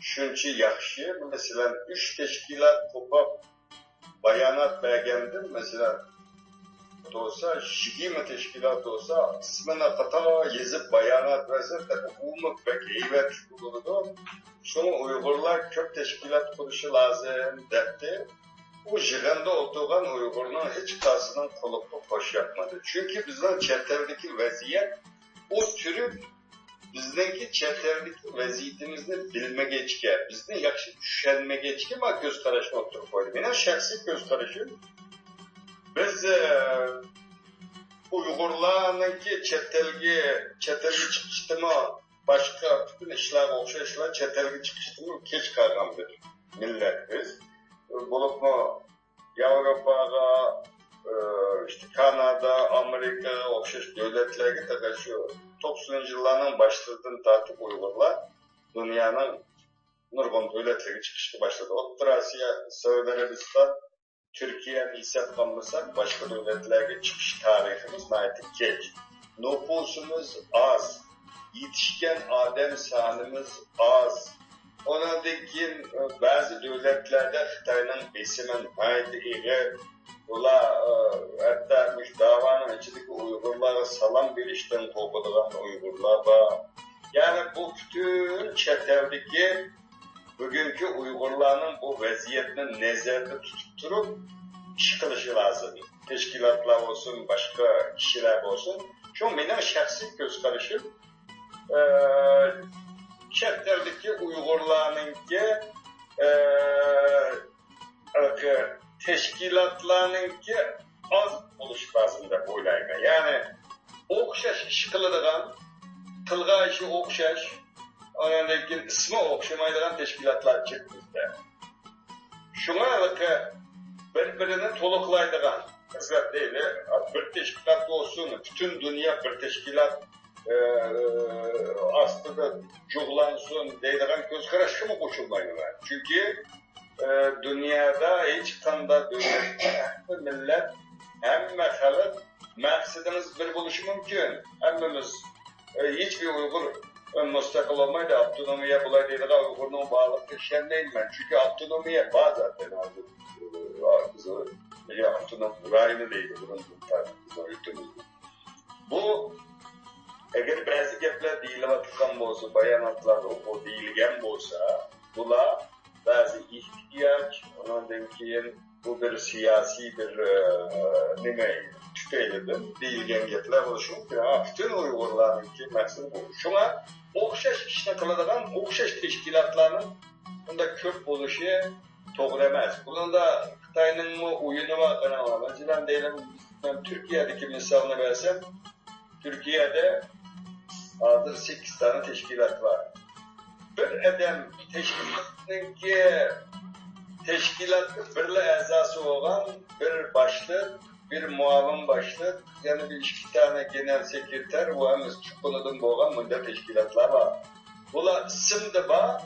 shuncha yaxshi. Masalan, 3 teşkilat to'plab bayonot bergandim. Masalan, olsa, 20 teşkilat olsa, ismini qator yezib bayonot versa, umumiy pek heybat bo'ladi. Şunu Uygurlar köp teşkilat kuruşu lazım derdi. O jiganda oturgan Uygur'un hiç kasının kolup hoş yapmadı. Çünkü bizden çeteldeki vaziyet o türü bizdeki çeteldeki vaziyetimizni bilme geçke, bizni yakşı düşenme geçke ama göz karışına oturup koydum. Benim şahsi göz karışım. Biz Uygurlar'ın ki çetelgi çıkıştı mı başka bütün işler, okşayışlar çetelgi çıkıştı mı geç kalgandır millet biz. Bulup mu Avrupa'ya, işte Kanada, Amerika, okşayış devletlerine takışıyor. 90 yıllarının başladığını tartıp Uygurlar dünyanın nurgun devletleri çıkıştı başladı. Orta Asya, Suudi Arabistan, Türkiye'nin hesaplanmasak başka devletlerine çıkış tarihimiz artık geç. Nüfusumuz az. Yetişken adem sanımız az. Onadaki bazı devletlerde Xitay'ın besimin haydi iyi. Ula hatta davanın içindeki Uygurlara salam verişten korkulan Uygurlar var. Yani bu bütün çeteldeki bugünkü Uygurların bu vaziyetini nezarda tutup durup iş kılışı lazım. Teşkilatlar olsun, başka kişiler olsun. Şu benim şahsi göz karışım. Çetlerdeki Uygurların ki teşkilatlarının ki az oluş bazında oylayma. Yani okşaş iş kılıdığın, kılga işi okşaş, onundaki ismi okşamaydıgan teşkilatlar çıktı bizde. Şuna ki birbirini toluklaydıgan, mesela değil, bir teşkilat olsun, bütün dünya bir teşkilat aslında cuğlansın deydiğen göz karşı mı koşulmaydılar? Çünkü dünyada hiç kanda millet hemme halk maksadımız bir buluşu mümkün. Hemmimiz hiçbir Uygur müstakil olmaydı, autonomiye bulay deydiğen Uygur'un bağlılık işlenmeyin ben. Çünkü autonomiye var zaten. Autonom rayını deydi bunun bu eğer bazı gepler deyilayotgan bo'lsa, bayanatlar o deyilgan bo'lsa, bular bazı ihtiyaç, ondan keyin bu bir siyasi bir tüfeğlidir, deyilgan gepler bo'lishi mumkin. Bütün Uygurlarninki maksadi bu. Şuna o'xshash ishni qiladigan o'xshash teşkilatlarning bunda ko'p bo'lishi to'g'ri emas. Bunda Xitoyning o'yini bor. Masalan deylik, ben Türkiye'deki misalını versem, Türkiye'de hazır 8 tane teşkilat var. Bir adam teşkilatın birle azası olan bir başlık, bir muavin başlık, yani bir 2 tane genel sekreter, bu hemiz çıkıladım boğan bunda teşkilatlar var. Bula isimde var,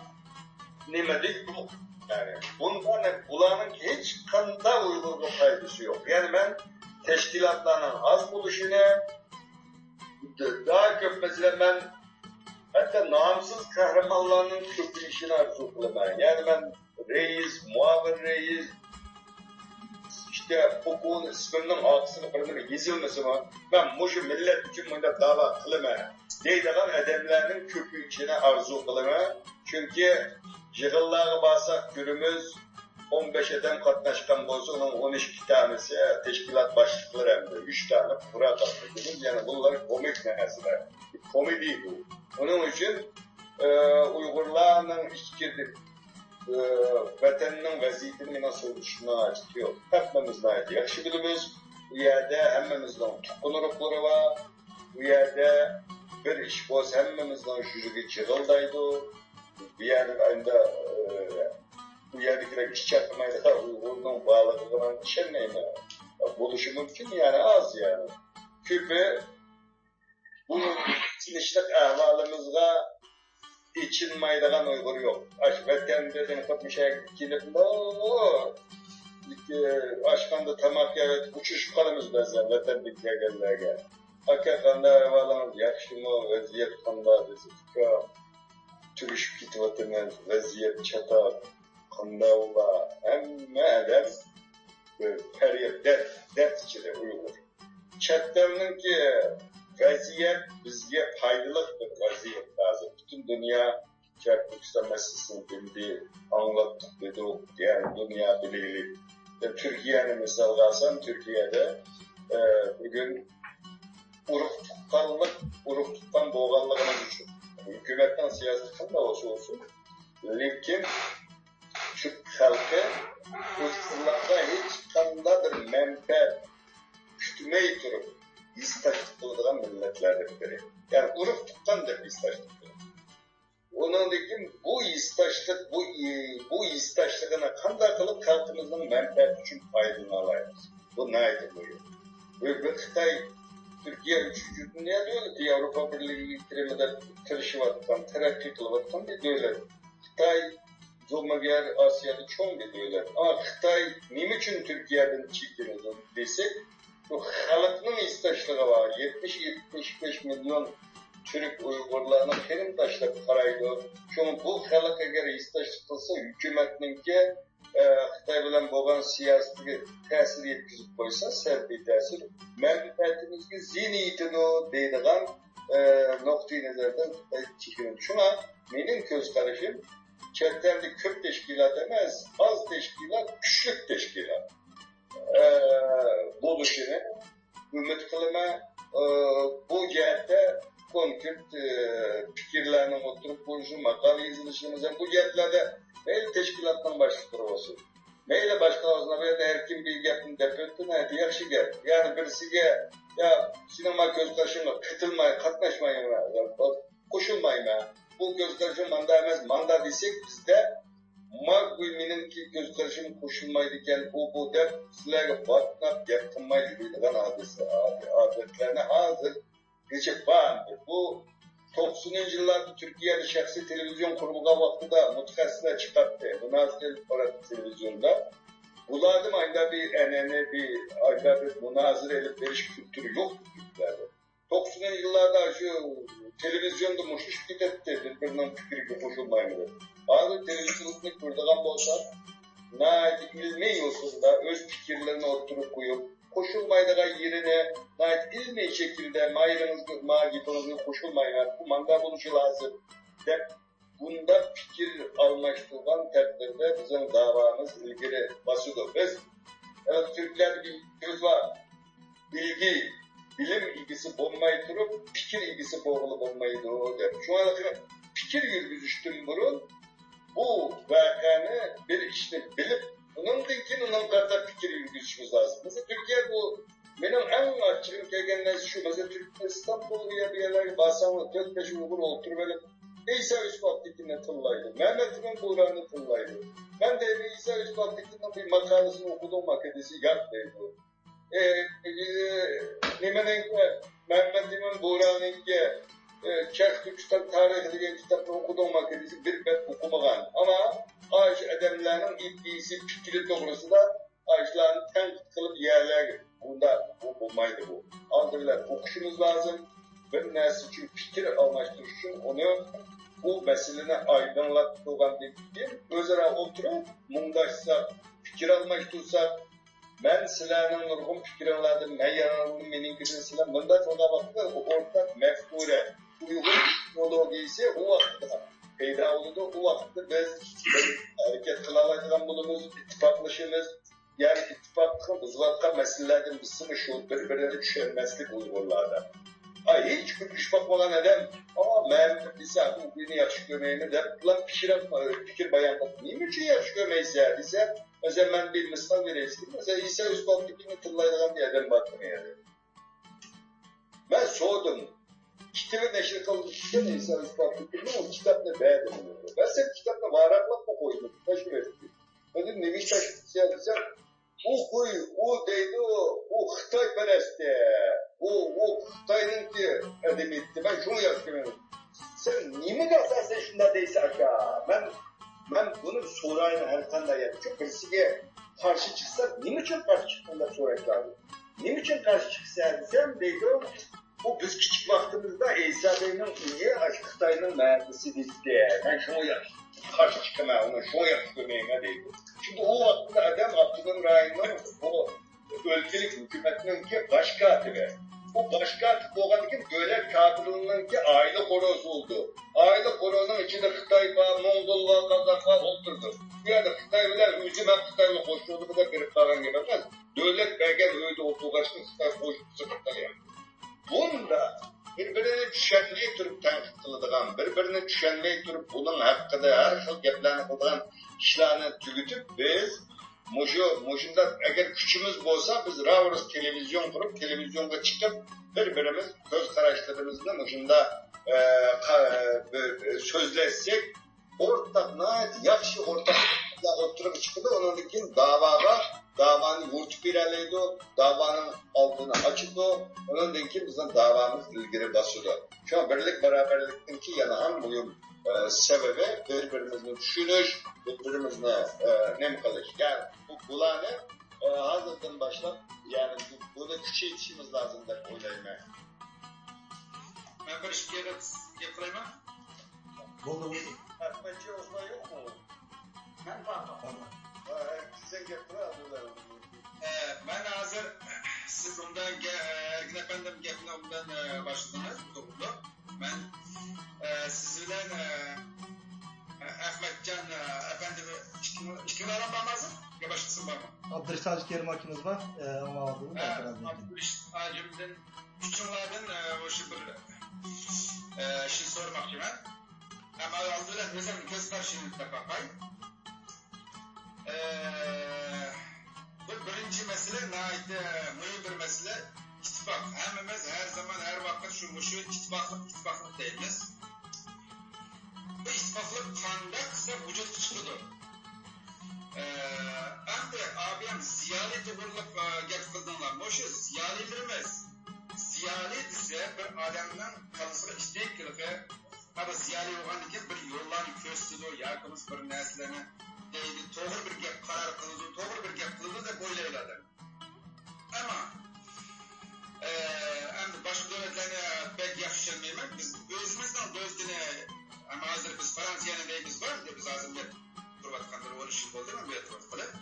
nimedik bu. Yani bunların hiç kanda Uygur'un faydası yok. Yani ben teşkilatlarının az buluşunu, daha köp mesela ben hatta namsız kahramanlarının köpülüşünü arzu kılamayım. Yani ben reis, muavin reis, işte okuğun isminin altısını kırdım, yazılmasın mı? Ben muşu millet için bunda dava kılamayım. Deydiğen adamların köpülüşünü arzu kılamayım. Çünkü yığınlara basak günümüz 15 adam katlaşkan olsa onun 12 tanesi teşkilat başlıkları hem de 3 tane kura katlaşıyoruz. Yani bunlar komik nehazlar. Komedi bu. Onun için Uygurlarla işçilik vatanının vaziyetini nasıl düşünmeye istiyor. Hepimizden ait. Yakşı bilimiz bu yerde hemmimizden tukunurukları var. Bu yerde bir iş olsa hemmimizden şucuğu çıgıldaydı. Bir yerde bu yerdekiler iş yapmayla da Uygur'un bağlılığından düşünmeyin. Buluşu mümkün yani az yani. Küpe bunun sinişlik ahvalımızda içinmaydıgan Uygur yok. Vatanın dedim kapmışa gidip aşkanda tamak evet uçuş kalımız bazen vatandakilerle gel. aka qanday ahvolimiz yaxshimi, vaziyat qanday desa, turishib ketyapmiz, vaziyat chatoq, qanday va hamma adam feryat dert ichida Uyg'ur. Chatdanki vaziyat bizga foydali bir vaziyat hozir. Butun dunyo Türkistan meselesini bildi, anlattık dedi, yani dünya bilir. Türkiye'nin misal alsam, Türkiye'de bugün uruk tutan boğallığımız için. Hükümetten siyasetin de olsun. Lakin Türk halkı Kürtistanda hiç kandadır menfaat kütmeyi durup istaşlık kılıdıran milletlerden biri. Yani uruk tutan da istaşlık. Onun için bu istaşlığına kanday kılıp halkımızın menfaat için faydını alayız. Bu neydi bu? Ve Xitay, Türkiye 3. dünya devleti, Avrupa Birliği kirimide tırışıvattan, terakki kılıvattan bir devlet. Xitay, Zolmager Asya'da çoğun bir devlet. Ama Xitay, niçin Türkiye'den çekildi desek, bu halkının istaşlığı var. 70-75 milyon Türk Uygurlarına kerim taşlap karaydı. Çünkü bu halka göre istaşlık kılsa hükümetninki Xitay bilen boğan siyaseti tesir yetkizip koysa serbi tesir. Menfaatimizki ziniyetini deydiğen noktayı nezardan çıkıyorum. Şuna benim göz karışım çetlerde köp teşkilat demez, az teşkilat, küçük teşkilat. Bu düşünü ümit kılıma bu cihette konkret fikirlerine oturup konuşup makale yazılışımızın bu cihetlerde neyle teşkilattan başlıkları olsun. Neyle başka ağzına böyle de her kim bir yapın defetti neydi yakşı gel. Yani birisi ya sinema göz karşımla katılmayın, katlaşmayın, koşulmayın. Bu göz karşım manda emez, manda desek bizde Maguymi'nin ki göz karşım koşulmaydıkken bu der sizlerle batınap yakınmayı bildiğin adetlerine hazır. Geçip vardı. Bu 90'lı yıllarda Türkiye'de şahsi televizyon kuruluğa vaktida mutaxassisler çıkarttı. Bu nazır televizyonda. Bulardım ayda bir enene bir ayda bir münazır edip veriş kültürü yok Türklerde. 90'lı yıllarda şu televizyonda muşuş gidetti. Birbirinden fikri koşulmayın. Bazı televizyonunu kurduğun bolsa naik ilmi yolsuzda öz fikirlerini oturup koyup koşulmaydığa yerine naik ilmi şekilde mayrınızı, mağibınızı koşulmayın. Bu manda buluşu lazım. Bunda fikir almıştığından takdirde bizim davamız ilgili basıdır. Biz Türklerde bir söz var. Bilgi, bilim ilgisi bulmayı durup fikir ilgisi boğulup olmayı der. Şu an fikir yürgüzüştüm burun. Bu vakanı bir işte bilip onun için onun kadar fikir yürgüzüşümüz lazım. Mesela Türkiye bu benim en açığım kelgenler şu. Mesela Türkiye İstanbul bir yerler basanlı 4-5 Uygur oturup böyle İsa Üsbat'takine tıllaydı. Mehmet'in Buğra'nı tıllaydı. Ben de İsa Üsbat'takinin bir makalesini okudum makalesi yaptıydı. Mehmet'in Buğra'nınki Çerh Türkistan tarihi diye kitabını okudum makalesi bir bet okumagan. Ama Ayş adamlarının iddiası fikri doğrusu da Ayş'ların tenkit kılıp yerler. Bunda bu olmaydı bu. Aldırlar okuşumuz lazım. Bir nesli için fikir almıştır için onu bu meselene aydınlattığından değil, özara oturup mundaşsak, fikir almıştırsak, ben sizlerinin nurgun fikirlerden ne yanarım benim güzel sizler, bunda çoğuna baktılar, o ortak mefkure, Uygur ideolojisi o vakitte peyda oldu, o vakitte biz hareket kılamayacağım bulunuz, ittifaklaşırız, yani ittifaklı, uzlatka meselelerden bir sıvışıyor, birbirine düşenmezlik Uygurlarda. Hiç küpüş bakmadan adam, ama Mehmet Lisa bu beni yakış görmeyini de, lan fikir bayanlık, niye için yakış görmeyse ise, mesela ben bir misal vereyim, mesela İsa Üsbat'takini tırlaydıgan bir adam baktım yani. Ben sordum, kitabı neşir kılmışken İsa Üsbat'takini, o kitapla beğendim. Ben senin kitapla varaklık mı koydum, taşır ettim. Dedim, neymiş taşır o deydi o Xitay pereste. O Xitay'nın ki edebiyeti. Ben şunu yapıyorum. Sen niye mi kalsan şunda değilse aşağı? Ben bunu sorayım her kanda yapacağım. Birisiye karşı çıksak, niye için karşı çıktığında sorayım? Niye için karşı çıksa desem deydi Bu biz küçük vaktimizde İsa Bey'in niye Xitay'ın mühendisi dedi. Ben şunu karşı çıkamam, onu şunu yapıştırmayayım dedi. Şimdi o vakitte adam Abdülhamid Rayı'nın o ülkelik hükümetinin ki baş katibi. Bu baş katip olan ki devlet katibinin ki aile korosu oldu. Aile koronun içinde Xitay var, Mongol var, Kazak var oturdu. Bu yerde Xitay bilen hücum hep Xitay'la koştuğunu bu da bir kalan gibi olmaz. Devlet belgen öyle olduğu kaçın Xitay koştuğu Xitay'a. Bunda birbirini düşenmeyi turup tenkit kılıdığan, birbirini düşenmeyi turup bunun hakkında her şey geplerini kıldıgan işlerini tügütüp biz Muşunda eğer küçümüz olsa biz ravarız televizyon kurup televizyonda çıkıp birbirimiz göz karıştırdığımızda Muşunda sözleşsek ortak nayet yakşı ortak oturup çıkıdı onun için davanı yurtup ilerleydi, davanın altını açıp onun için bizim davamız ilgili basıldı. Şu an birlik beraberlikten ki yanağın bugün sebebi birbirimizin düşünüş, birbirimizle nem kalış. Yani bu bulanı hazırdan başlayıp yani bunu küçültüşümüz lazım der oylayayım ben. Ben bir iş yapayım mı? Buldu. Ahmetçi Osman yok mu? Ben var. Sen getir alırlar. Ben hazır siz ondan Ergin Efendim gepine ondan başladınız bu toplumda. Ben sizinle Ahmetcan Efendim'i işkin aranmamazım. Ya başlasın var mı? Abdülhacı Kerim Akimiz var. Ama aldığını da Abdülhacim'den küçüklerden o şey bir şey sormak için ben. Ama aldılar mesela göz karşılığında bakayım. Bu birinci mesele nait mühim bir mesele ittifak. Hemimiz her zaman her vakit şu ittifaklık deyimiz. Bu ittifaklık kanda kısa vücut çıkıdır. Hem de abiyem ziyali doğruluk gep kıldığınlar. Moşu ziyalidirimiz. Ziyali ise bir adamdan kalısına istek kılığı. Ama ziyali olan ki bir yollarını köstüdür, yakımız bir neslerini deydi, doğru bir gep karar kıldı, doğru bir gep kıldı da böyle eyledim. Ama başka devletlerine pek yakışılmayayım. Biz özümüzden dözdüğüne ama hazır biz Fransa'nın neyimiz var diye biz ağzımda durvatkan bir oluşum oldu mu bu etrafı kılıp.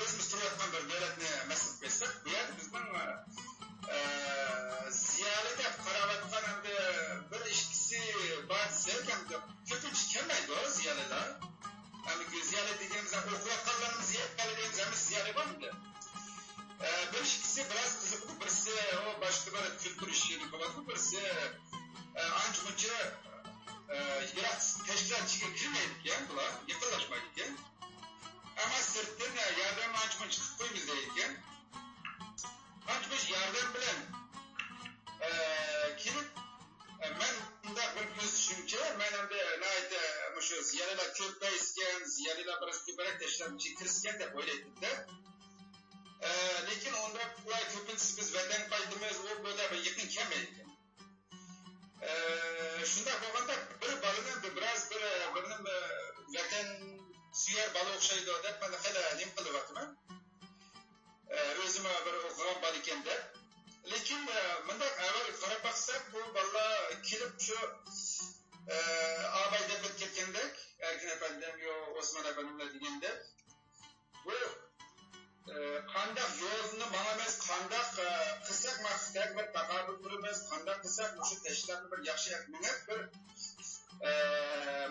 Özümüz durvatkan bir devletine mesut besek, bu yer bizden ziyarete karavatkan hem de bir işkisi bazı hem de kötü çıkamaydı o ziyareler. Yani ziyaret dediğimizde okuvatkanlarımız ziyaret var mıydı? Bir işkisi biraz kızıklı, birisi o başka bir kültür işini kapattı, birisi ancak biraz teşkilat çıkırmaydık yani bula, yakınlaşmaydık yani. Ama sırtın yardım ancak çıkıp koyumuzdaydık yani. Ancak yardım bilen kilip ben bunda bir göz düşünce ben hem de neydi şu ziyareler köpek isteyen ziyareler birisi bir teşkilat çıkırsken de böyle ettik de. Lekin onda köpüntüsü biz vatan kaydımız o böyle bir yakın kemedik. Şunda babanda bir balının biraz birinin vatan süyer balı okşaydı o da ben de hala nem kılıp atmam. Özüme bir okuran balı iken de. Lekin bunda evvel karab baksak bu valla kilip şu ağabey devlet ketkendek Erkin Efendim yo Osman Efendim'le degende bu kandak yolunu manamez kandak kısak maksat bir takabül kurumez kandak kısak müşü teşkilatını bir yakşı yakmanak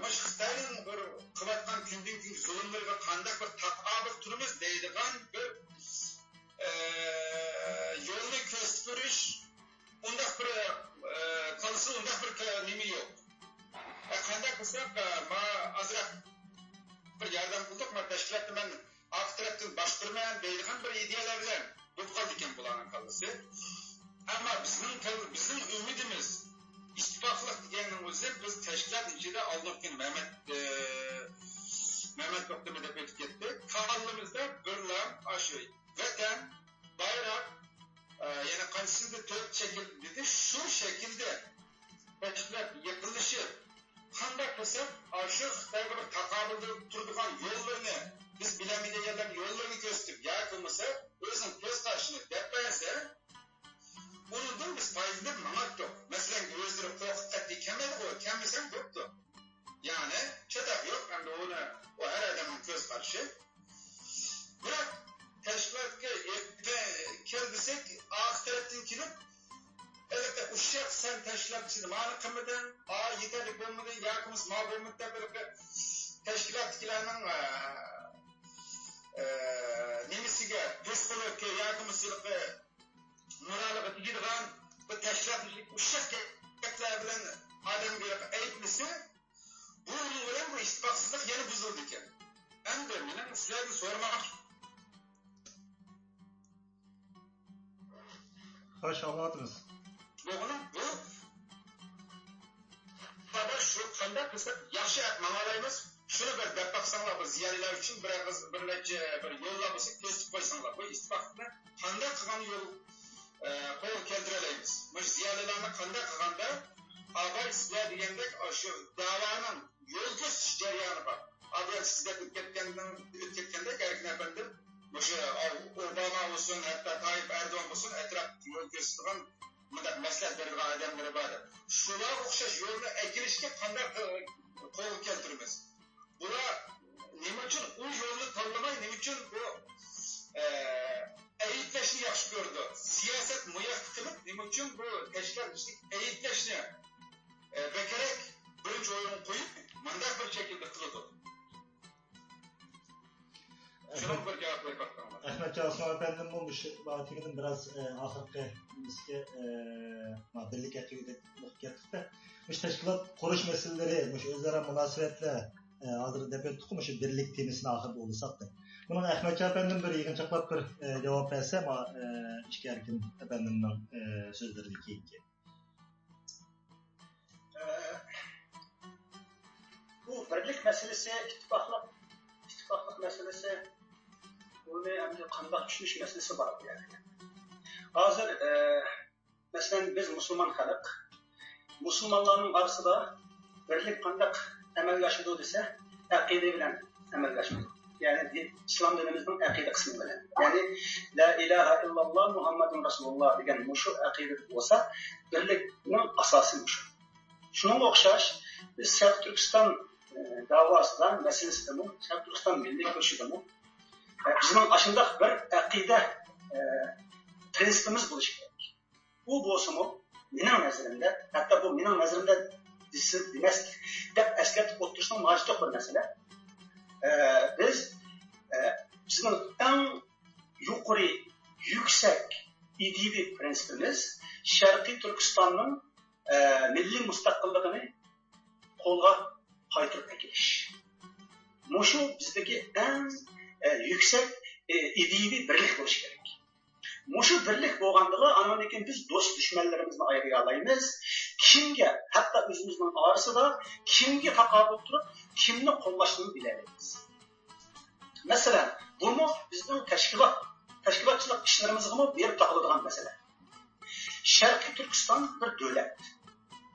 bir Xitay'ın bir kıvatkan kündün gün zulümleri ve kandak bir takabül turumuz deydiğen bir yolunu köstürüş ondak bir kalısı ondak bir nimi yok. Kandak kısak azrak bir yardım bulduk mu teşkilatını ben aktarıktın başvurmayan deydiğen bir ideyalarla bu kaldıkken bulanın kalısı. Ama bizim ümidimiz istifaklık diyenin özü biz teşkilat içinde aldıkken Mehmet Doktor'u da etiketti. Kavallımızda birlam aşı vatan, bayrak yani karşısında 4 şekil dedi. Şu şekilde teşkilat yapılışı kandak kısıp aşık bir takabılda turduğun yollarını biz bilemeyeceğinden yollarını gösterip yakılmasa özün göz taşını depeyse onun da biz faydalı mamak o'sha sen tashkilotchini ma'lum qilmading, yetarli bo'lmadi, yakimiz ma bo'lmadi bir tashkilotchilarning nemisiga do'stlikka yakimizlikka moraliga tegadigan bir tashkilotchilik o'sha gaplar bilan odamga ayblisi bu bilan bu ittifoqsizlik yana buzildi ekan. Endi men sizlarga so'ramoqchi. Xo'sh, anlatыңыз. Bu baba shu qanday qilsak yaxshi ma'nolaymiz. Shuni bir deb baqsanglar, bu ziyolilar uchun bir necha bir yo'llar bo'lsa ko'rsatib qo'ysanglar. Bu ittifoqni qanday qilgan yo'l qo'l keltira olamiz. Mana ziyolilarni qanday qilganda avval sizlar degandek shu da'voning yo'l ko'rsatish jarayoni bor. Avval sizlar o'tganda Garkin afandim o'sha Obama bo'lsin, hatto Tayyip Erdo'g'an bo'lsin, atrofda yo'l ko'rsatgan bunday maslahat bergan odamlar bor. Shular o'xshash yo'lni egilishga qanday qo'l keltiramiz? Bular nima uchun u yo'lni tanlamay, nima uchun bu ayblashni yaxshi ko'rdi? Siyosat muyaqqat qilib, nima uchun bu tashkilotchilik ayblashni bekerak birinchi o'ringa qo'yib, bunday bir shaklda qildi. Ahmet Osman efendim bu bahsettiğim biraz ahırki bizge birlik aktivite muhkiyatlıkta. Teşkilat kuruş meseleleri, özlere münasebetle hazır depet tutmuş birlik temisine ahırda olursak da. Bunun Ahmet efendim bir yığınçaklap bir cevap verse ama işki erkin efendimden sözleri iki. Bu birlik meselesi, ittifaklık meselesi, bunu hem kandak düşmüş meselesi var yani. Hazır, mesela biz Müslüman halk, Müslümanların arasında birlik kandak emel yaşadığı ise akide bilen emel yaşadığı. Yani İslam dinimizin akide kısmı bilen. Yani La ilahe illallah Muhammedun Resulullah diyen muşu akide olsa birlikinin asası muşu. Şunun okşaş, biz Şarkı Türkistan davasından meselesi de bu, Şarkı Türkistan milli görüşü de bu. Bizim aşında bir akide prensipimiz buluş gerek. Bu bozumu benim nezdimde, hatta bu benim nezdimde demez de eskert oturuşun macitlik bir mesele. Biz bizim en yukarı, yüksek idevi prensipimiz Şarkı Türkistan'ın milli müstakillığını kolga qaytırıp ekiliş. Muşu bizdeki en yüksek idevi birlik buluş gerek. Muşu birlik boğandığı anındaki biz dost düşmanlarımızla ayıryalayımız. Kimge, hatta özümüzün ağrısı da kimge takabül tutup kimle kollaştığını bilemeyiz. Mesela bunu bizim teşkilatçılık işlerimizi mi verip takıldığın mesele. Şarkı Türkistan bir devlet.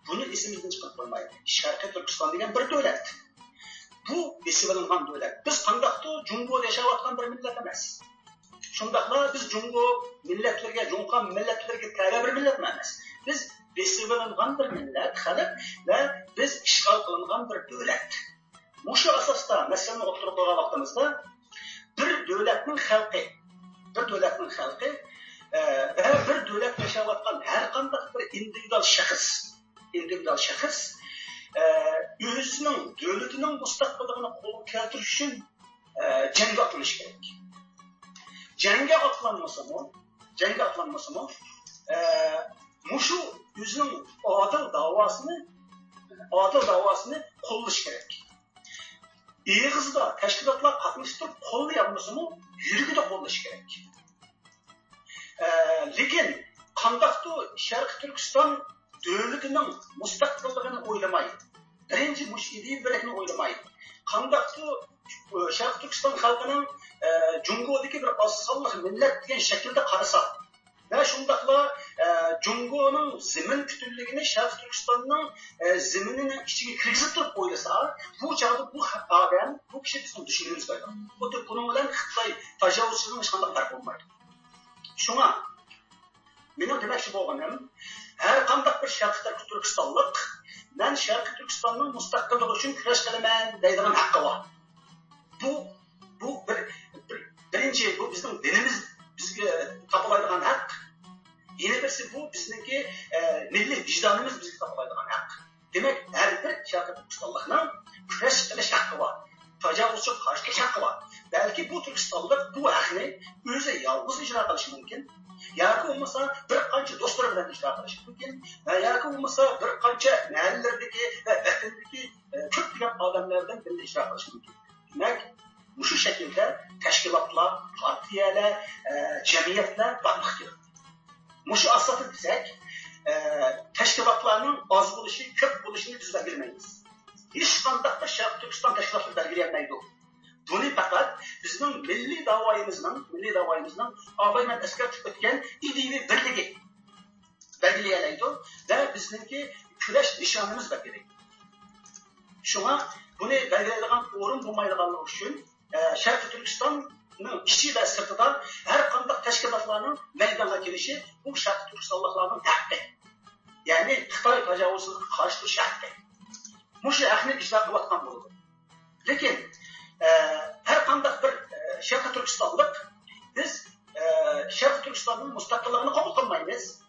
Bunu isimizden çıkıp koymayın. Şarkı Türkistan degen bir devlet. Bu esibilingan devlet. Biz qandaqtı Cumhuriyet yaşayotgan bir millet emas. Şundaqla biz Cumhuriyet milletlerge, Cumhuriyet milletlerge tabi bir millet emas. Biz esibilingan bir millet, halk ve biz işgal kılıngan bir devlet. Bu şu asasda meseleni oturup koygan vaqtimizda bir devletin halkı ve bir devlet yaşayotgan her qandaq bir individual şahıs özünün devletinin müstakillığını qo'lga keltirish uchun jangga atılış gerek. Jangga atlanmasa mı muşu özünün adil davasını qo'llash gerek. Eğizde teşkilatlar katmıştır, qo'llayamasa mı yürügüde qo'llash gerek. Lekin qandaqtı Şarkı Türkistan devletinin müstakillığını oylamayın. Birinci müşkili birlikini oylamayın. Qandaqtı Şarkı Türkistan halkının Cumhuriyet'teki bir azsallık millet diyen şekilde qarasa ve şundaqla Cumhuriyet'nin zemin bütünlüğünü Şarkı Türkistan'ın zemininin içine kirgizip durup oylasa, bu çağda bu adam, bu kişi bizim düşünümüz var. Bunun bilen Xitoy tajavuzçılığının hiç qandaq olmaydı. Şuna benim demekçi bolganim, her qandaq bir Şarkı Türkistanlık, ben Şarkı Türkistan'ın müstakilliği için kurash qilaman deydigan haqqi var. Bu birinci, bu bizim dinimiz bizge tapılaydigan haq. Yine birisi bu bizdeki milli vicdanımız bizi sağlaydıgan hak. Demek her bir Şarkı Türkistanlık'ın küreş kılış hakkı var. Tecavüzçü karşı hakkı var. Belki bu Türkistanlık bu hakkını özü yalnız icra kılışı mümkün. Yargı olmasa bir kança dostları bilen icra kılışı mümkün. Yargı olmasa bir kança mahallelerdeki ve vatandaki köpülen adamlardan birinde icra kılışı mümkün. Demek bu şu şekilde teşkilatlar, partiyeler, cemiyetler bakmak gerekir. Muşu aslatı desek, teşkilatlarının az buluşu, köp buluşunu biz belirlemeyiz. Hiç kandak da Şarkı Türkistan teşkilatı belirleyemeydi. Bunu fakat bizim milli davayımızın ağabeymen esker tüketken idili birliği belirleyeleydi ve bizimki küreş nişanımız belirleydi. Şuna bunu belirlediğin orun bulmaydığı için Şarkı Türkistan'ın içi ve sırtıda her kandak teşkilatlarının meydana girişi bu Şarkı Türkistanlıklarının hakkı. Yani Xitay tecavüzüne karşı duruş hakkı. Muşu hakkını icra kılatkan bulundu. Lakin her kandak bir Şarkı Türkistanlık biz Şarkı Türkistan'ın müstakillığını kabul kılmayız.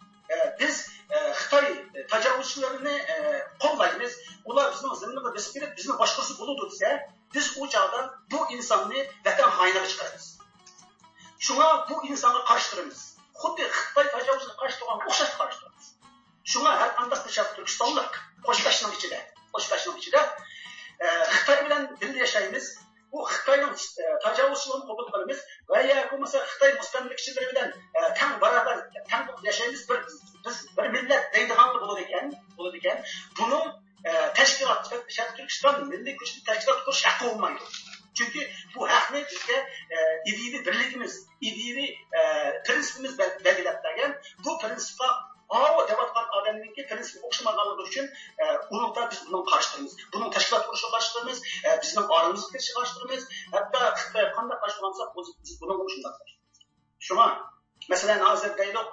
Biz Xitay tecavüzçülerini kollayız. Ular bizim zimnimize besip bizim başkası buludu ise biz o çağda bu insanı vatan hainine çıkarırız. Şuna bu insanı karıştırırız. Xuddi Xitay tecavüzüne karşı olan okşaş karıştırırız. Şuna her kandak bir Şarkı Türkistanlık koştaşının içinde Xitay bilen birlikte yaşayımız. Bu Xitay'ın tecavüzçülüğünü kabul kılımız veya mesela Xitay müstemlikçileri bilen tam beraber tam yaşayımız bir millet deydiğanlı buludu iken bunun teşkilat, Şarkı Türkistan milli güçlü teşkilat kuruş hakkı olmaydı. Çünkü bu hakkını bizde idili birliğimiz, idili prensibimiz belirlettiğen bu prensipe o devatkan adamınki prensibi okşamaganlığı için onu da biz bunun karşıtırız. Bunun teşkilat kuruşu karşıtırız, bizim aramızı karşıtırız. Hatta kanda karşılamamızda biz bunun konuşundan karşıtırız. Şuna, mesela nazır deylik,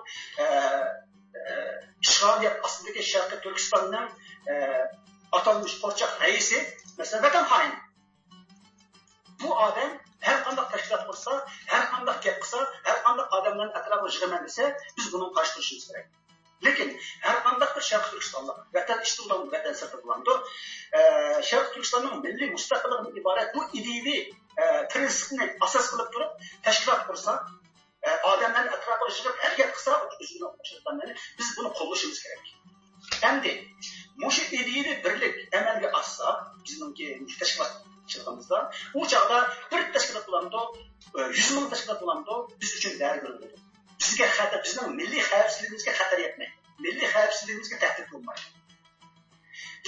işgaliyet aslındaki Şarkı Türkistan'ın atanmış porçak reisi, mesela vatan haini. Bu adam her kandak teşkilat kursa, her kandak gep kısa, her kandak adamların etrafı jığımenlise biz bunun karşıtırışımız gerek. Lakin her kandak bir Şarkı Türkistanlı, vatan işte olan vatan sırtı bulandı. Şarkı Türkistan'ın milli müstakillığından ibaret bu idili prensipini asas kılıp durup teşkilat kursa, adamların etrafı jığıp her gep kısa biz bunu kollaşımız gerek. Hem de muşu idili birlik emelge asla, bizimki teşkilatçılığımızda, o çağda bir teşkilat bulandı, 100 bin teşkilat bulandı, biz için değer görüldü. Bizge xatar, bizning milliy xavfsizligimizga xatar yetmaydi. Milliy xavfsizligimizga tahdid bo'lmaydi.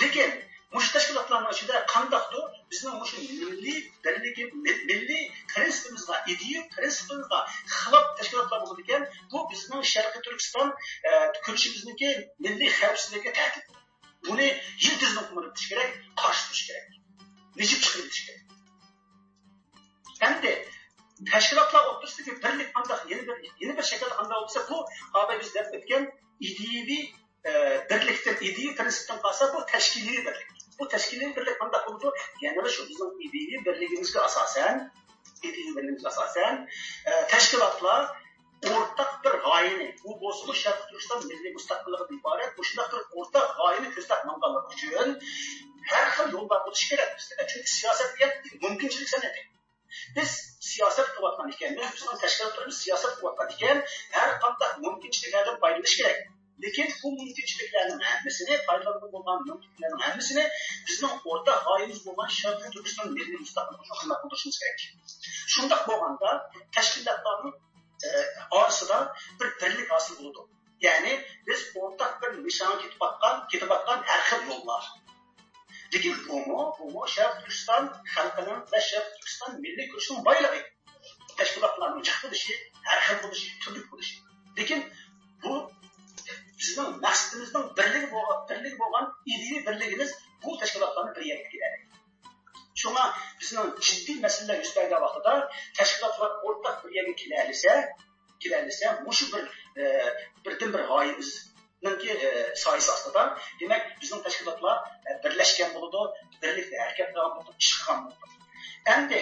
Lekin mush tashkilotlarning ichida qandaqdir bizning mush milliy birligi, milliy prinsipimizga, ideal prinsipimizga xilof tashkilotlar bo'ladi ekan, bu bizning Sharqiy Turkiston kurishimizniki milliy xavfsizlikka tahdid. Buni yiltizdan qilib o'tish kerak, qarshi turish kerak. Nejib chiqib o'tish kerak. Endi teşkilatlar ortasındaki birlik ancak yeni bir şekilde anda olsa bu abi biz def etken ideyi birlikten, ideyi prensipten kalsa bu teşkili birlik. Bu teşkili birlik ancak oldu. Yani şu bizim ideyi birliğimizde asasen teşkilatlar ortak bir gayeni, bu bozulmuş Şarkı Türkistan milli müstakilliği ibaret, bu şundadır ortak gayeni közlep mangalık için her xil yollar buluş gerek bizde. Çünkü siyaset değil, mümkünçilik sanatı. Biz siyaset kıvatman iken, bizim teşkilatlarımız siyaset kıvatman iken her kandak mümkünçiliklerden paylaşış gerek. Lakin bu mümkünçiliklerin hemmisini, faydalı olan mümkünçiliklerin hemmisini bizim orta gayemiz olan Şarkı Türkistan milli müstakilliği hakkında konuşmamız gerek. Şundak bolganda teşkilatların arasında bir birlik hasıl oldu. Yani biz ortak bir nişan ketip atkan her xil yollar. Lekin bu Şarkı Türkistan halkının ve Şarkı Türkistan milli güçünün bayrağı. Teşkilatlarının çıkılışı, her xil buluşu, türlük buluşu. Lekin bu bizim maqsadimizning birlik bo'lgan ideyi birligimiz bu teşkilatlarni bir yerga keladi. Shunga bizning jiddiy masalalar yuz bergan vaqtida teşkilatlar o'rtaq bir yerga kelalisa, mushu birdan bir g'oyamizninki soyasi ostida, demak bizning teşkilatlar birlashgan bo'ladi, birlikda harakat qilgan bo'ladi, ish qilgan bo'ladi. Endi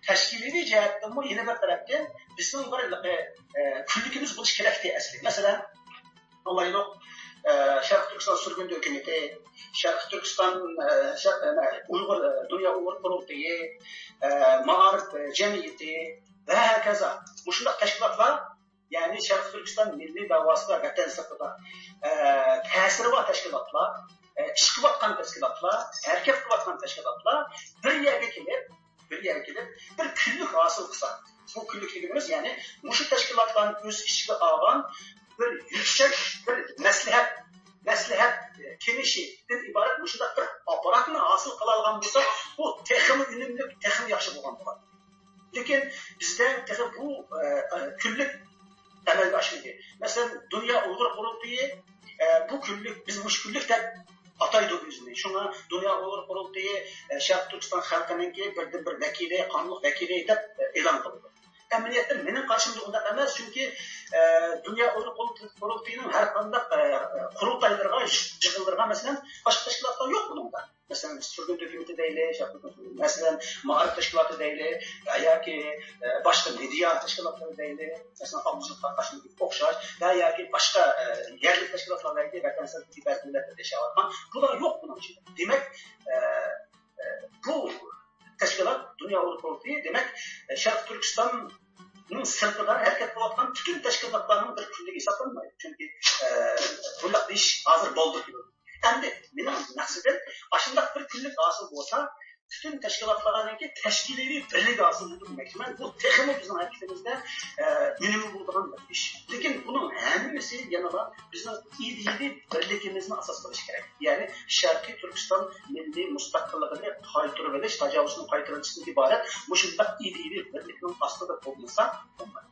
tashkiliy jihatdan yana bir tarafdan bizning bir kunligimiz bo'lishi kerak asli. Masalan, Alaylık Şarkı Türkistan sürgün hükümeti, Şarkı Türkistan Dünya Uygur Kurultayı, Maarif Cemiyeti ve herkese. Bu şundak teşkilatlar, yani Şarkı Türkistan milli davası ve vatan sırtında tesiri var teşkilatlar, işki vatkan teşkilatlar, erkek vatkan teşkilatlar bir yerge gelip bir küllük hasıl kısa. Bu küllük dediğimiz yani bu teşkilatların öz işki ağan bir yüksek bir məsləhət kenişidən ibarət bu şunda bir aparatını hasıl qılalğan bolsa, bu texmi ünümlü, texmi yaxşı bolğan bolar. Lakin bizdə bu küllük əməldə aşmaydı. Məsələn, Dünya Uygur Kurultayı bu küllük, biz bu küllükdə ataydık yüzünü. Şuna Dünya Uygur Kurultayı Şərq Türkistan xalqınınki bir vəkili, qanunluq vəkili edib elan qıldı. Əməliyyatda mənim qarşımda onda emas, çünki Dünya Uygur Kurultayının hər qanday qurultaylarına yığıldırğan məsələn başqa təşkilatlar yox bununda. Məsələn, sürgün hükümeti deyilir, məsələn, maarif təşkilatı deyilir, ya ki başqa media təşkilatları deyilir, məsələn, Abdülhamid Qardaşın oxşar, ya ki başqa yerli təşkilatlar deyilir, vətənsəl bəzi millətlərdə yaşayan. Bunlar yox bunun içində. Demək, bu təşkilat Dünya Uygur Kurultayı demək, Şərq Türkistanın sırtında hərəkət bolatan bütün təşkilatların bir küllüğü hesablanmayır. Çünki bunlar iş hazır boldur gibi. Endi benim məqsədim aşındaq bir küllük asıl olsa, bütün təşkilatlarınki təşkili birlik asıl budur deməkdir. Mən bu texmi bizim hərəkətimizdə önümü bulduğum bir iş. Lakin bunun həmmisi yanıla bizim iyi birlikimizin asas qilish kerak. Yani Şərqi Türkistan milli müstəqilliyini qaytarıb ediş, təcavüzün qaytarılışından ibarət bu şundaq iyi birlikinin aslıda olmasa olmaz.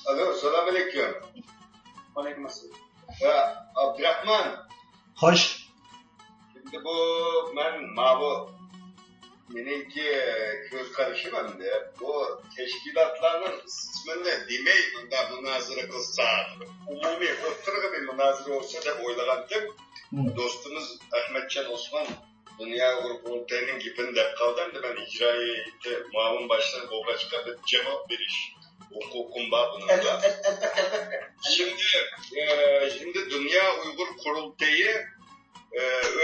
Alo, selam aleyküm. Aleyküm assalam. Abdurrahman. Hoş. Şimdi bu benimki göz karışımım de bu teşkilatların ismini demeyi bunda münazara kılsa umumi oturga bir münazara olsa da oylagandım. Dostumuz Ahmetcan Osman Dünya Uygur Kurultayı'nın gibinde kaldım da ben icrayı muavin başlarına boğaçka bir cevap veriş hukukum var bunun da. Şimdi Dünya Uygur Kurultayı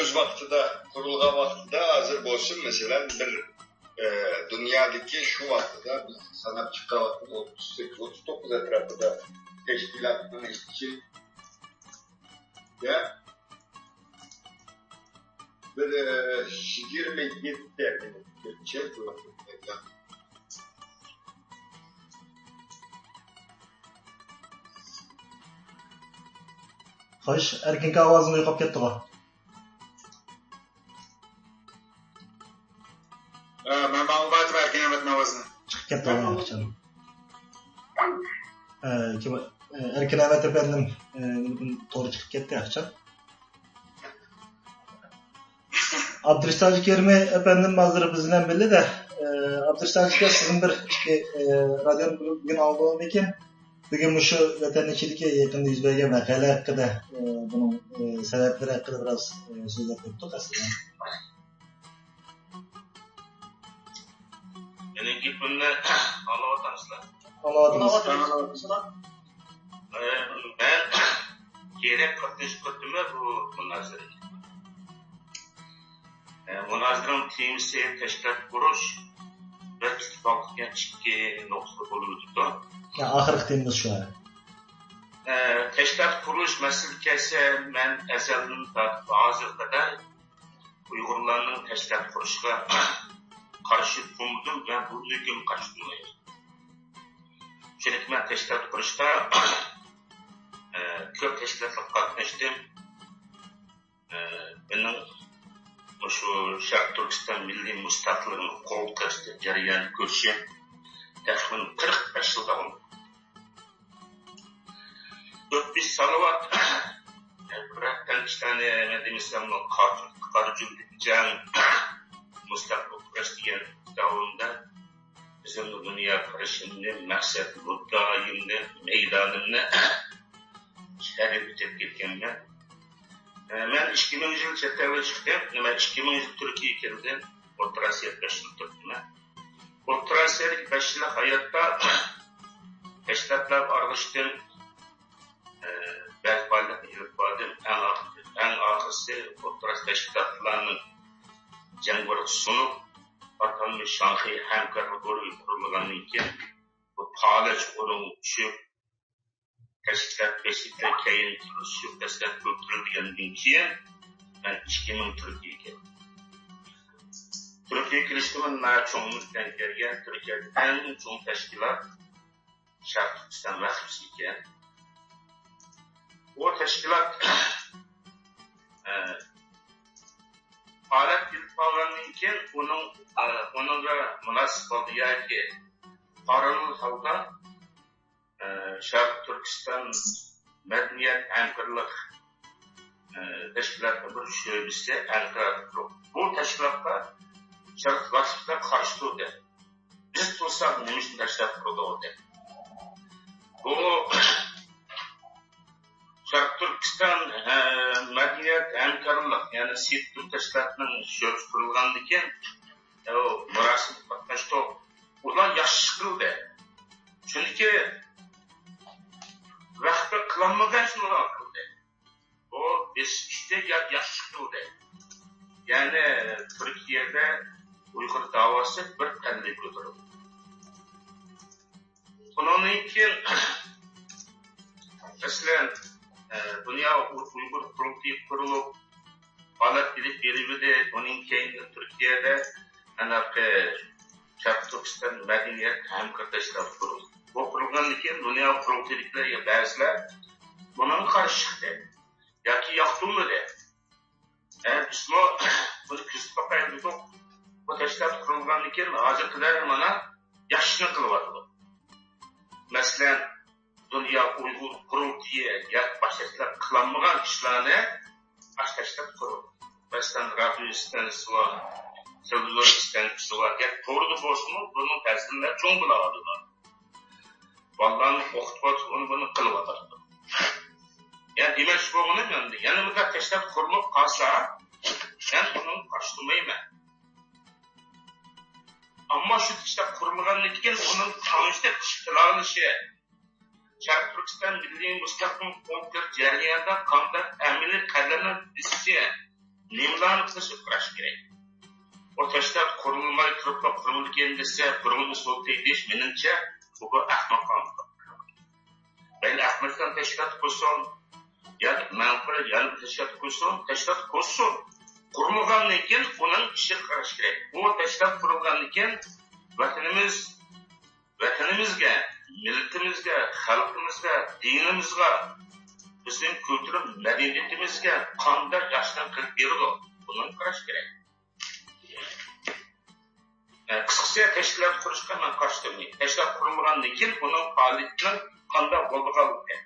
öz vaxtıda, kurulğa vaxtıda hazır olsun mesela bir dünyadaki şu vaxtıda biz sanatçı vaxtıda 38-39 etrafında teşkilatının işçi ya bir 27'de bir şey vaxtıda Hoş, erkinki avazını uyqap ketdi o. Ben bağlıbatı Erkin Ahmet'in avazını. Çıkıp ketdi o canım. Erkin Ahmet efendim doğru çıkıp ketdi akşam. Abdurrahman Kerimi efendim hazır bizden belli de Abdurrahman Kerimi sizin bir radyonun bugün aldığım için bugün şu vatandaşlık yakında yüz bergen vakaylar hakkında bunun sebepleri hakkında biraz sözler tuttuk aslında. Yani gitmemle anlamatanızlar. Anlamatanızlar. Ben gerek katış katımı bu münazırı. Münazırın temisi teşkilat kuruş ve ittifaklıkken çıkki noktası bulundu. Ya ahırlık temiz şu an. Teşkilat kuruş meselesi ben ezelden tartib hazırda da Uygurlarının teşkilat kuruşuna karşı bulundum ve bu hüküm karşı durmayım. Çünkü ben teşkilat kuruşta köp teşkilatla katmıştım. Benim şu Şərq Türkistan milli müstaqillığının qol qilish jarayoni ko'rishi taxminan 45 yilda bo'ldi. 4-5 salavat Afg'oniston medimisamno qarjundijan mustaqil kurash degan davomda bizim dunyo qarashimni maqsad muddaoyimni maydonimni sharif etib ketganman. Ben 2000 yıl çetele çıktım. Ben 2000 yıl Türkiye'ye geldim. Orta Asya'da 5 yıl tuttum. Orta Asya'da 5 yıl hayatta teşkilatlar aralıştım. aloqasi o'rtasida tashkilotlarning jangovar sunib atalmış Şanghay hamkorlik guruhi qurilgandan keyin bu faoliyat o'rni tushib tashkilot beshikda keyin shu dastlab ko'tarilgandan keyin men 2000 Turkiyaga keldim. Turkiyaga kelishimdan cho'nglikdan kelgan Turkiyada eng cho'ng tashkilot Sharq Turkiston vaqfisi ekan. Bu tashkilot faoliyat ilib olgandan keyin uningga munosib bo'ldi yoki parallel holda Sharq Turkiston madaniyat hamkorlik tashkiloti bir sho'basi Ankara. Bu tashkilotga Sharq vaqflar qarshi turdi. Biz tursak nima uchun tashlab turdi? Bu Sharq Turkiston madaniyat hamkorlik, ya'ni sektor tashkilotining sho'basi qurilgandan keyin murosim qatnashdi. Ular yaxshi qildi. Chunki vaqtda qilmagan ishlar qildi. Bu ishda yaxshi qildi. Ya'ni Turkiyada Uyg'ur davosi bir qanday ko'tarildi. Bundan keyin masalan dunyo Uyg'ur qurultiyi qurilib holat ilib berildi. Uning keyin Turkiyada anaqa Sharq Turkiston madaniyat hamkorlik qurildi. Bu qurilgandan keyin dunyo qurultiyliklarga ba'zilar bunga qarshi chiqdi yoki yoqtirmadi. Bismo buni kuzatib boqaylik. Bu tashkilot qurilgandan keyin hozirgilar mana yaxshini qilyapti. Masalan, dunyo Uyg'ur qurultiyi yoki boshqalar qilmagan ishlarni tashlab qurildi. Masalan, radio stansiyasi va televizor stansiyasi va to'g'ri bo'lsin, buning ta'sirlari cho'ng bo'ladi. Vallahi o'qitib buni qilyapti. Yani demek şu bunu yani yanımda teşkilat kurulup kalsa ben bunun karşılamayayım. Ama şu teşkilat kurulmadan için onun tanıştık çıktılarlışı Şark Türkistan Milli Müstakil Konkur Ceriyada kandak emili kaderinin dizisi nimlanı kılışı kıraş gerek. O teşkilat kurulmayı turupla kurulur kendisi kurulunu soğukta ediş menince bu ahmak kandı. Ben ahmaktan teşkilat kursun yani menfaat yani teşkilat kursun. Kurulmadan keyin onun işi qarash kerak. Bu teşkilat kurulgandan keyin vatanimizga, millatimizga, xalqimizga, dinimizga, bizning kultur madaniyatimizga qanday yaxshilik qilib beradi, buni qarash kerak. Qisqacha teşkilat qurishga men qarshi turmayman. Teşkilat qurilmagandan keyin uning faoliyatining qanday bo'lganligi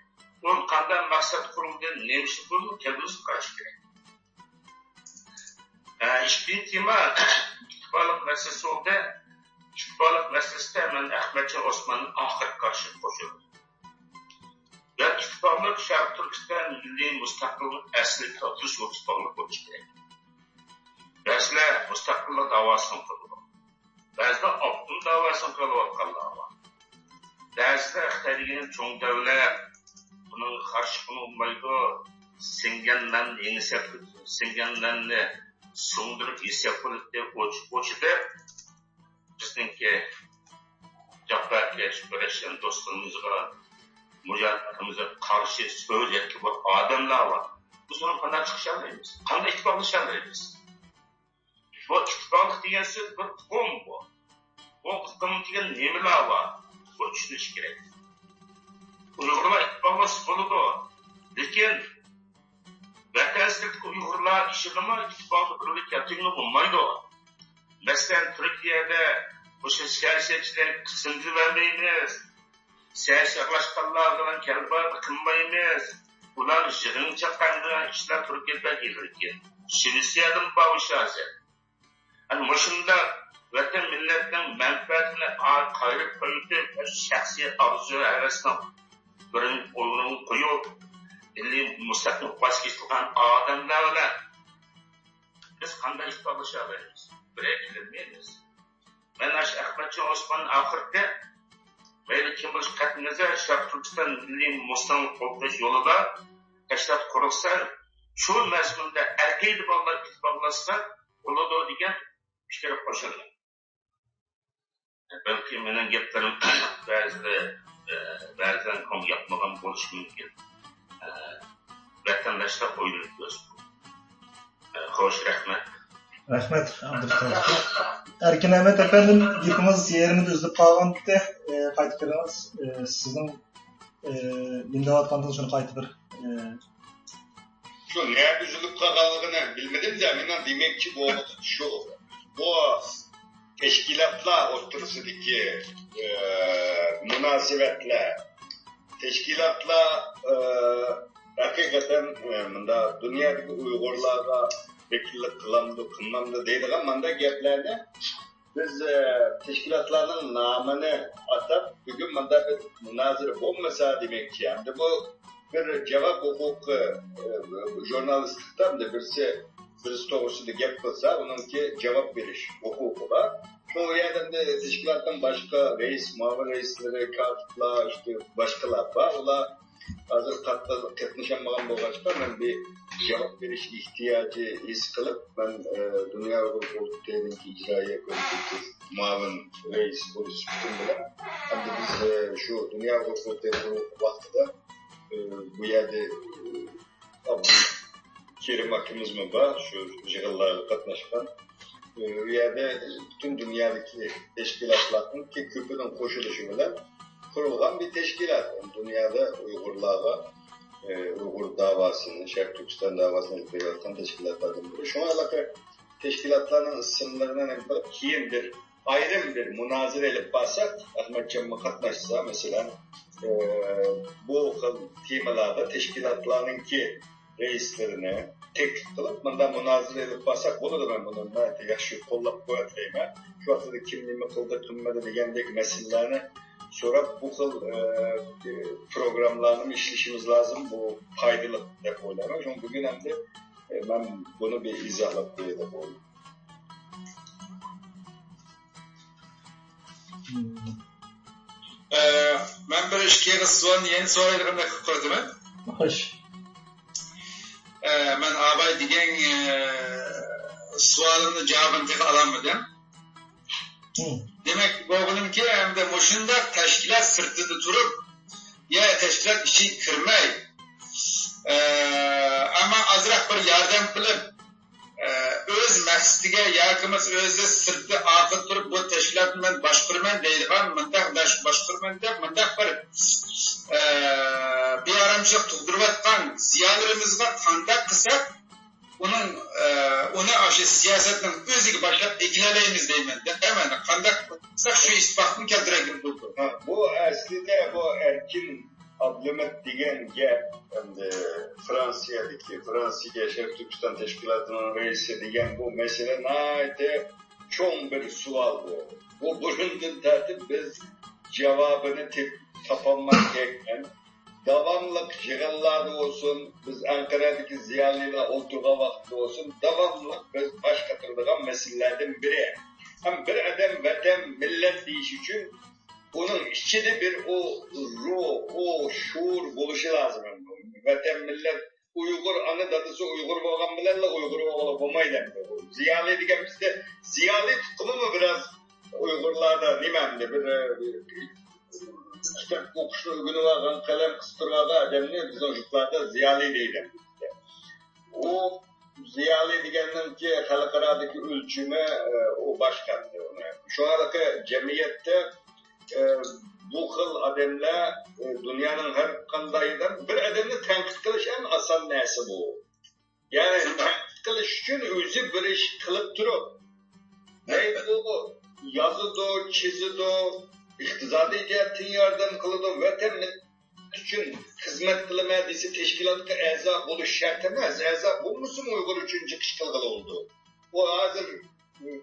onun qanday maqsad qurilgan, nima ish bo'ldi, kelgusi qarash kerak. İkinci tema ittifoqlik masalasi oldu. İttifoqlik masalasida men Ahmadjon Osmonning oxirgi qarshi qo'shildim. Ve ittifoqlik Sharq Turkiston milliy mustaqillik asli to'tish ittifoqlik bo'lishi kerak. Ba'zilar mustaqillik davosini qildi. Ba'zilar optim davosini qilayotganlar bor. Ba'zilar Xitoyning cho'ng davlat bunun qarshi qilmaydi. Singanlarni so'ndirib esapolib deb o'chida bizningki jabbarkash birashgan do'stimizga mujohidimizga qarshi so'zlayotgan bir odamlar bor. Biz uni qanday chiqishalaymiz? Qanday ittifoqlashalaymiz? Bu ittifoqlik degan so'z bir tuxum bu. Bu tuxum degan nimalar bor? Bu tushunish kerak. Uyg'urlar ittifoqlashib bo'ladi. Lekin vatansizlik Uyg'urlar ishig'imi ittifoqli birlik keltirgani bo'lmaydi. Masalan, Turkiyada o'sha siyosatchilar qismini vermaymiz. Siyosatlaşkanlar bilan kelib qilmaymiz. Ular yig'in chaqirgan ishlar Turkiyada kelgan. Shvetsiyadan bavishasi. Ana shunda vatan millatning manfaatini qayrib qo'yib, shaxsiy orzu havasini birin o'yinga qo'yib milliy mustaqil voz kechilgan odamlar bilan biz qanday ittifoqlashaveramiz? Birikilmaymiz. Mana shu Ahmadjon Osmon oxirida mayli kim bo'lish qat'iy nazar Sharq Turkiston milliy mustaqillik qo'llash yo'lida tashlab qurilsa Şu mezgunda erkeği bağlar itibarlaşsa oladı diyen işlere koşarlar. Belki benim geplerim bazıdan kom yapmadan buluş mümkün. Vatandaşlar oynuyoruz. Hoş rahmet. Rahmet Abdülkadir. Erkin Ahmet efendim, yıkımız yerimiz üzüp kalgan bitti. Qaytib kelamiz. Sizin dinleyatkanınız şunu qaytib bir. Şu ne üzülüp kalganlığını bilmedim de benim demek ki bu teşkilatlar oturusundaki münasebetler, teşkilatlar hakikaten dünyadaki Uygurlarga vekillik kılmamdı deydiğim manda geplerine biz teşkilatlarının namını atıp bugün manda bir münazara olmasa demek ki yani bu bir cevap hukuku jurnalistlikten de birisi doğrusunda gep kılsa onunki cevap veriş hukuku var. Çoğu yerden de teşkilattan başka reis, muavin reisleri, katipler, işte başkalar var. Ola hazır katlaşamayan bu başka ben bir cevap veriş ihtiyacı his kılıp ben Dünya Uygur Koltukları'nınki icraya koyduğumuz muavin reis polis bütün bile. Hem de biz şu Dünya Uygur Koltukları'nın vaktida bu yerde Kerim Hakimiz mi var? Şu yığınlarla katlaşkan. Bu yerde bütün dünyadaki teşkilatların ki köpünün koşuluşu bilen kurulgan bir teşkilat. Dünyada Uygurlarla Uygur davasını, Şarkı Türkistan davasını yapılan teşkilatlardan biri. Şu an teşkilatların isimlerinden yapılıp kiyimdir, ayrımdır, münazir edip basat, Ahmet Cem'e katlaşsa mesela bu temalarda teşkilatlarınki reislerine teklif kılıp bundan münazir edip basak bunu da ben bunun yaxşı kollap koyatayım. Şu vaxtada kimliğimi kıldı kılmadı degендeki meselelerini sonra bu programlarının işlişimiz lazım bu faydalı depolarına. Çünkü bugün hem de ben bunu bir izahlap koyuyorum. Ben bir işkiye suan yeni sorularımda kırdım. Hoş. Ben abay degen sualını cevabını tek alamadım. Demek boğulun ki hem de moşunda teşkilat sırtıda durup ya teşkilat işi kırmay. Ama azrak bir yardım kılıp öz məqsədiga yakımız özü sırtı aqıb durub bu teşkilatını ben başqırman deyilgan, mındaq başqırman deb mındaq bir aramçılıq tuğdurvatqan ziyalarımızga tandak kısak onu aşı siyasetin özüge başlap ekileleyimiz deymen. Hemen kandak kısak şu ispahtını keldirelim buldu. Bu aslında bu Erkin Abdülhamid degen gap Fransa'daki Şarkı Türkistan Teşkilatı'nın reisi degen bu mesele nayte çok bir sual bu. Bu burundan tertip biz cevabını tapanmak gereken davamlık yığınlarda olsun, biz Ankara'daki ziyarlarla oturma vakti olsun, davamlık biz baş katırdığın meselelerden biri. Hem bir adam vatan millet deyiş için onun içinde bir o ruh, o şuur buluşu lazım. Vatan millet Uygur anı dadısı Uygur olgan bilenle Uygur olmaydı. Ziyali degen bizde ziyali tutumu mu biraz Uygurlarda nimemde bir kitap okuşlu günü varken kalem kıstırmada adamını biz çocuklarda ziyali deydi. O ziyali degenden ki halkaradaki ölçüme o başkandı. Şu andaki cemiyette bu xil adamlar dünyanın her kandayından bir adamını tenkit kılış en asan nesi bu. Yani tenkit kılış için özü bir iş kılıp durup neydi bu? Yazıdı, çizidi, iqtisadi jihatdan yardım kılıdı, vatan için hizmet kılmadıysa teşkilatga a'zo bo'lish shart emas. A'zo bo'lmasa Uyg'ur uchun chiqish qilg'ili oldu. O hozir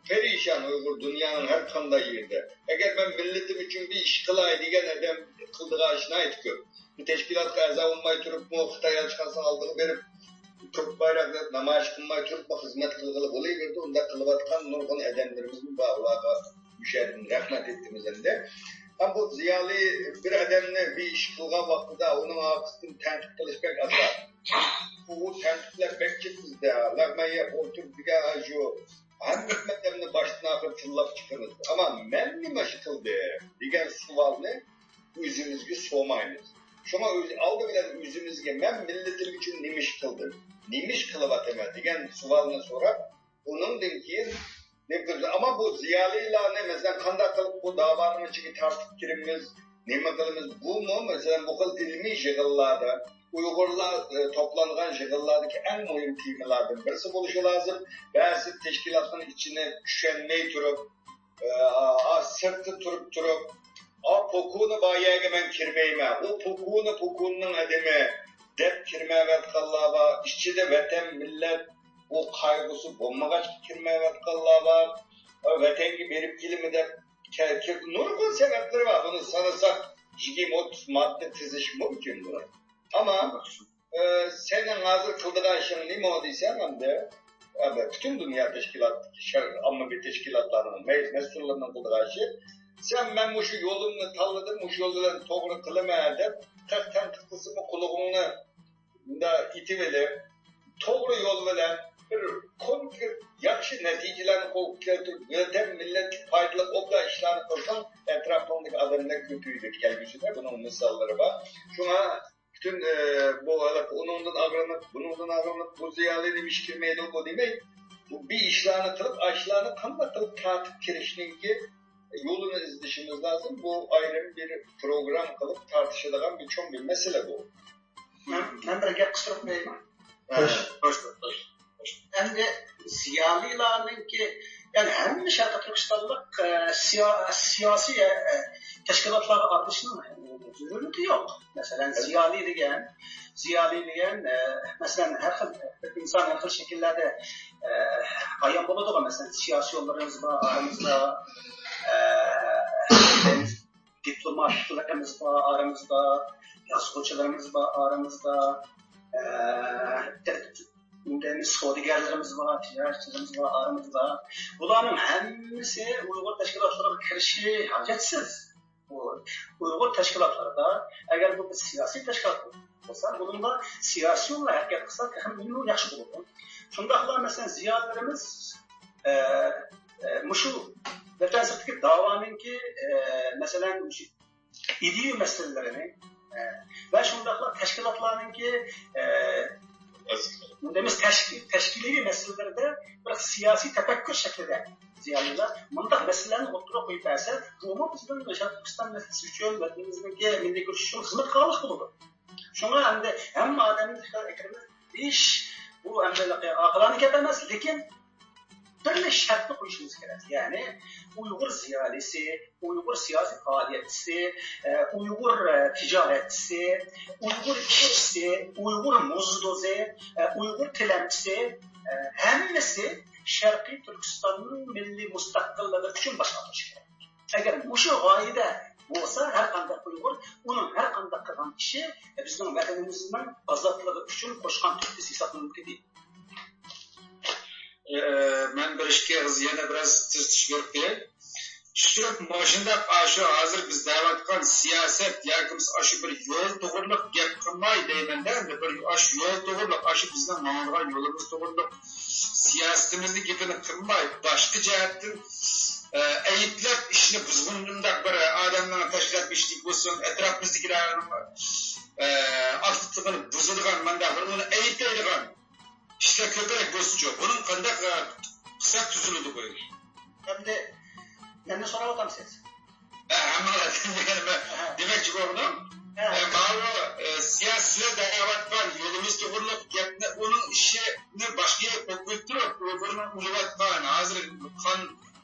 perişan Uygur dünyanın her qanday yerinde. Eğer ben milletim için bir iş kılay degan adam qildiği işini aytib bu teşkilatga a'zo bo'lmay turib bu Xitoyga chiqarsa aldığını berip Türk bayrağını namoyish qilmay turib bu xizmat qilg'ili bo'laverdi. Unda qilayotgan nurg'un odamlarimizni Allohga müşahidin rahmet ettiğimizde ama bu ziyalı bir adamını bir iş kılgan vaxtıda onun arkasını tenkit kılıç pek azar. bu tertipler bekçisiz de lagmaya oturduğu şu hammetlemni başdan akıp çıllap çıkınız. Ama men nima qildi degan savolni o'zimizga so'maymiz. Shunga oldi bilan o'zimizga men millatim uchun nima ish qildim, nima ish qilyapman degan savolni so'rab, undan keyin ama bu ziyolilarni masalan qanday qilib bu da'voning ichiga tortib kiramiz, nima qilamiz? Bu masalan bu xil ilmiy yig'inlarda Uyg'urlar toplangan yig'inlardagi eng muhim temalardan birisi bo'lishi lozim. Ba'zi tashkilotning ichini tushunmay turib, sirtda turib, pokuni boyaga men kirmayman. U pokunning adami deb kirmayotganlar bor. Ichida vatan millat u qayg'usi bo'lmagach kirmayotganlar bor. Vatanga berib kelimi deb nurg'un sabablar bor. Buni sanasak 20-30 modda tizish mumkin bular. Ama senin hazır kıldığın işin ne mi diysen hem de bütün dünya amma bir teşkilatlarının mesullarının kıldığı işi sen ben bu şu yolunu talladım, bu şu yolunu doğru kılamadım, 40'tan 40 kısmı kuluğunu da itiveli, doğru yol veren bir konkret yakşı neticelerini koyup geldirip yöntem millet faydalı obda işlerini kılsan etrafındaki adamlar kötüydü gelgüsüne bunun misalları var. Şuna bütün bu onundan ağırlanıp bu ziyarete bir şikirmeydi o demek. Bu bir işlerini kılıp aşılarını kanla kılıp tartıp kirişinin ki yolunu izleyişimiz lazım. Bu ayrı bir program kılıp tartışılan bir mesele bu. Ben bir gap kısırıp neyim? Hoş. Hem de ziyalilarının ki yani hem Şarkı Türkistanlık siyasi teşkilatları artışının zürürlüğü yok. Mesela ziyali diyen mesela her insan her şekillerde ayan buludu mesela siyasi yollarımız var aramızda diplomatlarımız var aramızda yazgıçlarımız var aramızda savdigarlarımız var, ticaretçilerimiz var aramızda. Bunların hepsi Uygur teşkilatlarına kirişi hacetsiz. Uygur teşkilatlarda eğer bu bir siyasi teşkilat olsa, bununla siyasi olarak hareket kılsak hem minimum yaxşı bulurdu. Şundakla mesela ziyalarımız şu vətənsizdeki davanın ki mesela ideyi meselelerini ve şundakla teşkilatların ki Demek teşkili meselelerde bir siyasi tefekkür şeklinde ziyarlılar. Bundan meselelerini ortaya koyup verse, bu bizden Şarkı Türkistan meselesi için ve denizdeki milli görüş için hizmet kalık bulunur. Şuna hem madem ekremiz iş bu emreleri akılanı gelemez, lakin bir şartlı koyuşumuz gerek. Yani Uygur ziyalisi, Uygur siyasi faaliyetçisi, Uygur ticaretçisi, Uygur işçisi, Uygur muzdozi, Uygur tilemcisi, hemmesi Şarkı Türkistan'ın milli müstakilliği için başlatmış gerek. Eğer bu şu gayede olsa her kandak Uygur, onun her kandak kalan kişi bizim vatanımızın azatlığı için koşkan Türkçesi hesaplanmak değil. Ben bir işe yana biraz tırtış verip de şu başında şu hazır biz davatkan siyaset yakımız aşı bir yol doğruluk yakınmay deymenden de bir aşı yol doğruluk aşı bizden mağluban yolumuz doğruluk siyasetimizi gidini kılmay başka cihetten eğitlep işini buzgunluğunda bir adamdan teşkilat işlik olsun etrafımızdakilerin akıttığını buzulgan mandağını onu eğitleydiğin İşte köperek bozuşuyor. Bunun kandak kısa tüzülüdü koyuyor. Hem de ben de soramadım siz. Ama demek ki onu siyasiler dayavat var. Yolumuz doğruluk onun işini başka yere koydurup onun uluvat var. Hazır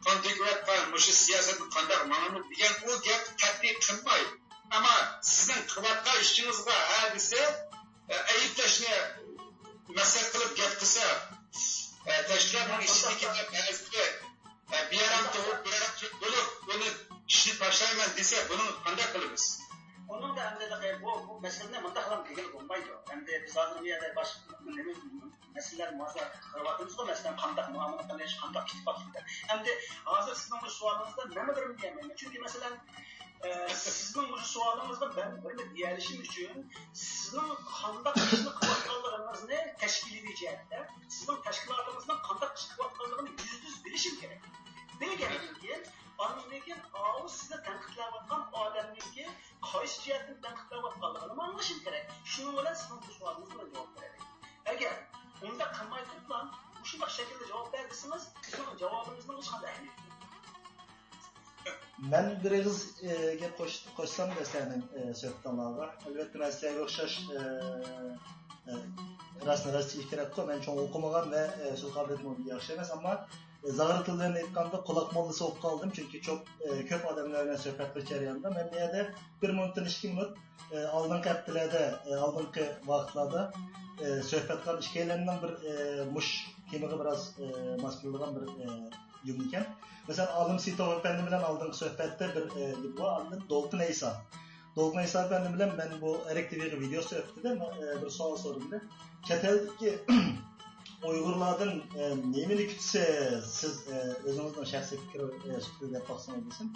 kan döküvat var. Muşu siyasetin kandak manını diyen o gap tatbik kılmayın. Ama sizin kıvatka işiniz var. Hadise ayıplaşmaya mesele kılıp yaptısa teşkilatın işindeki bir yaram doğup bir yaram Türk bulup bunu işini başlayman dese bunu kandak kılırız. Onun da hem de bu meselenin mıntıklam ilgili olmaydı. Hem de biz hazır bir yerde başka meseleler muhazzar kırvatımızda mesela kandak muamele kandak kitap atıldı. Hem de hazır sizin bu sualınızda ne midir mi diyemem. Çünkü mesela sizning bu savolingizni ben böyle deyalishim uchun sizning qanday ishni qilayotganligingizni tashkiliy jihatda sizning tashkilotingizning qanday ish qilayotganligini %100 bilishim kerak. Bilgandan keyin ondan o sizni tanqidlayotgan odamniki qaysi jihatdan tanqidlayotganligini anglashim kerak. Shuning bilan sizning bu savolingizga javob beraman. Agar unda qilmay turib shunday shaklda javob bersangiz sizning javobingizning hech qanday ahamiyati yo'q. Ben biraz gap qo'shsam desenin söhbatlarga. Albatta ben sizga o'xshash rasm ikkiratdi. Men cho'ng o'qimagan va so'z qobiliyatim yaxshi emas, ammo zag'ir tillarni aytganda quloq mollisi bo'lib qoldim, chunki ko'p odamlar bilan suhbat qilish jarayonida men bu yerda 1 minutdan 2 minut oldingi haftalarda, oldingi vaqtlarda suhbat qilib ishlayotganlarning bir mush temaga biroz mos keladigan bir yum ekan. Mesela Alim Sitov efendi bilan oldingi suhbatda bir bu aldım Dolqin Eysa. Dolqin Eysa efendi bilan men bu Erek TV'ga video suhbatida bir savol sordumda. Chet eldagi Uyg'urlardan nemini kutsa siz o'zingizning shaxsiy fikringizni deb taqsim etsin.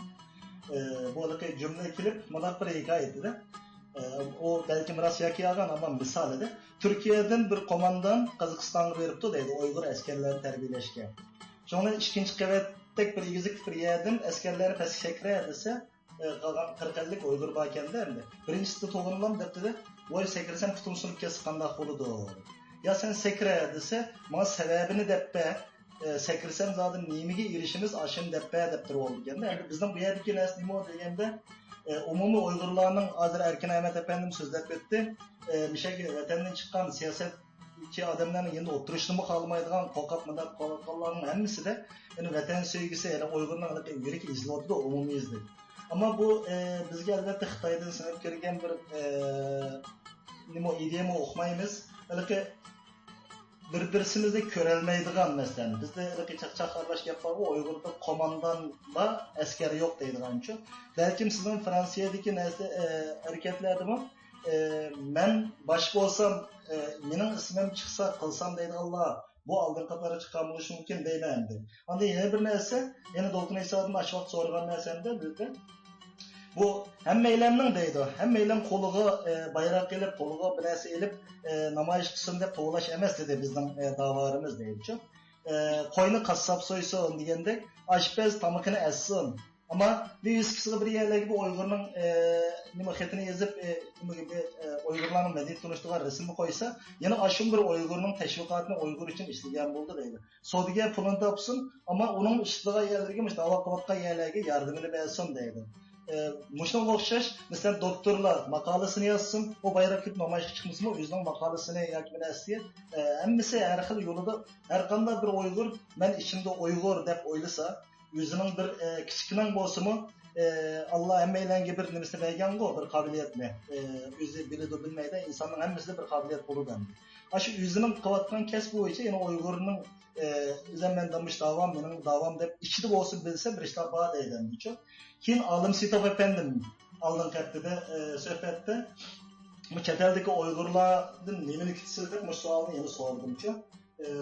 Bu aloqa jumla kelib mana bir hikoya aytdi. O belki biraz yakiyagan ama misal edi. Türkiye'den bir komandan Qozog'istonga beribdi deydi Uyg'ur askerlarini tarbiyalashga. Sonra ikinci qavatdek bir egizik bir yerdan askerleri pastga chakra desa, qolgan 40 Uyg'ur bor ekanda endi. Birinchisi to'g'rilam debdi. Voy sekirsam putum sunib ketsa qanday bo'ladi? Ya sen sekre desa, men sababini debbe, sekirsam zaten nimaga erishimiz ashim debbe deb turib oldi ekanda. Endi bizning bu yerdagi narsa nima deganda, umumiy Uyg'urlarning hozir Erkin Ahmet efendim so'zlab o'tdi. Mishak vatandan chiqqan siyosatchi odamlarning endi o'tirishni xohlamaydigan qo'rqoq millat qo'rqoqlarning hammasida yani vatan sevgisi, yani Uyg'urlarning yuragi izlayotdi umumiyizda. Ammo bu bizga albatta Xitoydan sinib kirgan bir nima ideyani o'qimaymiz. Balki bir-birimizni ko'rolmaydigan masalan bizda chaqchaq qarbash gap bor, Uyg'urda qo'mondan va askari yo'q deydigancha. Balkim sizning Fransiyadagi narsa harakatlardimi men boshqa bo'lsam mening ismim chiqsa qilsam deydiganlar bu oldin qatori chiqqan bo'lishi mumkin deyman-di. Unda yana bir narsa, yana Dolqin Eysodan ash vaqt so'ragan narsamda bizda bu hammaylarning deydi. Hammaylar qo'liga bayroq elib, qo'liga bir narsa elib namoyish qilsin deb to'g'lash emas dedi bizning da'vorimiz deydi-chi. Qo'yni qassob so'ysin degandek, oshpaz tamoqini assin. Ama bir eskisi bir yerlerde bu Uygur'un nima xetini yazıp Uygurlarning medeniyet tunuştuğu resimini koysa, yine aşın bir Uygur'un teşvikatını Uygur için işleyen buldu deydi. Sodiga pulunu tapsın ama onun işliğe yerlerge, dava kıvatqa yerlerge yardımını versin deydi. Muştan okşaş, mesela doktorlar makalesini yazsın, o bayrak kip namayış çıkmasın, o yüzden makalesini yakmine estiye. Emmisi her xil yolunda, her kanda bir Uygur, ben içinde Uygur dep oylasa, yüzünün bir kichikning bo'lsimi Allah hammalarga bir nimasini bergan-ku, bir qobiliyatni. O'zi biladi bilmaydi, insonning hammasida bir qobiliyat bo'ladi. Shu yüzünün qilayotgan kasb bo'yicha yana Uyg'urning o'zimdan damış davam, mening davam deb ichida bo'lsa bilsa bir ishlar bor deydi. Keyin Alim Sitov efendim oldingi haftada suhbatda bu chet eldagi Uyg'urlardan nimani kutsa deb bu savolni yana so'radim-chi.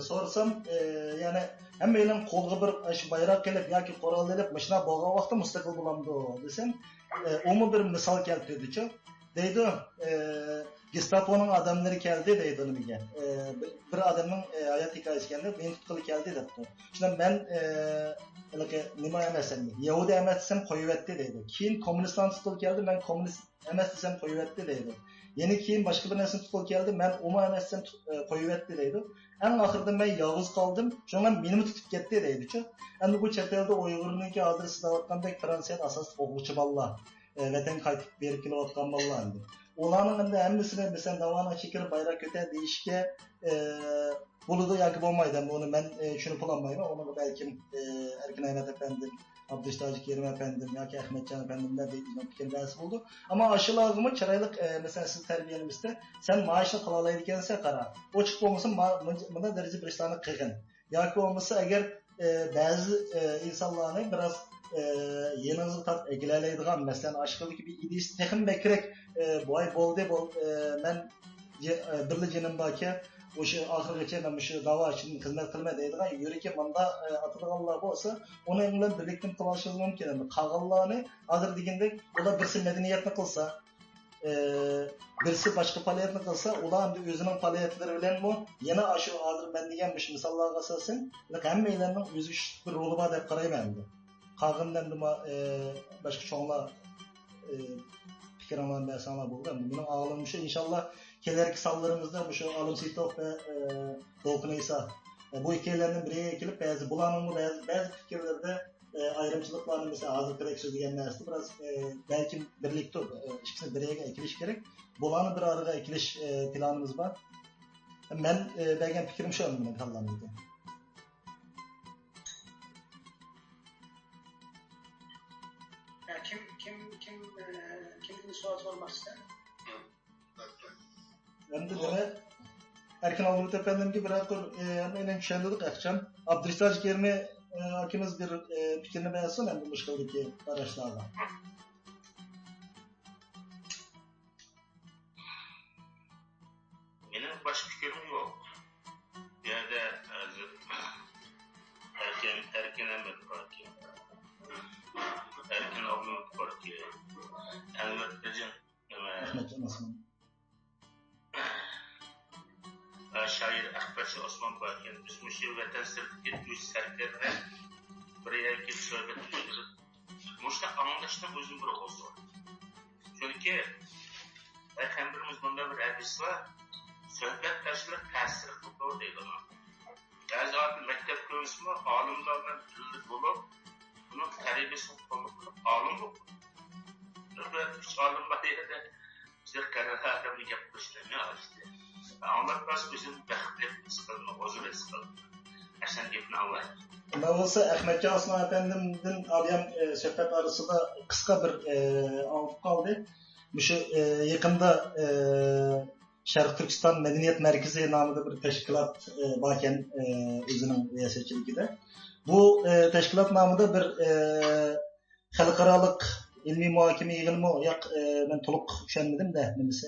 Sorsam yani hammalar qo'lga bir shu bayroq kelib yoki qurol olib mashina bo'lgan vaqtda mustaqil bo'lamdi desam, umi bir misol keltirdi-chi. Deydi, Gestaponing odamlari keldi deydi nimaga. Bir odamning hayot hikoyasi keldi, men tutqili keldi debdi. Shundan men nima emasam, Yahudi emasam qo'yibdi deydi. Keyin kommunistdan tutqil keldi, men kommunist emas desam qo'yibdi deydi. Yeni keyin boshqa bir narsa tutqil keldi, men umi emasam qo'yibdi deydi. En oxirida men yolg'iz qoldim, shundan meni tutib ketdi deydi-chi. Endi bu chet elda Uyg'urniki hozir siz aytgandek Fransiyada asosli o'quvchi bolalar, vatan qaytib berib kelayotgan bolalar endi. Ularning endi hammasini mesela davona chekir bayroq ko'tar deyishga bo'ladi yoki bo'lmaydi. Buni men tushunib olmayman. Uni balkim Erkin Ahmet efendim, Abdüştajik Kerim efendim yoki Ahmetcan efendimlar deydigan fikrlar bo'ldi. Ammo ashulag'imi chiroyli mesela siz tarbiyanimizda sen maoshni qila oladigansan qara. Ochiq bo'lmasa bunday daraja bir ishlarni qilgin. Yoki bo'lmasa agar ba'zi insonlarni biraz yeninizni tap egilalaydigan masalan aşkıldaki bir ideyist texim bekrek boy bo'ldi men birli jinim borki o'sha oxirigacha mana shu da'vo uchun xizmat qilma deydigan yuragi manda atadiganlar bo'lsa, uni bilan birlikda qilishimiz mumkin. Endi qolganlarni hozir degandek, ular birsi madaniyatni qilsa, birsi boshqa faoliyatni qilsa, ular ham o'zining faoliyatlari bilan bu yana shu hozir men degan bu misollarga asosan, hammalarning o'zi bir roli bor deb qarayman endi. Qolgandan boshqa cho'nglar fikirlarni bersanlar bo'ldi. Mening o'g'lim shu inshaalloh kelarki sonlarimizda shu Olim Sitoq va To'lqin Iso bu ikkilarning biriga kelib bularning ba'zi fikrlarda ayrımçılıklarni mesela hozir kerak so'zlagan narsa biroz balkim birlikda ikkisini biriga ikilish kerak. Bularni bir araga ikilish planimiz bor. Men bergan fikrim shu unda tanlanadi. Kim sual sormaksa? Endi demek Erkin Avlut efendimki bir akor aynen şenlik akşam Abdülsaç Kermi akimiz bir fikrini beğensin hem bu müşkildeki araçlarla. Benim başka fikrim yok. Yerde Erkin Ahmet var ki. Erkin Avlut var ki. Elbette Ahmet Can Osman. Şair Akbaşı Osman Bakir, biz müşi vatan sırtıket üç serkerden buraya gelip sohbet ediyoruz. Muşta anlaştığım özüm bir olsun. Çünkü hem birimiz bunda bir hadis var, sohbet taşılık tesir kılıyor değil ona. Yani zaten mektep köyüsü alimlerden dillik olup, bunun terbiyesi olup, alim bu. Ve üç alim var yerde bize karar adamı yapmışlar, ne işte. Anlatmaz bizim bekletimiz kalma, huzurumuz kalma. Aşan gepini anlayın. Navısı Ahmetcan Osman Efendim'den abiyam sohbet arasında kısa bir anlatıp kaldı. Şu yakında Şarkı Türkistan Medeniyet Merkezi namında bir teşkilat varken özünün riyasetçilikide. Bu teşkilat namında bir halkaralık ilmi muhakeme yığınımı ben to'liq tushunmadim da nimasi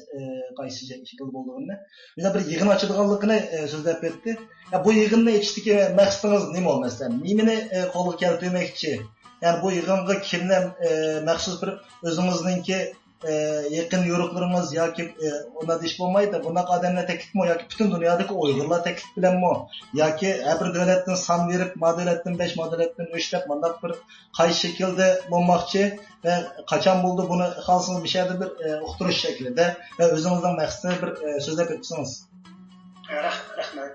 qaysi shakl bo'lganini. Yana bir yig'in ochilganligini so'zlab ketdi. Bu yig'inni ichdagi maqsadingiz nima masalan? Nimani qo'lga keltirmoqchi? Ya'ni bu yig'inga kimlar maxsus bir o'zingizningki yaqin yo'riqlaringiz yoki ona dish bo'lmaydi. Bunaqa odamlar taklifmi yoki butun dunyodagi Uyg'urlar taklif bilanmi yoki har bir davlatdan son berib, modelatdan 5 modelatdan 3 deb mandaq bir qaysi shaklda bo'lmoqchi ve qachon bo'ldi buni xalqimiz bir şeyde bir uqtirish shaklida ve o'zingizning maqsadini bir so'zlab o'tsangiz. Rahmat.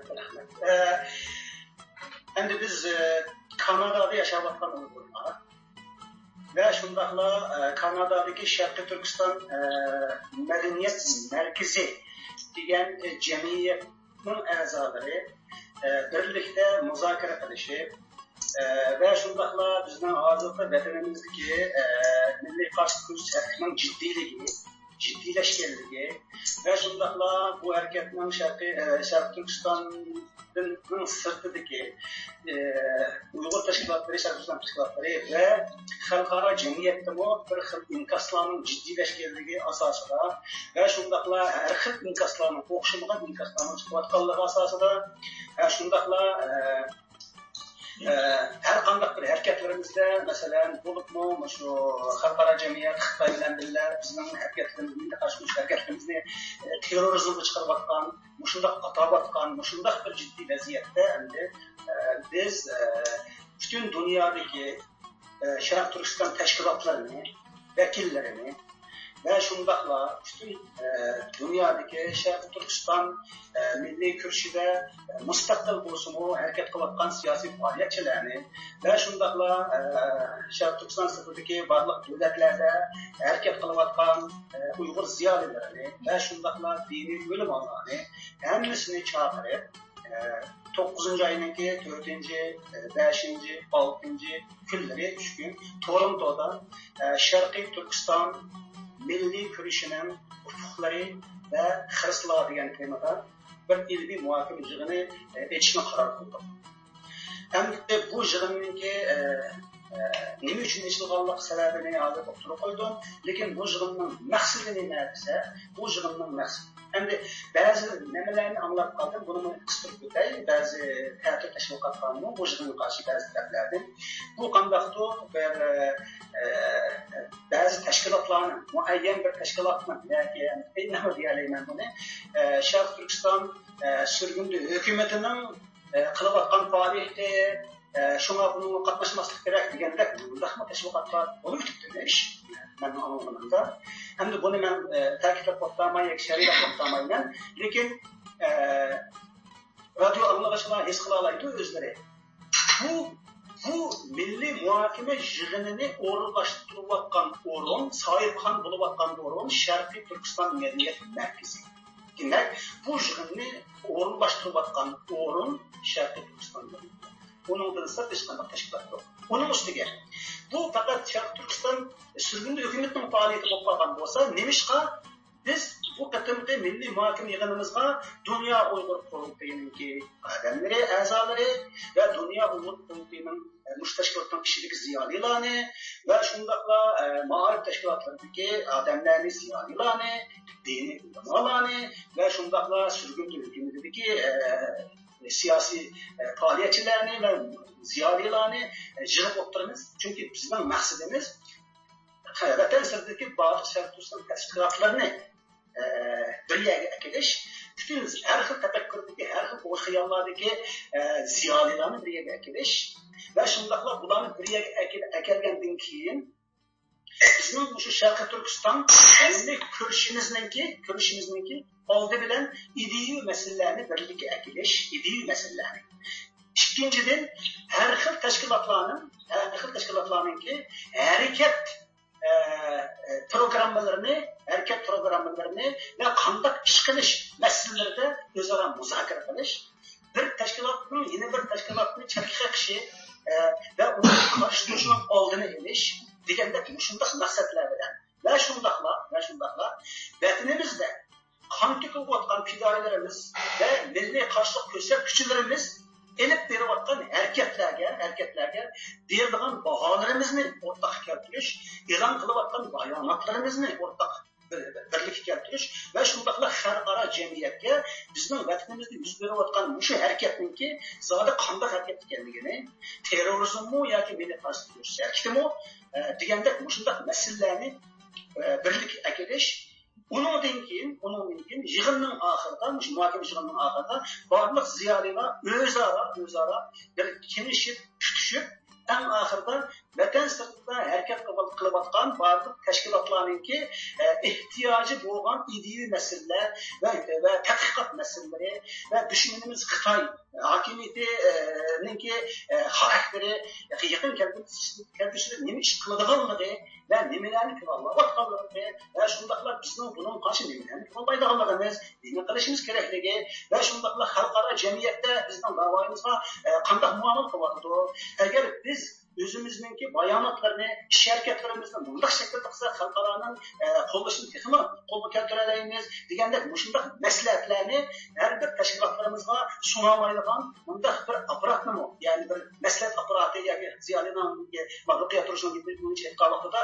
Endi biz Kanada'da yaşayotgan Uyg'urlar ve şundaqla Kanada'daki Şarkı Türkistan Medeniyet Merkezi degan cemiyetning a'zolari birlikte muzokara qilishib ve şundaqla bizning hozirgi vatanimizdagi milliy qarshi kurash harakatining jiddiyleşkenligi ve şundaqla bu hareketning Şarkı Türkistan'ın sırtidagi Uyghur teşkilatları, Şarkı Türkistan teşkilatları ve xalqaro cemiyetde bu bir xil inkaslarning jiddiyleşkenligi asosida ve şundaqla her xil inkaslarning o'xshamagan inkaslarning chiqayotganligi asosida şundaqla her qanday bir hareketlerimizde mesela bo'libmi şu xalqaro jamiyat Xitoy bilan birga bizning hareketlerimizga qarshi kurash hareketlerimizni terrorizmga chiqarayotgan, shundoq atabotgan, shundoq bir jiddiy vaziyatda endi biz bütün dünyadaki Şarkı Türkistan teşkilatlarını, vekillerini ve şundaqla bütün dünyadaki Şarkı Türkistan milli kürsüde müstakil bo'lishini hareket qilayotgan siyosiy faoliyatchilarni ve şundaqla Şarkı Türkistan sırtidagi barliq davlatlarda hareket qilayotgan Uyg'ur ziyolilarini ve şundaqla diniy ulamolarni hammasini chaqirib 9. ayındaki 4. 5. 6. günleri 3 gün Toronto'da Şarkı Türkistan milli kuruşunun ufukları ve hırslar degan temada bir ilmi muhokama yig'ini etishni qaror qildik. Hem de bu yig'inninki nima uchun ochilganlik sababini hozir o'tirib qo'ydim. Lekin bu yig'inning maqsadi nima desa, bu yig'inning maqsadi. Endi ba'zi nimalarni anglab qoldim, buni qistirib o'tay. Ba'zi ta'til tashviqotlarning bu yig'inga qarshi ba'zi taraflardan bu qandaqdir ba'zi tashkilotlarning muayyan bir tashkilotning yoki nima deyayman buni Sharq Turkiston sürgündü hukumatining qilayotgan faoliyati shunga bunga qatnashmaslik kerak degandek bunday tashviqotlar bo'lib o'tibdi. Men anlamamda. Endi buni men ta'kidlab o'tmayman yoki sharhlab o'tmayman, lekin radio anglag'uchilar his qila oladi o'zlari. Bu milliy muhokama yig'inini o'rinlashtirayotgan o'rin, sohibxon bo'layotgan o'rin Sharqiy Turkiston madaniyat markazi. Demak, bu yig'inni o'rinlashtirayotgan o'rin Sharqiy Turkiston madaniyat. Bundan sirtqa hech qanday tashkilot yo'q. Uning ustiga bu faqat Sharq Turkiston sürgünde hukumatining faoliyati bo'lib qolgan bo'lsa, nemishqa biz bu qatimqi milliy muhokama yig'inimizga Dunyo Uyg'ur qo'mitasining odamlari, a'zolari va Dunyo Uyg'ur qo'mitasining mushtashkilotdan kishilik ziyolilarni va shundaqla ma'arif tashkilotlaridagi odamlarni ziyolilarni, diniy ulamolarni va shundaqla sürgünde hukumatidagi siyosiy faoliyatchilarni va ziyolilarni yig'ib o'tiramiz. Chunki bizning maqsadimiz vatan sirdagi barcha Sharq Turkiston tashkilotlarini bir yerga kelish, bütün har xil tafakkurdagi, har xil xayollardagi ziyolilarni bir yerga kelish va shundaqla bularni bir yerga kelgandan keyin bizning o'sha Sharq Turkiston ko'rishimizningki oldi bilan ideyu masalalarni birlikka akilish, ideyu masalalarni. İkinciden her xil tashkilotlarninki harakat programmalarını ve qanday ish qilish masalalarida o'zaro muzokara qilish, bir tashkilotning yana bir tashkilotni chalqa qishi va uni qarshi turishning oldini olish deganda shunday maqsadlar bilan va shundaqla vatanimizda qon to'kayotgan fidoyilarimiz va milliy qarshilik ko'rsatuvchilarimiz elib berayotgan harakatlarga berilgan baholarimizni o'rtaq keltirish, e'lon qilayotgan bayonotlarimizni o'rtaq birlikka keltirish va shundaqla xalqaro jamiyatga bizning vatanimizda yuz berayotgan shu harakatningki zodi qanday harakat ekanligini, terrorizmmi yoki milliy qarshilik harakatimi deganda shunday masalalarni birlikka akilish. Ondan keyin yig'inning oxirida, muhokama yig'inining oxirida barliq ziyolilar o'zaro bir kelishib, tutishib, eng oxirida vatan sirtida harakat qilayotgan barliq tashkilotlarningki ehtiyoji bo'lgan ideyu masalalar va tadqiqot masalalari va dushmanimiz Xitoy hokimiyatininki xarakteri yaqin keltirishlar nima ish qiladiganligi va nimalarni qilayotganligi va shundaqla bizning bunun qarshi nimalarni qilmaydiganligimiz, nima qilishimiz kerakligi va shundaqla xalqaro jamiyatda bizning da'voyimizga qanday muomala qilyapti. Agar biz o'zimizningki bayonotlarni, ish harakatlarimizni bunday shaklda qilsak, xalqaroning qo'llashini texmi qo'lga keltira olamiz deganda shunday maslahatlarni har bir tashkilotlarimizga suna olmaydigan bunday bir apparatni, ya'ni bir maslahat apparati yoki ziyolilarga mag'lubiyat turishini aytganlikda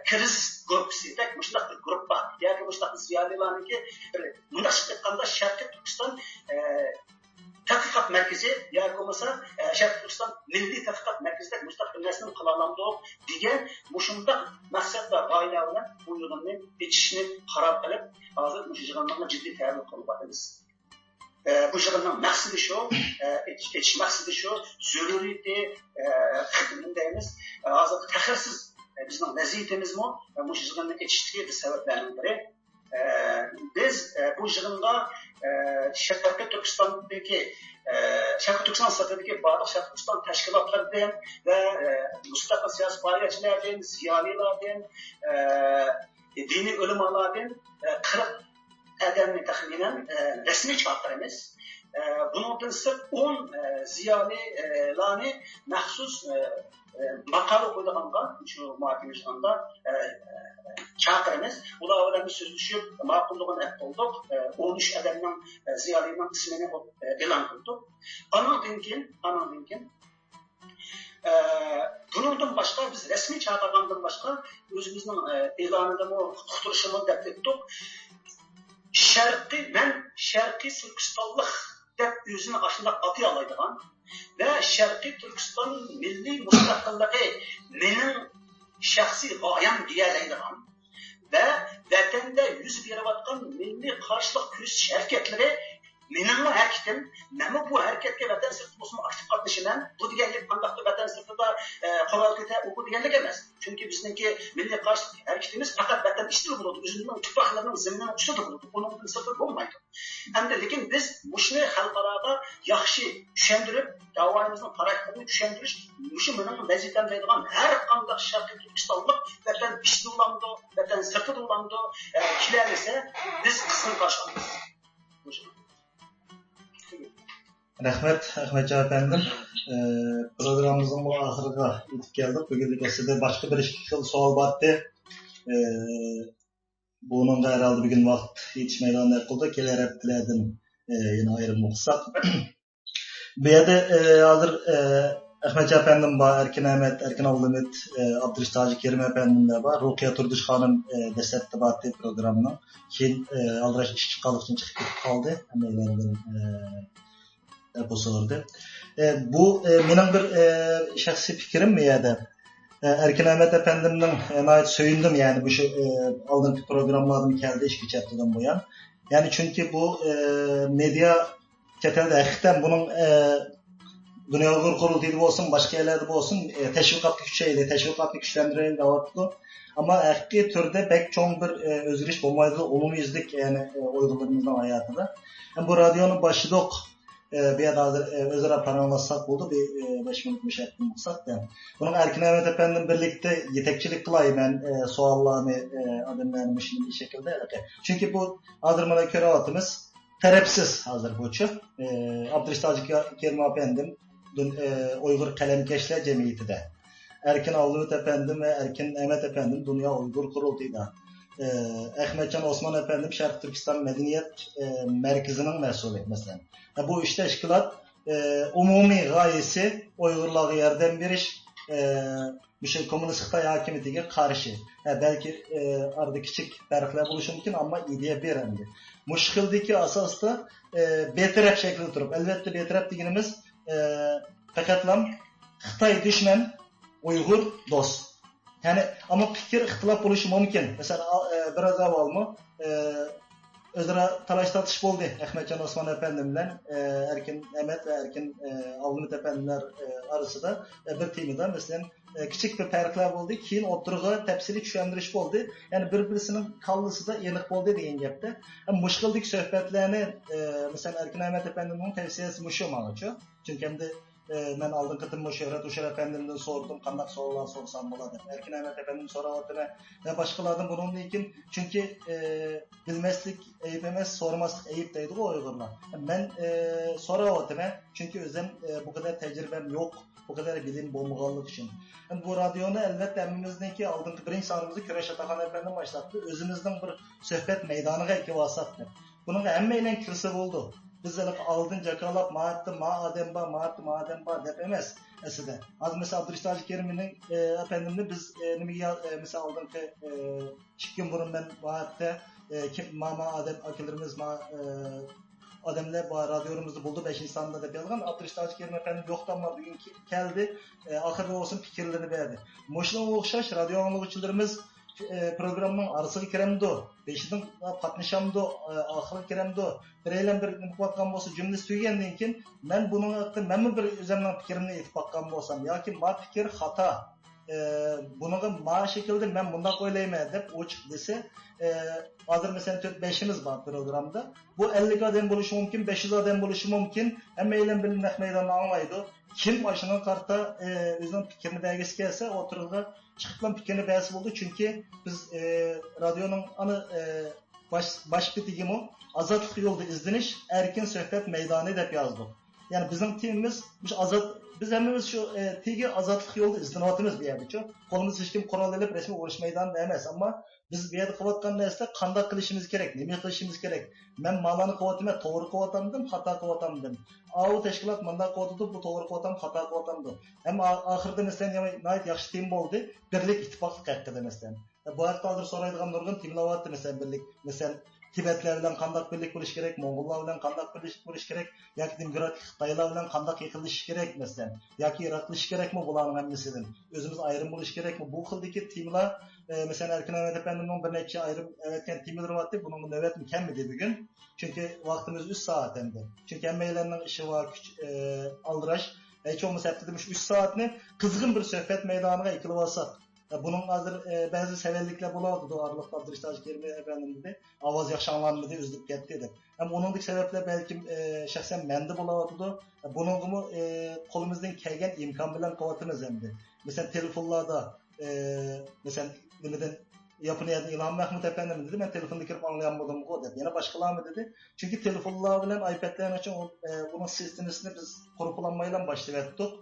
kriz guruhi deb shunday bir guruh bor. Yoki shunday ziyolilarniki bunday aytganda Sharqiy Turkiston tadqiqot markazi yoki bo'lmasa Sharq Turkiston milliy tadqiqot markazida mustaqil narsani qilaolamiz degan shunday maqsad va g'oyalar bilan bu yig'inni etishni qaror qilib, hozir bu yig'inni jiddiy tayyorlab qo'yyapmiz. Bu yig'inning maqsadi shu, etish maqsadi shu, zaruriyati deymiz. Hozir taxirsiz bizning vazifatimizmi bu yig'inni etishdagi sabablardan biri. Biz bu yig'inga Sharqiy Turkistondagi Sharqiy Turkiston sirtidagi barliq Sharqiy Turkiston tashkilotlaridan va mustaqil siyosiy faoliyatchilardan, ziyolilardan, diniy ulamolardan 40 odamni taxminan rasmiy chaqiramiz. Bundan sirt 10 ziyolilarni maxsus maqola qo'yilganga shu muhokama yig'inida chaqiramiz. Ular bilan so'zlashib, ma'qulligini aytdik. 13 odamning ziyolining ismini e'lon qildik. Andan keyin Bundan başqa biz rəsmi çağırğandan başqa özümüzün elanında mı, tuturuşumu dəb etdik. Şərqi Türkistanlıq dəb özünü aşındaq atı alaydıgan və Şərqi Türkistan milli müstəqilliği mənim şəxsi gayəm deyələydigan və vətəndə yüz veriyotgan milli qarşılıq küreşiş hərəkətləri mening hərəkətim, mənim bu hərəkətə vətən sırtı olsun aktiv qatnışıman, bu deganlik qandaqdır vətən sırtıda qoral kötə bu deganlik emas. Çünki bizningki milli qarşılıq hərəkətimiz faqat vətən işçili bo'ladi, o'zimizning tuproqlarning zimmining ustida bo'ladi. Bundan sirti bo'lmaydi. Hamda lekin biz mushuni xalqaroga yaxshi tushuntirib, davrimizni taraqqiyini tushuntirish, mushu mening vazifam deydigan har qanday sharqiy Turkistonlik vətən ishli bo'lamdi, vətən sirti bo'lamdi, kelarsa biz qism qarşılaymiz. Rahmet Ahmetcan efendim. Programımızın bu ahırına yetip geldik. Bugün sizde başka bir iki sual vardı. Bunun da herhalde bir gün vakit yetişmeyle yapıldı. Keler hep diledim yine ayrılmışsak. Bir yerde hazır Ahmetcan efendim var, Erkin Ahmet, Erkin Avlumet, Abdülüş Tacı Kerim efendim de var. Rukiye Turduş Hanım destekli vardı programına. Şimdi aldıraş iş çıkalık için çıkıp kaldı. Emeğlerinin bu sordu. Bu benim bir şahsi fikrim mi ya da Erkin Ahmet efendimden nayet söyledim yani bu şu aldığım programlarım geldi iş geçertiden bu yan. Yani çünkü bu medya çetelde hakikaten bunun Dünya Uygur Kurultayı'da olsun, başka yerlerde olsun teşvikatlı güçeyle, teşvikatlı güçlendireyle dağıttık. Ama hakiki türde pek çok bir özgürlük olmaydı, olumlu izlik yani Uygurlarımızın hayatında. Yani bu radyonun başıdık. Bir yerde özara paranlasak oldu, bir 5 minut müşahede olsak da. Bunun Erkin Ahmet efendim birlikte yetekçilik kılayım ben suallarını adımlanmışım bir şekilde. Çünkü bu adırmana körevatımız terepsiz hazır bu çöp. Abdülüş Tacı Kerim efendim Uygur Kalemkeşler Cemiyeti de. Erkin Avlumet efendim ve Erkin Ahmet efendim Dünya Uygur Kurultayı'da. Ahmetcan Osman efendim Şarkı Türkistan Medeniyet Merkezi'nin mesulü mesela. Bu işte teşkilat umumi gayesi Uygurlara yardım veriş, bir komünist Xitay hakimiyetiga qarshi. Belki arada küçük farklar buluşu mümkün ama ideya berendi. Muşkildeki asasda betaraf şekilde durup, elbette betaraf deganimiz faqatlam Xitay düşman, Uygur dost. Yani ama fikir ihtilaf buluşu mümkün. Mesela biraz avval mı özara talaş tartış oldu Ahmetcan Osman efendimle Erkin Ahmet ve Erkin Avlumet efendimler arasında bir temide mesela küçük bir farklar oldu. Keyin oturuğa tepsili düşendiriş oldu. Yani birbirinin kallısı da yenik oldu deyin gapte. Ama muşkildik söhbetlerini mesela Erkin Ahmet efendimin tavsiyesi muşu mağaçı. Çünkü hem de ben aldığım kıtımı Şöhret Uşar efendimden sordum. Kandak sorular sorsam buladı. Erkin Ahmet efendim soravatına ve başkalardan bunun için çünkü bilmezlik eyip emez, sormazlık eyip deydi o Uygurlar. Ben soravatına çünkü özüm bu kadar tecrübem yok. Bu kadar bilim bomballık için. Yani bu radyonu elbette emimizdeki aldığım birinci sanımızı Köreş Atakan efendim başlattı. Özümüzden bir sohbet meydanıga iki vasattı. Bunun emmeyle kirsi oldu. Biz aldın cakalap maattı madem ba dep emez eside. Az mesela Abdülüş Tacı Kerim'in efendimle biz mesela aldın ki çıkkın burun ben maatte kim mama adem akıllarımız adamlar bu radyomuzda buldu 5 insanda da belirgen Abdülüş Tacı Kerim efendim yoktan ama bugün geldi ahırda olsun fikirlerini verdi. Moşuna okşaş radyo anlıqçılarımız programın arasıga kiremdi. Beşidin qatnaşamdi, ahırga kiremdi. Bireylem bir nukvatgan bolsa cümle söylегенден keyin men bunun hakkında men bir özümden fikrimni aytib bakkan bolsam yoki ma fikir xata. Bunaga ma şekilde men bunda o'ylayman deb ochiq desa, hozir mesela 4-5imiz var programda. Bu 50 adam bo'lishi mumkin, 500 adam bo'lishi mumkin. Hammaylar bilim meydanını anlaydı. Kim başına karta özünün fikrini belgesi gelse oturulda çıkılan fikrini belgesi buldu. Çünkü biz radyonun anı baş bitigimi azatlık yolda izleniş erkin sohbet meydanı dep yazdık. Yani bizim timimiz biz hemimiz şu tegi azatlık yolda izlanyapmiz bu yerde. Kolumuz hech kim qurol olib resmi urush maydonida emas, ammo biz bu yerda qilayotgan narsa qanday qilishimiz kerak, nima qilishimiz kerak. Men malani qilyapman, to'g'ri qilyapmandim, xato qilyapmandim. Avu tashkilot bunday qilyapti, bu to'g'ri qilyapman, xato qilyapmandim. Ammo oxirida masalan nihoyat yaxshi tim bo'ldi, birlik ittifoqlik haqida masalan. Bu haqda hozir so'raydigan nurg'un timlayapti masalan birlik, masalan Tibetler bilen kandak birlik buluş gerek, Mongollar bilen kandak birlik buluş gerek, yaki demokratik Xitaylar bilen kandak yıkılış gerek mesela, yaki Iraklış gerek mi bulanın hemisidir. Özümüz ayrım buluş gerek mi? Bu kıldaki timler, mesela Erkin Ahmet Efendi'nin bir neçe ayrım evetken timler vardı, bunun nöbet mükemmedi bugün. Çünkü vaktimiz 3 saat hem de. Çünkü emmeylerinin işi var, aldıraş. Çoğumuz hep demiş 3 saatini kızgın bir sohbet meydanına ikili olsak. Bunun hazır bazı severlikler bulardı Arlık Abdülüştaş Kerimi efendim dedi. Avaz yaşanlanmadı, üzülüp gitti dedi. Ama onundaki sebepler belki şahsen mende bulardı. Bunun mu kolumuzdan kelgen imkan bilen kuvvetimiz emdi. Mesela telefonlarda mesela neden yapılan İlham Mahmut efendim dedi. Ben telefonda kirip anlayamadım o dedi. Yine başkalar mı dedi? Çünkü telefonlar bilen iPad'lerin için bunun sistemini biz kurupulanmayla başladık.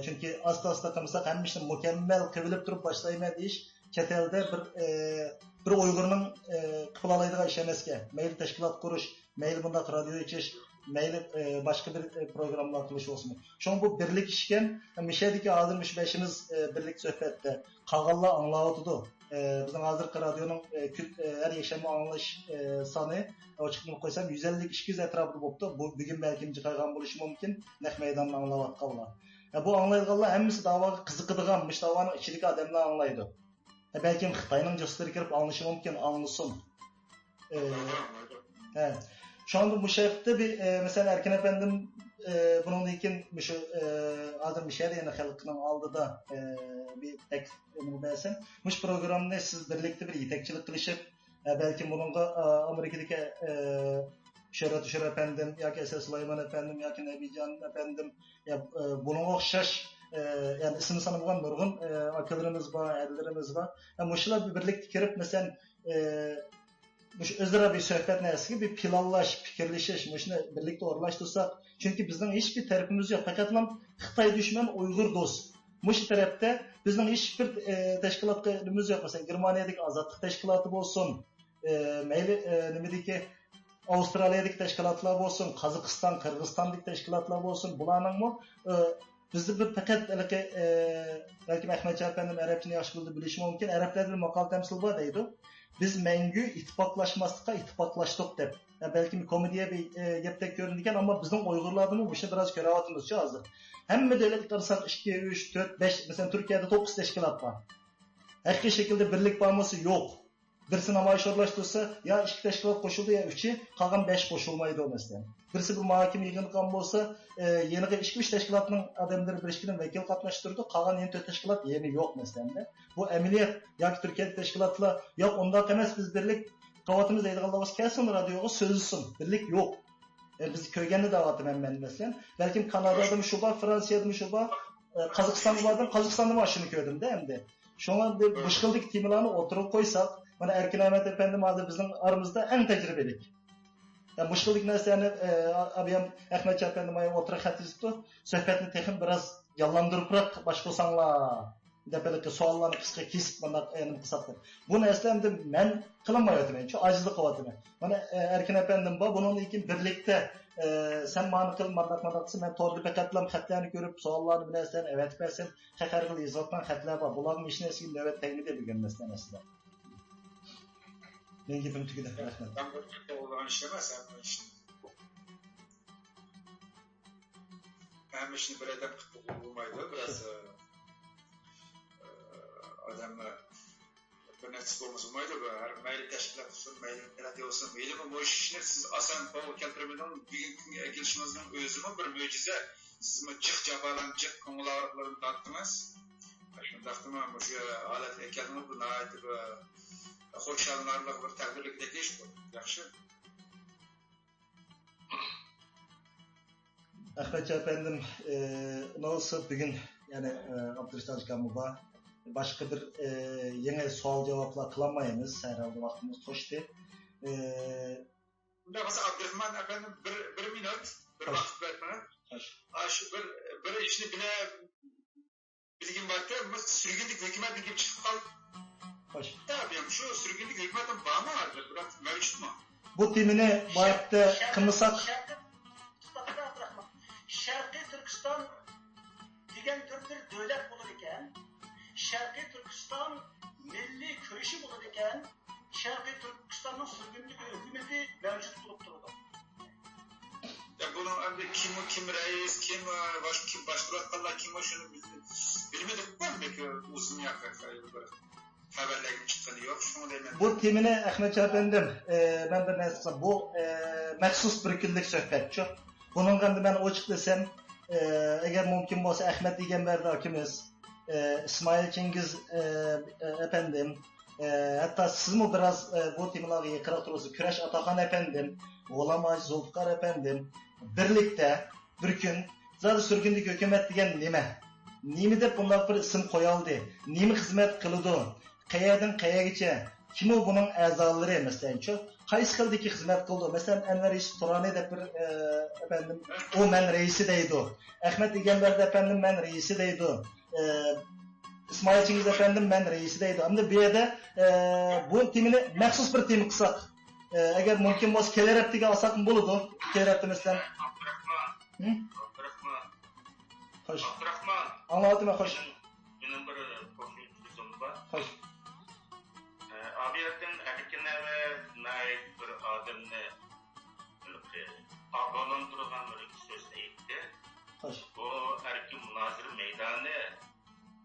Çünkü asla kalırsak hem işte mükemmel kıvılıp durup başlayma deyiş ketelde bir Uygur'un kıpılalaydığı iş emeske. Mail teşkilat kuruş, mail bunda radyo içiş, mail başka bir programlar kılış olsun. Şu an bu birlik işken Mişedeki ağzırmış beşimiz birlik sohbette. Kağalla anlatıdı. Bizim hazır radyonun her yaşamı anlayış sanı açıklık koysam 150-200 etrafı boptu. Bu bugün belki çıkargan buluşu mümkün. Nek meydanını anlavatqanlar. Bu anlaydıqanlar hemmisi davaga qiziqadiganmış, davanın içideki adamlar anlaydı. Belki Xitayning justlari kirib alinishi mumkin, anlasın. Şu anda bu şefte bir mesela Erkin Efendim bunun için şu adım bir şeyde yani halkının aldıda bir tek bunu dersen. Bu programda siz birlikte bir yetekçilik kılışıp belki bununla Amerika'daki Şöhret efendim, ya ki Esas Süleyman efendim, ya ki Nebican efendim, ya bunun okşaş yani ismini sanılgan nurgun akıllarımız var, ellerimiz var. Yani muşla bir birlikte kirip mesela özlere bir sohbet neyse bir pilallaş, fikirleşiş, muşla birlikte orlaştırsak. Çünkü bizden hiçbir tarafımız yok. Fakat Xitay düşman Uygur dost. Muş tarafta bizden hiçbir teşkilatımız yok. Mesela Germaniya'daki azatlık teşkilatı olsun, Meyli Avustralya'daki teşkilatlar olsun, Kazakistan, Kırgızistan'daki teşkilatlar olsun, bulanın mı? Bizde bir paket belki Mehmet Efendim Arapçını yaxşı bildi bilişim mümkün. Araplarda bir makal temsil var deydi. Biz mengü ittifaklaşmasıqa ittifaklaştık dep. Yani belki bir komediye bir geptek göründüken ama bizim Uygurlarda mı bu işe biraz körevatımız şu hazır. Hem devlet karışsak 2, 3, 4, 5 mesela Türkiye'de 9 teşkilat var. Her şekilde birlik bağlaması yok. Birisi namayış orlaştırsa ya 2 teşkilat koşuldu ya 3'i, kalgan 5 koşulmaydı o mesela. Birisi bir mahkeme yığınıkan olsa yeni 2-3 teşkilatının adamları birleşkinden vekil katlaştırdı, kalgan yeni 4 teşkilat yeni yok mesela. Bu emniyet ya ki Türkiye'de teşkilatla yok ondan demez biz birlik kavatımız eydiğallabız kelsin radyoga sözlüsün. Birlik yok. Biz köygenli davatım hemen mesela. Belki Kanada'da mı şu var, Fransa'da mı şu var, Kazakistan'da vardım, Kazakistan'da mı aşını köydüm de hem de. Şu an bir bışkıldık timlerini oturup koysak, bana Erkin Ahmet Efendim adı bizim aramızda en tecrübelik. Yani bışkıldık neyse yani abiyem Ahmet Efendim ayı oturup hatizdi, sohbetini tekin biraz yallandırıp bırak başka olsanlar. Depelik suallarını kısa kesip bana yani kısaltır. Bu neslemde ben kılınmayıyordum. Çok acizlik kıvatıma. Bana Erkin Efendim bu bunun için birlikte sen bana kılmadıksın ben tordu pekatlam hatlarını görüp suallarını bilersen evet versen hakargılı izotman hatlar var. Bunların işine eski nöbet tekniği de bir görmesinden aslında. Ne gibi tükü de rahmet. Ben bu olan işlemez hem işini. Hem işini bir edep bulmaydı biraz adamlar bir neticesi olmaydı bu. Her meyli teşkilat olsun, meyli radyo olsun, meyli mi bu işini siz asan bağlı keltirmeden bugünkü gelişimizden özümü bir mucize. Siz mi cık cabalan, cık konular ağırlıklarını tattınız. Şimdi tattım ama şu alet ekelini bu nahayet bir hoşlanlarlık bir takdirlikdeki iş bu. Yakşı. Ahmet Efendim ne olsa bugün yani Abdülüştaş Kamıba başka bir yeni sual cevaplar kılamayız. Herhalde vaktimiz hoştu. Bunda mesela Abdurrahman Efendim bir minut Bir vakit verme. Şu bir işini bile bilgin vardı. Biz sürgünlük hükümetin gibi çıkıp kaldık. Hoş. Tabii şu sürgünlük hükümetin bağı mı vardır? Biraz mevcut mu? Bu timini bayıpta kımısak. Şarkı Türkistan degan bir devlet bulur iken, Şarkı Türkistan milli kuruşu bulur iken, Şarkı Türkistan'ın sürgünlük hükümeti mevcut bulup durdu. Bunun hem kim reis, kim başvuratlarla kim o şunu bilmedik var mı peki uzun yaklaşık haberlerin çıkanı yok. Şunu demedim. Bu timini Ahmet efendim, ben bir nesne bu məxsus bir günlük söhbətçi. Bunun qandı ben açık desem, eğer mümkün olsa Ahmet Digenberdi akimiz, İsmail Cengiz efendim, hatta siz mi biraz bu timlağı yıkıra turası, Küreş Atakan efendim, Olamaj Zulfikar efendim, birlikte bir gün zaten sürgünlük hükümet degen nime? Nimi de bunlar bir isim koyaldı, nimi hizmet kılıdı, qayerdan qayergacha, kim o bunun azaları mesela çok, qaysi xildagi hizmet kıldı, mesela Enver Yusuf Turani de bir efendim, o men reisi deydi, Ahmet Digenberdi efendim men reisi deydi, İsmail Cengiz efendim men reisi deydi, ama bir yerde bu timini məxsus bir tim kısak. Eğer mümkün olsa keler haftaga alsak mı buludu? Keler hafta mesela. Abdurrahman. Hoş. Abdurrahman. Anladım ben hoş. Benim bir konuşmacım var. Hoş. Abiyetten erkene ve naik bir adamını ağırlandırılan bir söz eğitti. Hoş. Bu erki münazır meydanı,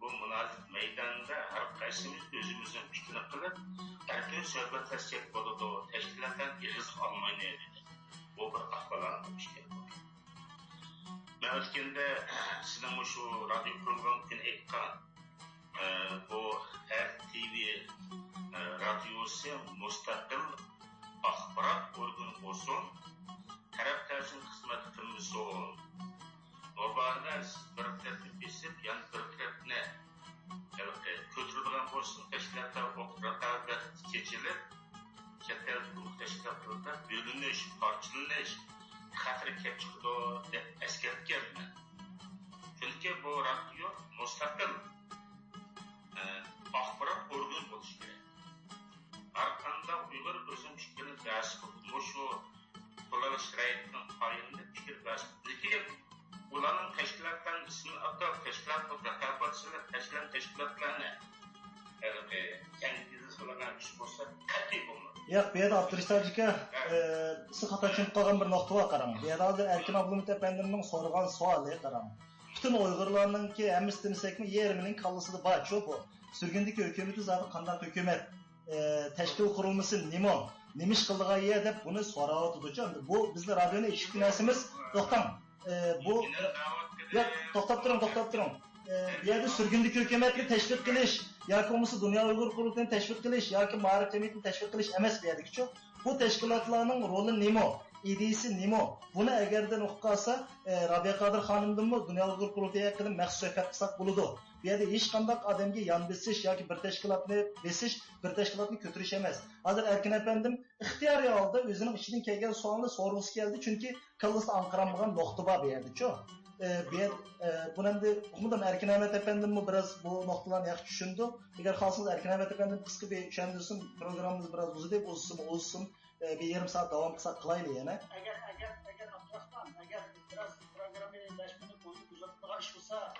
bu münazır meydanında her kaysımız özümüzün fikrini kılıp erken söhbetleşecek oldu. Teşkilattan rızık almayı dedi. Bu bir akbalanmış ki. Ben ötkende sizin şu radyo programı için ekran bu RTV radyosu müstakil akbarat organı olsun, taraftarsın hizmet kılmışsın. Normalde bir tarafı besip, yan bir tarafına kötürülen olsun, teşkilatlar rakabat geçilir, çetel bu teşkilatlarda bölünüş, parçalanış, hatırı kep çıkıdı, eskerip gelme. Çünkü bu radyo müstakil akbarat organ buluş gerek. Arkanda Uygur özüm fikrini ders kıldı. Şu kullanış şirayetinin payında fikir ders kıldı. Ulanın teşkilattan ismini atıp, teşkilat rakabatçılar, teşkilatlarına kendinizi kılanan iş olsa katı bulunur. Yok, bu yerda Abdurrahman siz hata tushunib qolgan bir nuqta bor qarang. Bu yerda hozir Erkin Abdulmutt efendimning so'ragan savoli qarang. Bütün Uyg'urlarninki hammasi demasakmi yerimining kallasida bor shu bu. Sürgündeki hükümeti zaten kandan hükümet teşkil kurulması nima ish qildigan yer deb buni so'rayotdi. Bu bizni radyoni eshitgan narsamiz. To'xtang. Bu yok, to'xtab turing. Bu yerda sürgündeki hükümetni teşvik qilish yoki bo'lmasa Dunyo Uyg'ur qurultayini teşvik qilish yoki Ma'rif jamiyatini teşvik qilish emas bu yerdagi-ku. Bu teşkilatlarning roli nima? İdisi nima? Buni agardan o'qib qolsa, Rabiya Qodir xonimdinmi Dunyo Uyg'ur qurultayi haqida maxsus suhbat qilsak bo'ladi. Bu yerda hech qanday odamga yon besish yoki bir tashkilotni besish, bir tashkilotni ko'tarish emas. Hozir Erkin efendim ixtiyoriy holda o'zining ishidan kelgan savolni so'rg'isi keldi, chunki kallasida anqiranmagan nuqta bor bu yerda-ku. Bunu endi umuman Erkin Ahmet efendimmi biraz bu noktalarni yaxshi tushundi. Agar xohlasangiz Erkin Ahmet efendim qisqa bir tushuntirsin, programımız biraz uzun, bir yarım saat devam qilsak qilaylik yana. Agar Abdurrahman, agar biraz programı birleşmeni koyup uzatmagan iş olsa,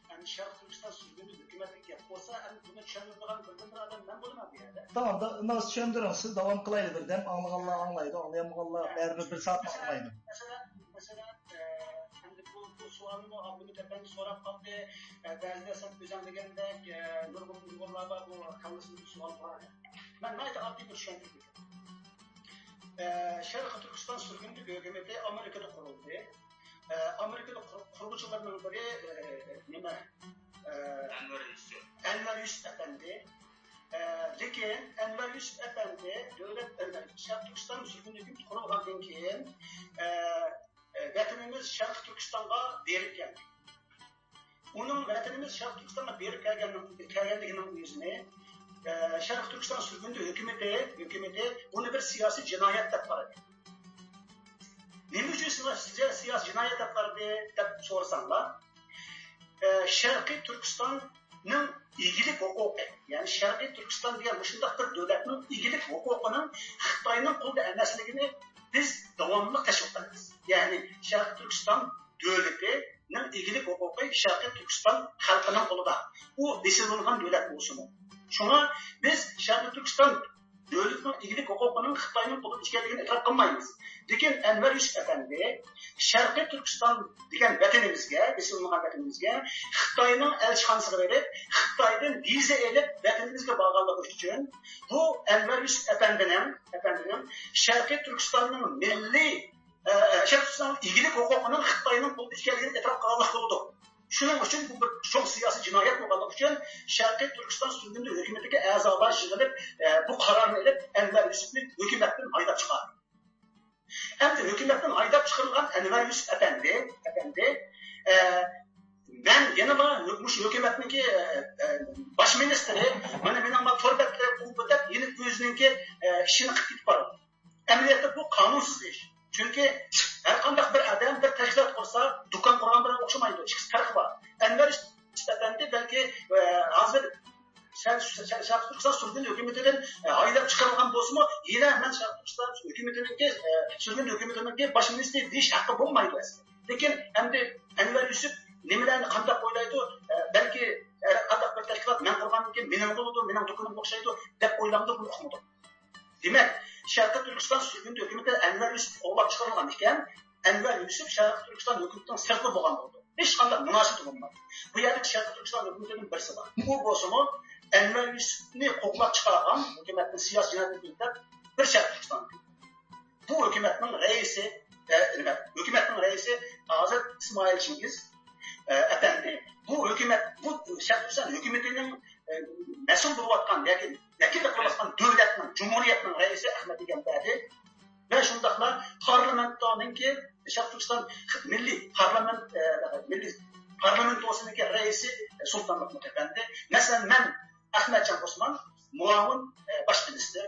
yani Şarkı Türkistan sürgünü hükümetlik yap olsa, yani bunu tushundirgan bir adam ben bo'laman bu yerda. Tamam da nasıl tushuntirasiz? Devam qilaylik birden. Anlaganlar anlaydi, anlayamaganlar baribir bir saat anlaydi. Mesela şimdi bu sualını Abdülhamit Efendi sorup kaldı. Bazıda sen düzenlegende Nurgul Uygurlar'da bu kalısında bir sual var. Ben neydi adli bir şey dedim. Şarkı Türkistan sürgünlük hükümeti Amerika'da kuruldu. Amerika'da kuruluşlarının biri Enver Yusuf Efendi. Lekin Enver Yusuf Efendi Şarkı Türkistan sürgünlük hükümeti kurulgandan keyin vatanimiz Şarkı Türkistan'a berip geldi. Onun vatanimiz Şarkı Türkistan'a berip gelgenliginin yüzüne Şarkı Türkistan sürgünlük hükümeti bunu bir siyasi cinayet dep qaradı. Şarkı Türkistan sürgünlük hükümeti Amerika'da kuruldu. Amerika'da kuruluşlarının biri Enver Yusuf Efendi. Lekin Enver Yusuf Efendi Şarkı Türkistan sürgünlük hükümeti kurulgandan keyin vatanimiz Şarkı Türkistan'a berip geldi. Onun vatanimiz Şarkı Türkistan'a berip gelgenliginin yüzüne Şarkı Türkistan sürgünlük hükümeti bunu bir siyasi cinayet dep qaradı. nima uchun sizga siyosiy jinoyat deb so'rasanglar, Sharqiy Turkistonning egilik huquqi, ya'ni Sharqiy Turkiston degan shunday bir davlatning egilik huquqining Xitoyning qo'lida emasligini biz davomli tashviq qilamiz. Ya'ni Sharqiy Turkiston davlatining egilik huquqi Sharqiy Turkiston xalqining qo'lida. U besilgan davlat bo'lsin. Shunga biz Sharqiy Turkiston davlatining egilik huquqining Xitoyning qo'lida ekanligini e'tirof qilmaymiz. Lekin Anvar Yusuf Efendi Sharqiy Turkiston degan vatanimizga, besilgan vatanimizga Xitoyning elchixonasiga berib, Xitoydan viza olib vatanimizga borganligi uchun bu Anvar Yusuf Efendining Sharqiy Turkistonning milliy Sharqiy Turkiston egilik huquqining Xitoyning qo'lida ekanligini e'tirof qilganlik bo'ldi. Shuning uchun bu bir cho'ng siyosiy jinoyat bo'lganligi uchun Sharqiy Turkiston sudida hukumatiga a'zolar yig'ilib bu qarorni olib Anvar Yusufni hukumatdan haydab chiqardi. Endi hukumatdan haydab chiqarilgan Anvar Yusuf Efendi ben yana hukumatniki bosh ministri mana mening to'rbatda qo'yib yeni o'zininki ishini qilib ketib boradi. Amaliyotda bu qonunsiz ish. Chunki har qanday bir odam bir tashkilot qursa, do'kon qurgan bilan o'xshamaydi. Ikkisi farqi bor. Anvar Yusuf Efendi balki hozir Sharqiy Turkiston sudini hukumatidan haydab chiqarilgan bo'lsa-mu, yana men Sharqiy Turkiston hukumatiniki sudin hukumatiniki bosh ministri deyish haqqi bo'lmaydi. Lekin endi Anvar Yusuf nimalarni qanday o'ylaydi, balki qanday bir tashkilot men qurgandan keyin mening bo'ladi, mening do'konim o'xshaydi deb o'ylamadi, bu uqmadi. Demak, Sharqiy Turkiston sudin hukumati Anvar Yusuf o'ylab chiqarilgan ekan, Anvar Yusuf Sharqiy Turkiston hukumatining sirti bo'lgan bo'ldi. Hech qanday munosabat bo'lmadi. Bu yerda Sharqiy Turkiston hukumatining birisi bor. Bu bo'lsa-mu Anvar Yusufni qo'llab chiqargan hukumatning siyosiy jinoyatida bir Sharqiy Turkiston. Bu hukumatning raisi hozir Ismoil Chingiz Efendi. Bu hukumat Sharqiy Turkiston hukumatining mas'ul bo'layotgan yoki vakil qilayotgan davlatning, jumhuriyatning raisi Ahmad Egambadi va shundaqlar parlamentdagi Sharqiy Turkiston milliy parlamentosining raisi Sulton Mahmud Efendi. Masalan, men Ahmadjon Osmon muavin bosh ministr.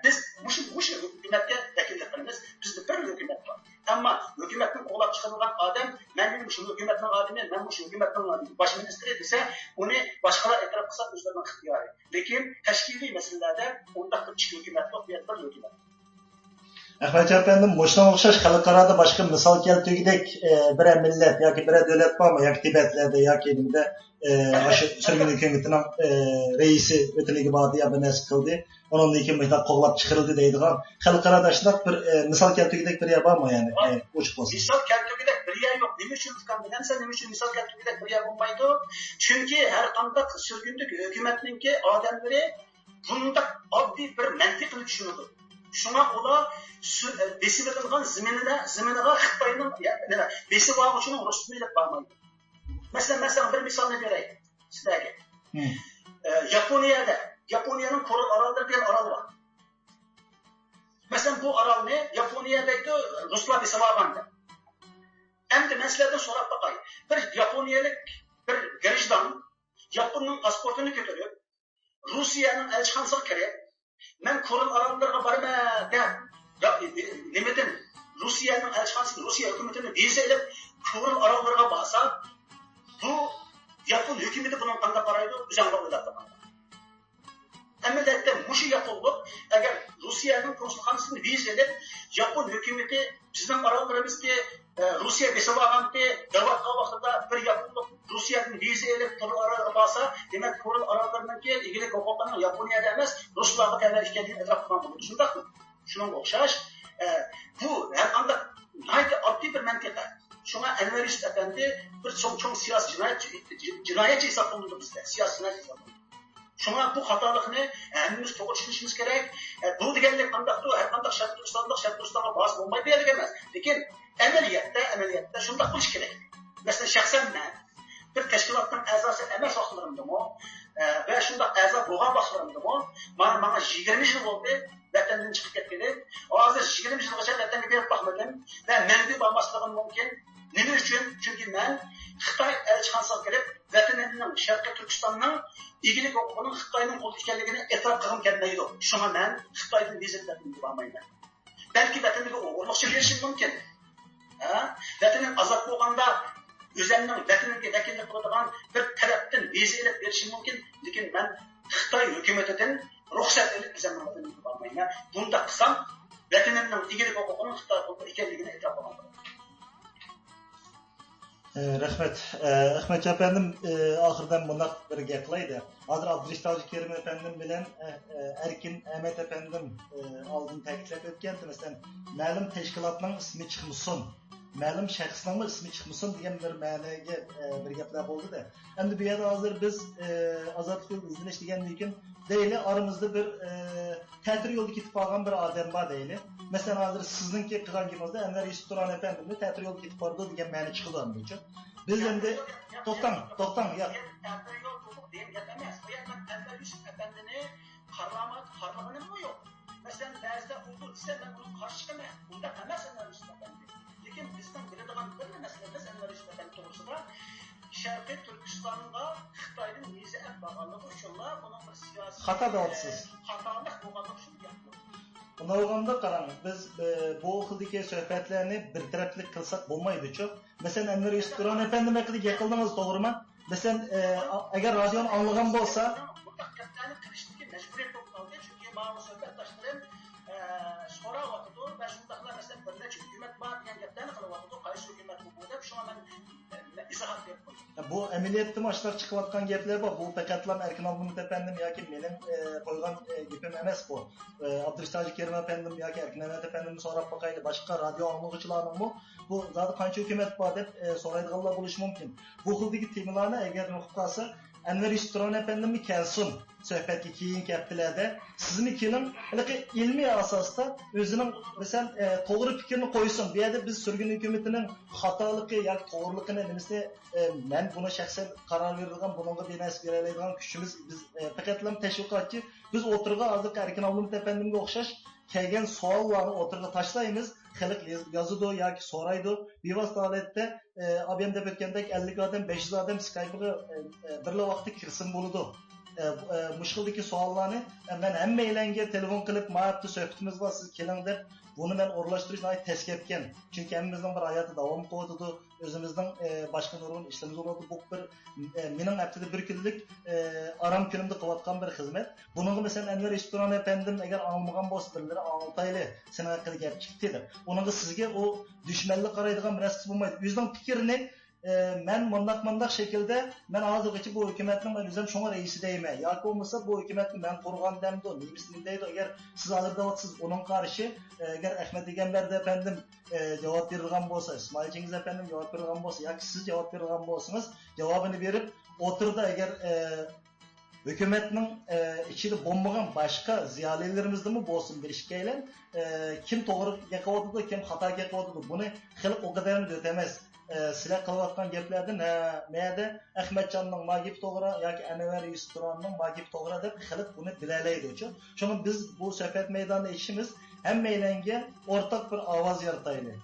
Biz mush hukumatga vakillik qilamiz. Bizda bir hukumat bor. Ammo hukumatning qo'llab chiqarilgan odam, men shu hukumatning odami, men shu hukumatning bosh ministri desa, uni boshqalar e'tirof qilsa o'zlarining ixtiyori. Lekin tashkiliy masalalarda undaq bir hukumat yo'q, bir hukumat. Ahmadjon efendim, boshqa o'xshash xalqaroda boshqa misol keltirgidek bir millat yoki bir davlat bormi, yoki Tibetlarda yoki bunda shu sirgin hukumatining raisi o'tiniga bordi ya bir narsa qildi, undan keyin mehnat qo'llab chiqarildi deydigan xalqaroda shunday bir misol keltirgidek bir yer bormi, ya'ni ochiq bo'lsin. Misol keltirgidek bir yer yo'q. Nima uchun bilansa, nima uchun misol keltirgidek bir yer bo'lmaydi? Chunki har qanday sirginlik hukumatningki odamlari bunda oddiy bir mantiqni tushunadi. Shunga ular besib etilgan zeminiga Xitoyning besib oluvchining Rusni deb bormaydi. Masalan bir misolni beray sizlarga. Yaponiyaning Kuril orollari degan orol bor. Masalan bu orolni Yaponiyadagi ruslar besib olganda. Endi men sizlardan so'rab boqay. Bir yaponiyalik bir grajdan Yaponning pasportini ko'tarib Rossiyaning elchixonasiga kirib, men Kuril orollariga borman deb nimadan Rossiyaning elchixonasi, Rossiya hukumatining viza olib Kuril orollariga borsa, bu Yapon hukumati buni qanday qaraydi? O'zingga o'ylab topadi. Amaliyotda mushi yaponlik agar Rossiyaning konsulxonasining viza olib Yapon hukumati bizning orollarimizga Rossiya besalag'anti davlatga vaqtida bir yaponlik Rossiyaning viza olib Kuril orollariga borsa, demak Kuril orollarining egilik huquqining Yaponiyada emas, Ruslarga tabiiy ekanligini e'tirof qilgan bo'ladi. Shundaqmi? Shunga o'xshash bu har qanday oddiy bir mantiqa. Shunga Anvar Yusuf Efendi bir cho'ng siyosiy jinoyatchi hisoblanadi bizda, siyosiy jinoyatchi hisoblanadi. Shunga bu xatolikni hammamiz to'g'ri tushunishimiz kerak. Bu deganlik qandaqdir, har qanday Sharqiy Turkistonga bos bo'lmaydi degan emas. Lekin amaliyotda shunday qilish kerak. Masalan, shaxsan men bir tashkilotning a'zosi emas vaqtlarimdami va shunday a'zo bo'lgan vaqtlarimdami, mana 20 yil bo'ldi vatandan chiqib ketgani. Hozir 20 yilgacha vatanga berib boqmadim va menda bo'lmasligim mumkin. Nima uchun? Chunki men Xitoy elchixonasiga kirib, vatanimning Sharqiy Turkistonning egilik huquqining Xitoyning qo'lida ekanligini e'tirof qilgim kelmaydi. Shunga men Xitoydan viza olib bormayman. Balki vatanimga o'g'irlikcha berishim mumkin. Vətənin azad olğanda özünün vətəninə vəkillik qıladigan bir tərəfdən viza elib verishi mümkün. Lakin mən Xitoy hökumətindən ruxsat elib özümün vətənimə barmayman. Bunda qılsam vətənimnin igidlik huququnun Xitoy huququ ekanligini e'tirof qilaman. Rahmet. Ahmet efendim ahırdan bunaq bir gap qılaydı. Hazır Abdurrahman Kerim efendim bilen Erkin Ahmet efendim aldın təklif etkendi. Mesela ma'lum teşkilatның ismi çıxmışsın. Ma'lum şəxsның ismi çıxmışsın degan bir ma'naga bir gaplar bo'ldi da. Endi bu yerda hozir biz azadlik izlanish degandan keyin deyli aramızda bir ta'til yo'lda ketib qolgan bir odam bor deyli. Mesela hozir sizningki qilgan gapingizda Anvar Yusuf Turan efendimni ta'til yo'lda ketib qoldi degan ma'no chiqdi endi. Biz endi to'xtang ya. Ta'til yo'l huquq degan gap emas. Bu yerda Anvar Yusuf efendini qaramaganimi yo'q. Mesela ba'zida o'qib desa men uni qarshi chiqaman. Bunda emas Anvar Yusuf efendi. Lekin bizden biladigan bir meselemiz Anvar Yusuf efendi to'g'risida Sharqiy Turkistonga Xitoydan viza olib borganligi uchunlar buning bir siyosiy xato deyapsiz. Xatolik bo'lganligi uchun gapdir. Buna olganda qarang, biz bu xildagi suhbatlarni bir taraflik qilsak bo'lmaydi-ku. Mesela Anvar Yusuf Turan efendi haqida gapildingiz, to'g'rimi? Mesela agar radioni anglagan bo'lsa, bunday gaplarni qilishga majburiyat bo'lib qoldi, chunki ba'zi suhbatdoshlarim so'rayotdi va shundaqlar mesela bir necha hukumat bor degan gaplarni qilyapti. Qaysi hukumat bu deb shuna men izoh berib qo'ydim. Bu amaliyotda mashlar chiqayotgan gaplar bor. Bu faqatlam Erkin Albumu efendim yoki mening qo'ygan gapim emas bu. Abdurrahman Kerim efendim yoki Erkin Ahmet efendimni so'rab boqayli, boshqa radio anglag'uvchilarning bu zot qancha hukumat bor deb so'raydiganlar bo'lishi mumkin. Bu xildagi temalarni agar nuqtasi Anvar Yusuf Turan efendimni kelsin suhbatga keyingi haftalarda sizmi kelin ilmiy asosda o'zining mesela to'g'ri fikrni qo'ysin. Bu yerda biz surgun hukumatining xatoligi yoki to'g'riligini nimasi men buni shaxsan qaror beradigan, bunga benasib bera oladigan kuchimiz biz faqatlam tashviqotchi. Biz o'tirga hozir Erkin Albumu efendimga o'xshash kelgan savollarni o'tirga tashlaymiz. Xalq yozadi yoki so'raydi. Bevosita holatda abm deb o'tgandek 50 odam, 500 odam Skype'ga birla vaqtda kirsin bo'ladi. Mushkildagi savollarni men hammalarga telefon qilib, "Ma'lumotda suhbatimiz bor, siz keling" deb buni men o'rlashtirish noy teskabgan. Chunki hammamizning bir hayoti davom qiladi, o'zimizning boshqa nurg'un ishlarimiz bo'ladi. Bu bir mening haftada bir kunlik aram kunimda qilayotgan bir xizmat. Buningga mesela Anvar Yusuf Turan efendim agar olmagan bo'lsa, birlari oltayli seni haqida gap chiqdi deb. Uningga sizga o dushmanlik qaraydigan narsa bo'lmaydi. O'zining fikrini men mundaq şekilde men hozirgacha bu hukumatning men o'zim shunga raisi deyman. Yoki bo'lmasa bu hukumatni men qurgandamdi, nemisini deydi. Agar siz hozirda siz uning qarshi agar Ahmet Egamber efendim javob bergan bo'lsa, İsmail Cengiz efendim javob bergan bo'lsa, yoki siz javob bergan bo'lsangiz, javobini berib o'tirda agar hukumatning ichida bo'lmagan boshqa ziyolilarimizdimi bo'lsin bilishkaylar, kim to'g'ri gapirdi, kim xato gapirdi, buni xalq o qadar o'tamas. Sizlar qilayotgan gaplardan mayda Ahmadjonning magib to'g'ri yoki Anvar Yusuf Turanning magib to'g'ri deb xalq buni bilalaydi-ku. Shuni biz bu suhbat maydonida ishimiz hammalarga o'rtaq bir ovoz yarataylik.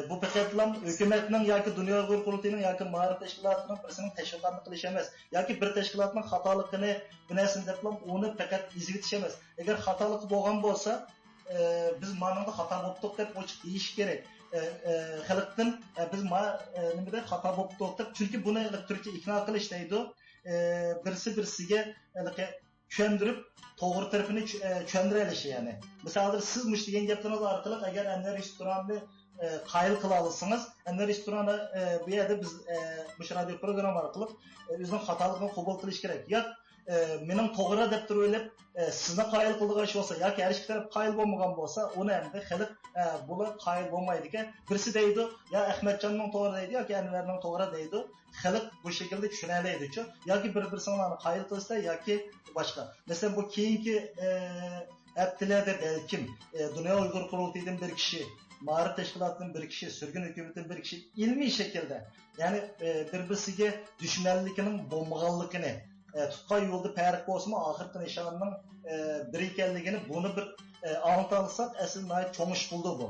Bu faqatlam hukumatning yoki dunyo qurultiyining yoki ma'rifat tashkilotining birisining tashviqotini qilish emas, yoki bir tashkilotning xatoligini bunasini deb uni faqat izlatish emas. Agar xatolik bo'lgan bo'lsa, biz ma'noda xato bo'ldik deb ochiq deyish kerak. Xalqdan biz nima deb xato bo'ldik deb, chunki buni Turkiya ikna qilish deydi. Birisiga tushundirib to'g'ri tarafini tushundira olishi, ya'ni. Masalan, siz mush degan gaplarimiz orqali agar Anvar Yusuf Turanni qayil qila olsangiz, Anvar Yusuf Turanni bu yerda biz mush radio program orqali o'zining xatoligini qabul qilish kerak. Yo'q, mening to'g'ri deb turib o'ylab sizni qayil qildigan ish bo'lsa yoki har ikki taraf qayil bo'lmagan bo'lsa, uni endi xalq bular qayil bo'lmaydi ekan. Birisi deydi, ya Ahmadjonning to'g'ri deydi yoki Anvarning to'g'ri deydi. Xalq bu shaklda tushunalaydi-ku. Yoki bir-birini qayil qilsa yoki boshqa. Masalan, bu keyingi haftalarda balkim Dunyo Uyg'ur qurultiyidan bir kishi, ma'rifat tashkilotidan bir kishi, surgun hukumatidan bir kishi ilmiy shaklda, ya'ni bir-birisiga dushmanligining bo'lmaganligini tutqan yo'lda farq bo'lsa-mu, oxirgi nishonning bir ekanligini buni bir anglata olsak, aslida cho'ng ish bo'ldi bu.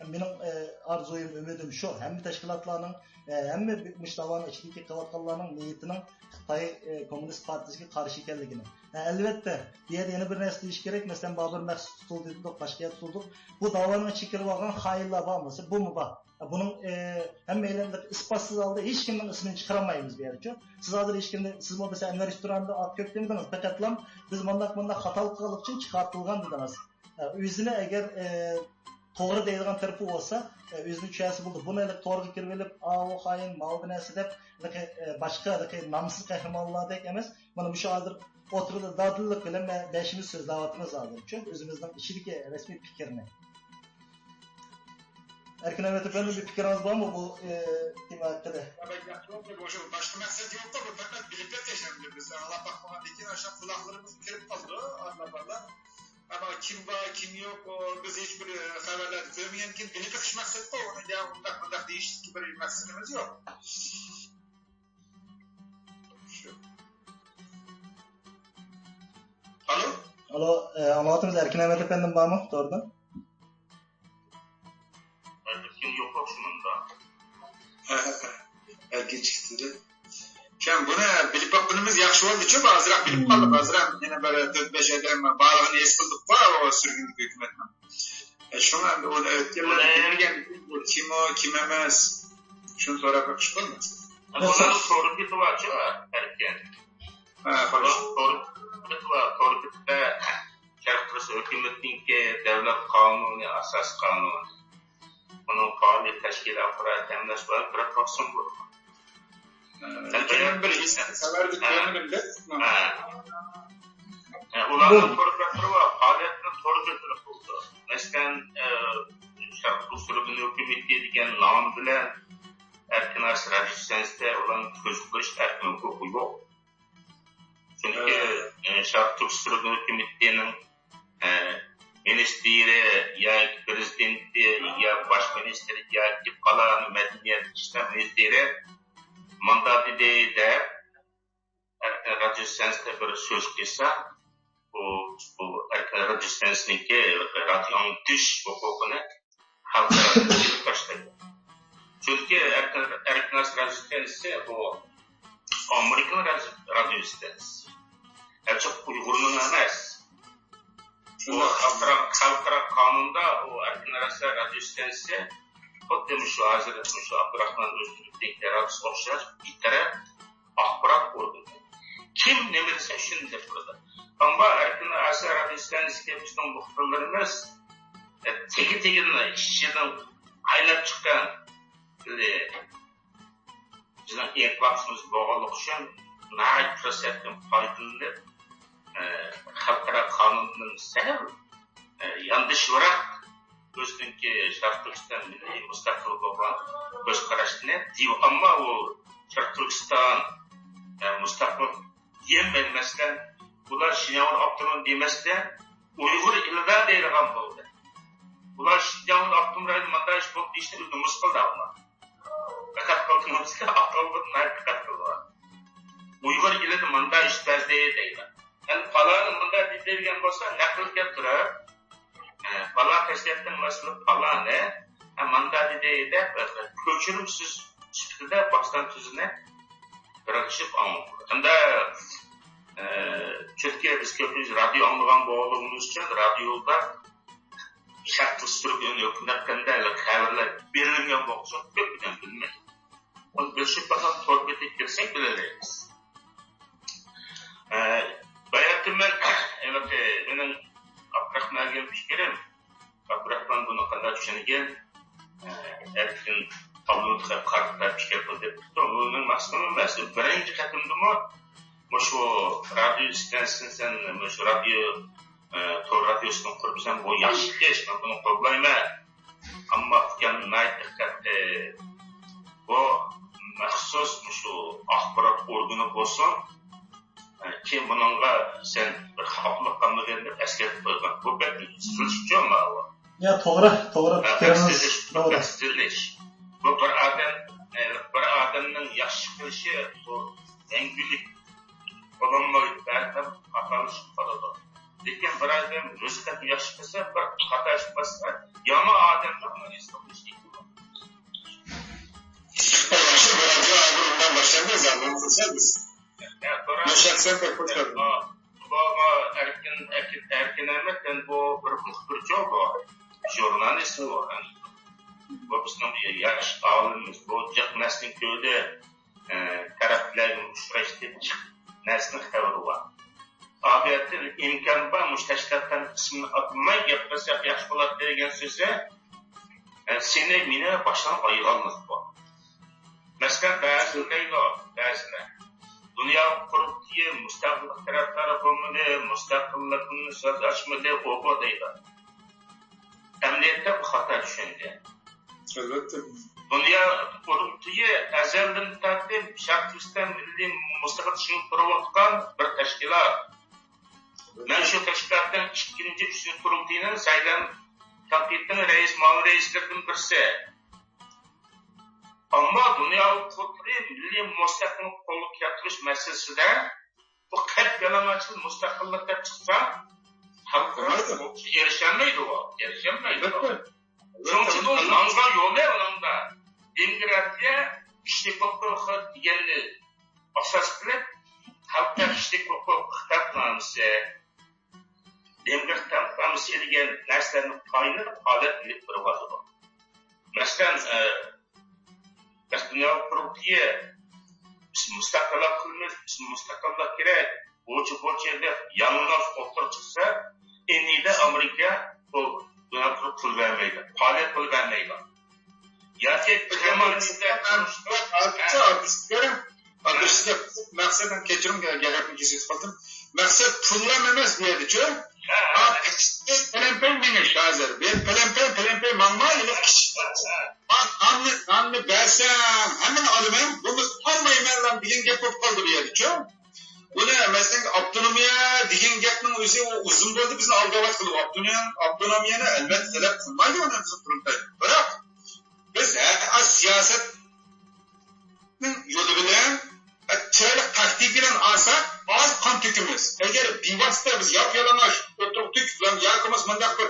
Mening arzuyum, ümidim şu. Hem teşkilatlarning, hem müştavanın içindeki kıvatkallarning niyetinin Xitoy Komünist Partiyasiga qarshi ekanligini. Albatta, bu yerda yana bir narsa deyish kerak. Masalan, Bobur Maqsud tutildi dedik, boshqa yer tutildi. Bu da'voni chekirib olgan xayillar bormasa, bu mu bor? Buning hammalarning isbotsiz holda hech kimning ismini chiqaramaymiz bu yerda. Siz hozir hech kimni, siz bo'lmasa Anvar restoranda ot ko'p demedingiz. Faqatlam biz bunday xatolik qilgan uchun chiqartilgan dedingiz. O'zini agar to'g'ri deydigan tarafi bo'lsa, o'zini tushasi bo'ldi. Buni to'g'ri kirib olib, o xoin, mal binasi deb boshqa nomsiz qahramonlardek emas. Mana bu hozir o'tirdi dadillik bilan beshimiz so'zlayapmiz hozir. O'zimizning ichidagi rasmiy fikrni. Erkin Ahmet Efendim bir fikriniz var mı bu tema hakkında? Başka mesele yok da bu fakat birlikte yaşanıyor biz. Allah bakmadan ikin aşağı kulaklarımız kirip kaldı anlamında. Ama kim var kim yok biz hiçbir haberler görmeyen kim birlikte kışmaksak da onu ya ondak değişik gibi bir meselemiz yok. Alo? Alo, anlatımız Erkin Ahmet Efendim var mı? Doğrudan. Yok şununda. Erkin çıktı. Şimdi buna bilip bakmanımız yaxşı oldu. Çünkü azırak bilip kaldık. Azırak yine böyle 4-5 aydan bağlığını eskildik var o sürgünlük hükümetten. Şuna o ötkeler kim o kim emez. Şunu sonra bakış olmaz. Bunların sorusu var ki erken. Soruda şartlısı hükümetin ki devlet kanunu, asas kanunu. Bunun faaliyet teşkilatları temizleş var, bırakmasın bu. Ülkenin bir severdik görünümde. Ulanın korkakları var, faaliyetinin soru götürüp oldu. Mesela şartlı sürgün hükümeti degen nam bilen erkin asır rejistensde olan çözülüş erkin hukuku yok. Çünkü şartlı sürgün hükümetinin ministri ya prezidenti ya başministri ya kalan medeniyet işler ministri mandatı değil de radyo sensde bir söz kısa bu radyo sensindeki radyonun dış hukukunu halklara başladı. Çünkü erken radyo sensi bu Amerikan radyo sensi. Çok Uygur'un emas. Bu halkara kanunda o erkin arası radyo stansı o demiş şu hazır şu Abdurrahman Öztürk deklarasyonu okşar bir taraf akbarat ordu. Kim ne bilirse şimdi burada. Ama erkin arası radyo stansı ki bizim muhtarlarımız teki işçiden aynı çıkan bizim enklavsımız bağlılık için naik fırsatın faydalanıp halkara kanunun sebebi yanlış olarak özünki Şarkılistan milli müstakil olan göz karıştığını diyor ama o Şarkılistan müstakil diyemezmezken bunlar Şinyavan Abdurrahman demezken Uygur ilda deyilgan oldu. Bunlar Şinyavan Abdurrahman mandaj bu işte ülkemiz kaldı ama. Fakat kalkınımızda Abdurrahman naik var. Uygur ilda mandaj bezdeye deyilgan. Yani falanın bundan dediğin olsa nakıl yaptırır. Falan teşkilatın maslı falan ne? Mandat dediği de köçürümsüz çıktı baştan tüzüne bırakışıp almak. Hem de Türkiye biz köpüz radyo anlayan bağlılığımız için radyoda şartlı sürgün hükümetten de haberler verilmeyen olsa köpüden bilmek. Onu bilşip bakalım torpet ettirsek biliriz. Bayatım ben, evet, benim Abdurrahman'a gelmiş gelin. Abdurrahman bunu kadar düşünürken, erkin tabloda kartlar çıkartıp dedi. Onun maksimum mesela birinci katımda mı, şu radyo istensin sen, şu radyo, tor radyosunu kurupsan, bu yaşlı geç, bunu toplayma. Ama yani naik dikkatle, bu mahsus şu akbarat organı olsun, ki bununla sen bir haftalık kanlıqında əskət qoyğan. Bu bəli, sülüşçü olma o. Ya, doğru. Bəksizlik. Bu bir adamın yaxşı qılışı, bu əngülük olanmalı, bəlkə atalış qaladı. Lekin bir adam özü yaxşı qılsa, bir hata çıxmasa, yama adamlar onu istəyir. Başka bir radyo ağırlığından başlayan zaman kılsanız. Yaşatsan pek kurtarın. Bu erken emekten bu bir muhbirci bu. Jurnalist bu. Bu bizim yaş ağırlığımız. Bu cık neslin köyde taraflarının uçraştığı cık neslin haberi var. Abiyetin imkan var, müşteşkattan kısmını atılmayı yapmasak yaş olarak degen sözü seni mine baştan ayıranlık bu. Mesela bazıları dünya kurultuyu müstakillik taraftarı bulmalı, müstakillikini söz açmalı, o deydi. Emniyette bu hata düşündü. Elbette. Dünya kurultuyu ezelden tartib Şarkistan Milli Müstakil için kurulutkan bir teşkilat. Ben şu teşkilattan ikinci üçüncü kurultuyunun sayılan tanqidin reis, mavi reislerden birisi. Ama dünya kurultuyu milli müstakillik kolluk keltirish meselesinde bu kalp yalamaçlı müstakillik deb çıksa halkına erişemeydi o. Çünkü bu manzara yolu olanda demokratiya kişilik hukuku diyenli asas kılıp halkta kişilik hukuku kitapnaması demokratik kitapnaması edilen derslerini kaynır adet bilip bir vazı var. Mesela dünya kurultuyu biz müstakillik kılmız, biz müstakillik gerek boğucu yerde yalnız otur çıksa en iyi de Amerika bu dünya kurultuyu vermeydi. Faaliyet kıl vermeydi. Gerçek zamanında Arkadaşlar maksadan keçirim gerekli kesip kaldım. Maksat pulla emas deydi çö. Pelempen meniş hazır. Ben pelempen mamma ile anne bersem hemen alıyorum. Bunu almayayım diyen gap olup kaldı deydi çö. Bunu mesela avtonomiya degan gapning o'zi uzun bo'ldi bizni aldavat qilib avtonomiyani albatta talab qilmaydi uni qurultay. Biroq biz siyosatning yo'li bilan chiroyli taktik bilan olsak oz qon to'kimiz. Agar bevosita biz yop-yalang'och o'tirdik bilan yakimiz bundoq bir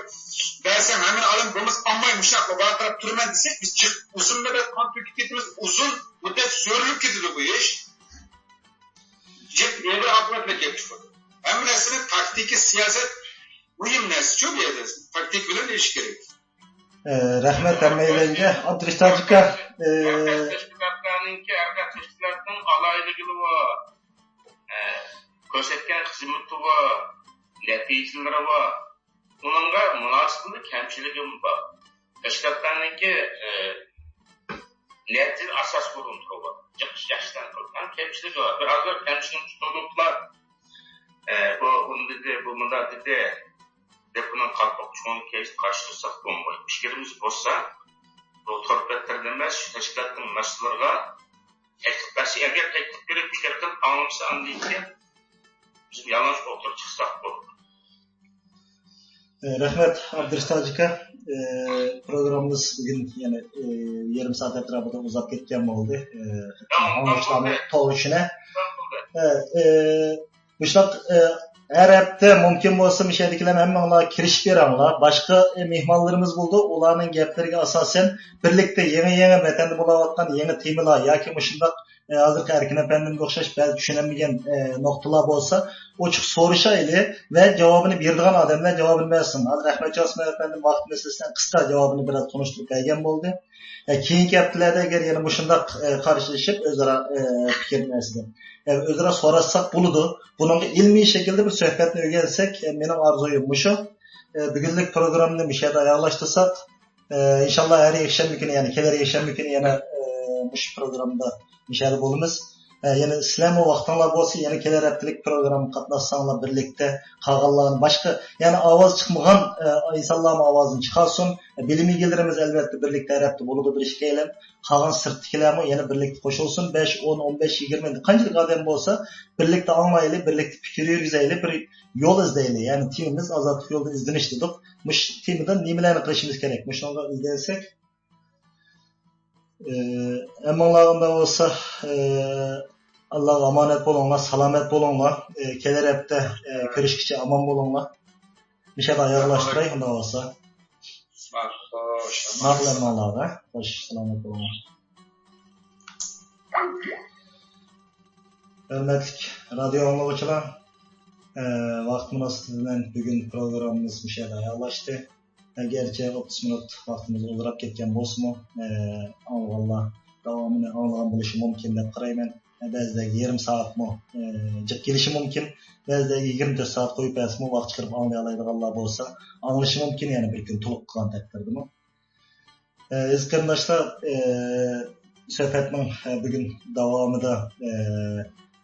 bersam hemen alim bo'lmas olmay mushaqqa baqirib turman desak biz uzun muddat qon to'kib ketamiz. Uzun muddat so'rilib ketadi bu ish. Yeni akıbetine gelmiş bu. Hem nesinin taktiki siyaset mühim nesi çok yerde. Taktik bilen iş gerek. Rahmet emmeylenge Abdülistacık'a teşkilatlarınki erkek teşkilatının alaylıgılı var. Kösetken hizmeti var. Neticeleri var. Onunla münasibli kemçiligim var. Teşkilatlarınki netice asas bulunduğu var. Yaştan kılgan kemçilik var. Birazlar kemçilik tutukluklar bunu dedi, bu munda dedi bunun kalkıp çoğunu kez karşılasak olmayı. Fikirimiz olsa bu torpetler demez şu teşkilatın meselelerine tekliflerse eğer teklifleri fikir kılıp anlamısı anlayınca bizim yalnız oturup çıksak olur. Rahmet Abdülistacık'a programımız bugün yani yarım saat etrafında uzak ketken oldu. Anlaşılan toğuşuna. Müştak her hafta mümkün olsa müşahedikilerin hemen kiriş bir anla. Başka mihmanlarımız buldu. Onların gaplarına asasen birlikte yeni vatanda bulavatkan yeni temalar yoki muşundak hazırki erkin efendimge o'xshash belki tushunamagan noktalar bo'lsa ochiq so'rashayli va javobini beradigan odamlar javobini bersin. Hozir Rahmat Josmon efendim vaqt meselasidan qisqa javobini biroz tunishtirib bergan bo'ldi. Keyingi haftalarda agar yana shundoq qarshilashib o'zaro fikr nasida o'zaro so'rashsak bo'ladi. Buning ilmiy shaklda bir suhbatni o'rgansak, mening orzuyim shu. Bugunlik programni mishada oyoqlashtirsak, inshaalloh har yakshanba kuni, ya'ni kelar yakshanba kuni yana mush programda mishada bo'lamiz. Yana sizlarning vaqtinglar bo'lsa, yana kelar haftalik program qatnashsanglar birlikda qolganlarni boshqa, yana ovoz chiqmagan insonlarning ovozini chiqarsin. Bilim egalarimiz albatta birlikda tarafda bo'ladi bir ishga elam. Qolgan sirtkilarmi yana birlikda qo'shilsin. 5, 10, 15, 20 qanchalik odam bo'lsa, birlikda anglayli, birlikda fikr yurgizayli, bir yo'l izlayli. Ya'ni temamiz ozodlik yo'lida izlanish dedik. Mush temadan nimalarni qilishimiz kerak? Mushunga izlasak Emmanlarında olsa Allah'a emanet olunlar, selamet olunlar. Keler hepte görüşkiçe aman olunlar. Bir şey daha yaklaştırayım da olsa. Naklemmalarda. Hoş, selamet olunlar. Hürmetlik radyo anlıqçılar, vaqt münasibetinden bugün programımız müşahede ayarlaştı. Gerçi 30 minut vaxtımız uzarab ketgan bo'lsa-mu, Allah davomini anlagan bo'lishi mumkin deb qarayman. Ba'zida yarım saatmi jiq kelishi mumkin, ba'zida 24 soat qo'yib bersa-mu, vaqt chiqarib anlay oladiganlar bo'lsa, anglishi mumkin, ya'ni bir kun to'liq qilgan taqdirdami. Aziz qarindoshlar, suhbatning bugun davomida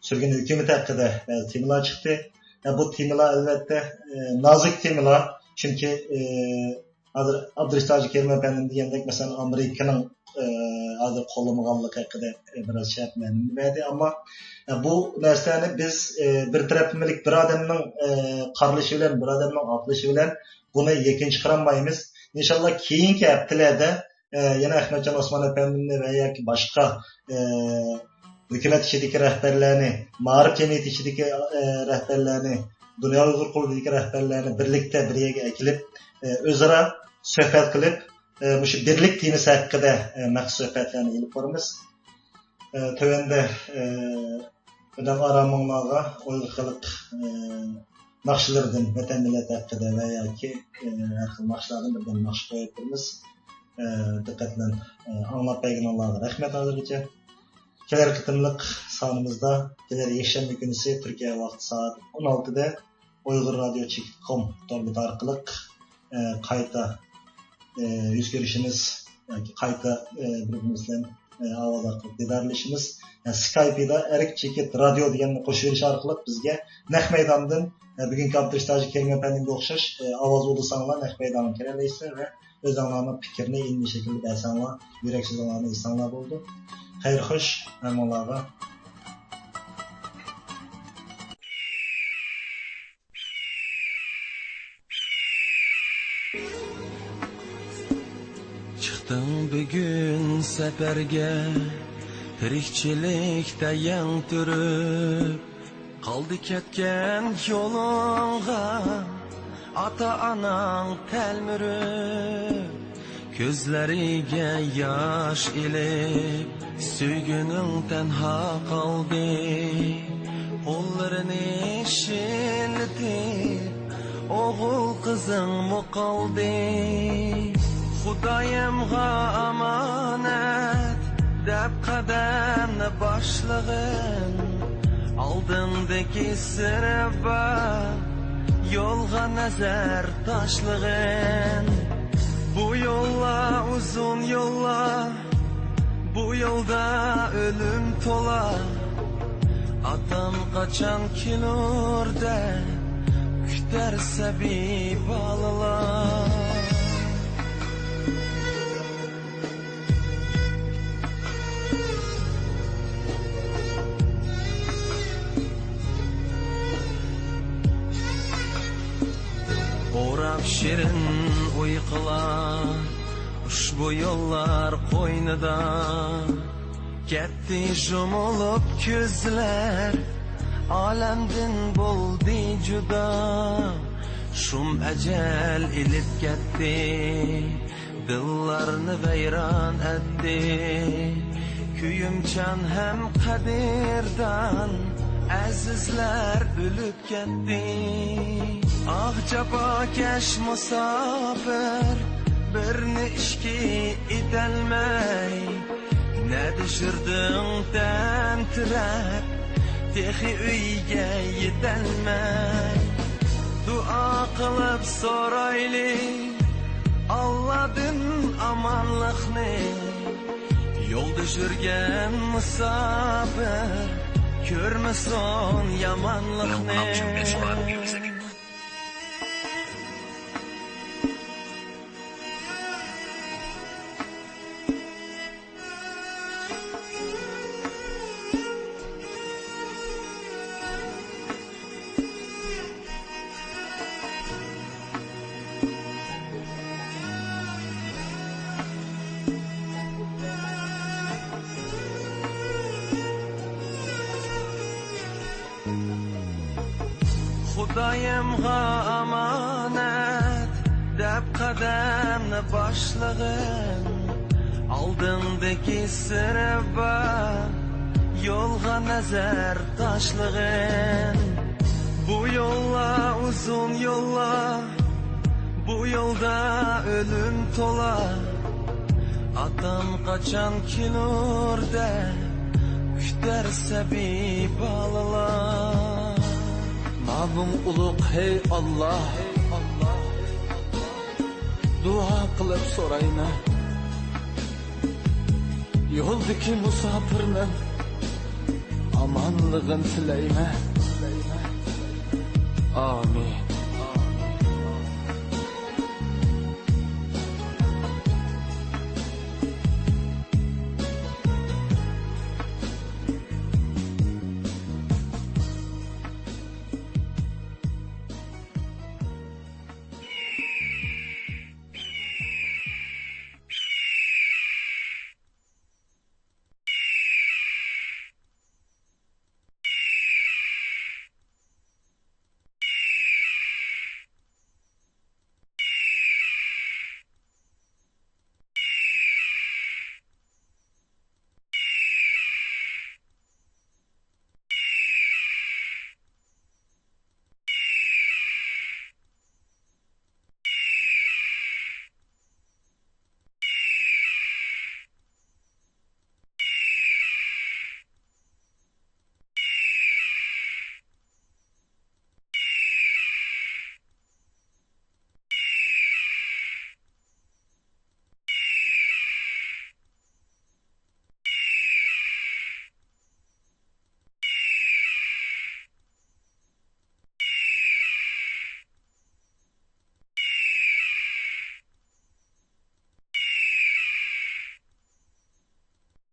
sürgün hükümeti hakkında bazı temalar çıktı. Bu temalar elbette nazik temalar. Çünkü Abdülhamid Hacı Kerim Efendi'nin diyendek mesela Amerika'nın hazır kollamaganlık hakkında biraz şey yapmayalım. Ama bu derslerini biz bir tarafımlık bir adamın karlışı bilen, bir adamın atlışı bilen bunu yekin çıkaramayız. İnşallah keyinki haftalarda yine Ahmetcan Osman Efendi'nin veya başka hükümet içindeki rehberlerini, mağrip cemiyeti içindeki rehberlerini, Dünya Uygur Kurulu'daki rehberlerini birlikte bir yere ekilip, özara sohbet kılıp, şu birlik temisi hakkında məxsus sohbetlerini ilip varımız. Tövende ödem aramınlağa Uygur Kılık nakşılardan, vatan millet hakkında veya ki nakşılardan birden nakşı koyup varımız. Dikkatle anlat beygin Allah'a rahmet hazırlıca. Keler kıtımlık sanımızda, keler yeşenli günüsü Türkiye vakti saat 16'da uygurradyo.com torbutu arqılık kayta yüz görüşümüz, kayta birbirimizle avaz arqılık dedarlışımız. Skype'da Erik Çekit Radyo deganni qo'shib berish orqali bizga naq maydondan bugungi Abdülhamid Hacı Kerim Efendi'ga o'xshash ovoz bo'lsanlar naq maydonga kelalaysiz va o'zinglarning fikrini ilmiy shaklda bersanlar, yuraksizlarni insanlar bo'ldi. Xayr xo'sh, hammalarga chiqdim bugun safarga, tirikchilikda yang turib, qoldi ketgan yo'lingga ata onang telmirib, ko'zlariga yosh ilib, suyguning tanho qoldi, qo'llarini shiltib, o'g'il qizing muqoldi. Xudoyimga omonat deb qadamni boshlag'in, oldindagi sirba yo'lga nazar tashlag'in. Bu yo'llar uzun yo'llar, bu yo'lda ölüm tola, atam qaçan kilurda küter sabi balalar. Orab şirin uyqular, ushbu yo'llar qo'ynida ketdi jumulib ko'zlar, olamdan bo'ldi juda. Shum ajal ilib ketdi, dillarni vayron etdi, kuyimchan ham qadirdan azizlar o'lib ketdi. Ah jafokash musofir, birni ishki etelmay, ne düşürdün tentirab, texi uyga yetelmay. Dua qilib so'rayli Allohdan amonlikni, yo'lda yurgan musofir ko'rmasin yomonlikni. Xudoyimga omonat deb qadamni boshlag'in, oldindagi sirba yolga nazar taşlığın. Bu yolla uzun yolla, bu yolda ölüm tola. Atam kaçan kilur de, küterse bir balalar. Namın uluk hey Allah, dua kılıp sorayna. Yoldaki musafirmen amanlığın tileyme. Amin.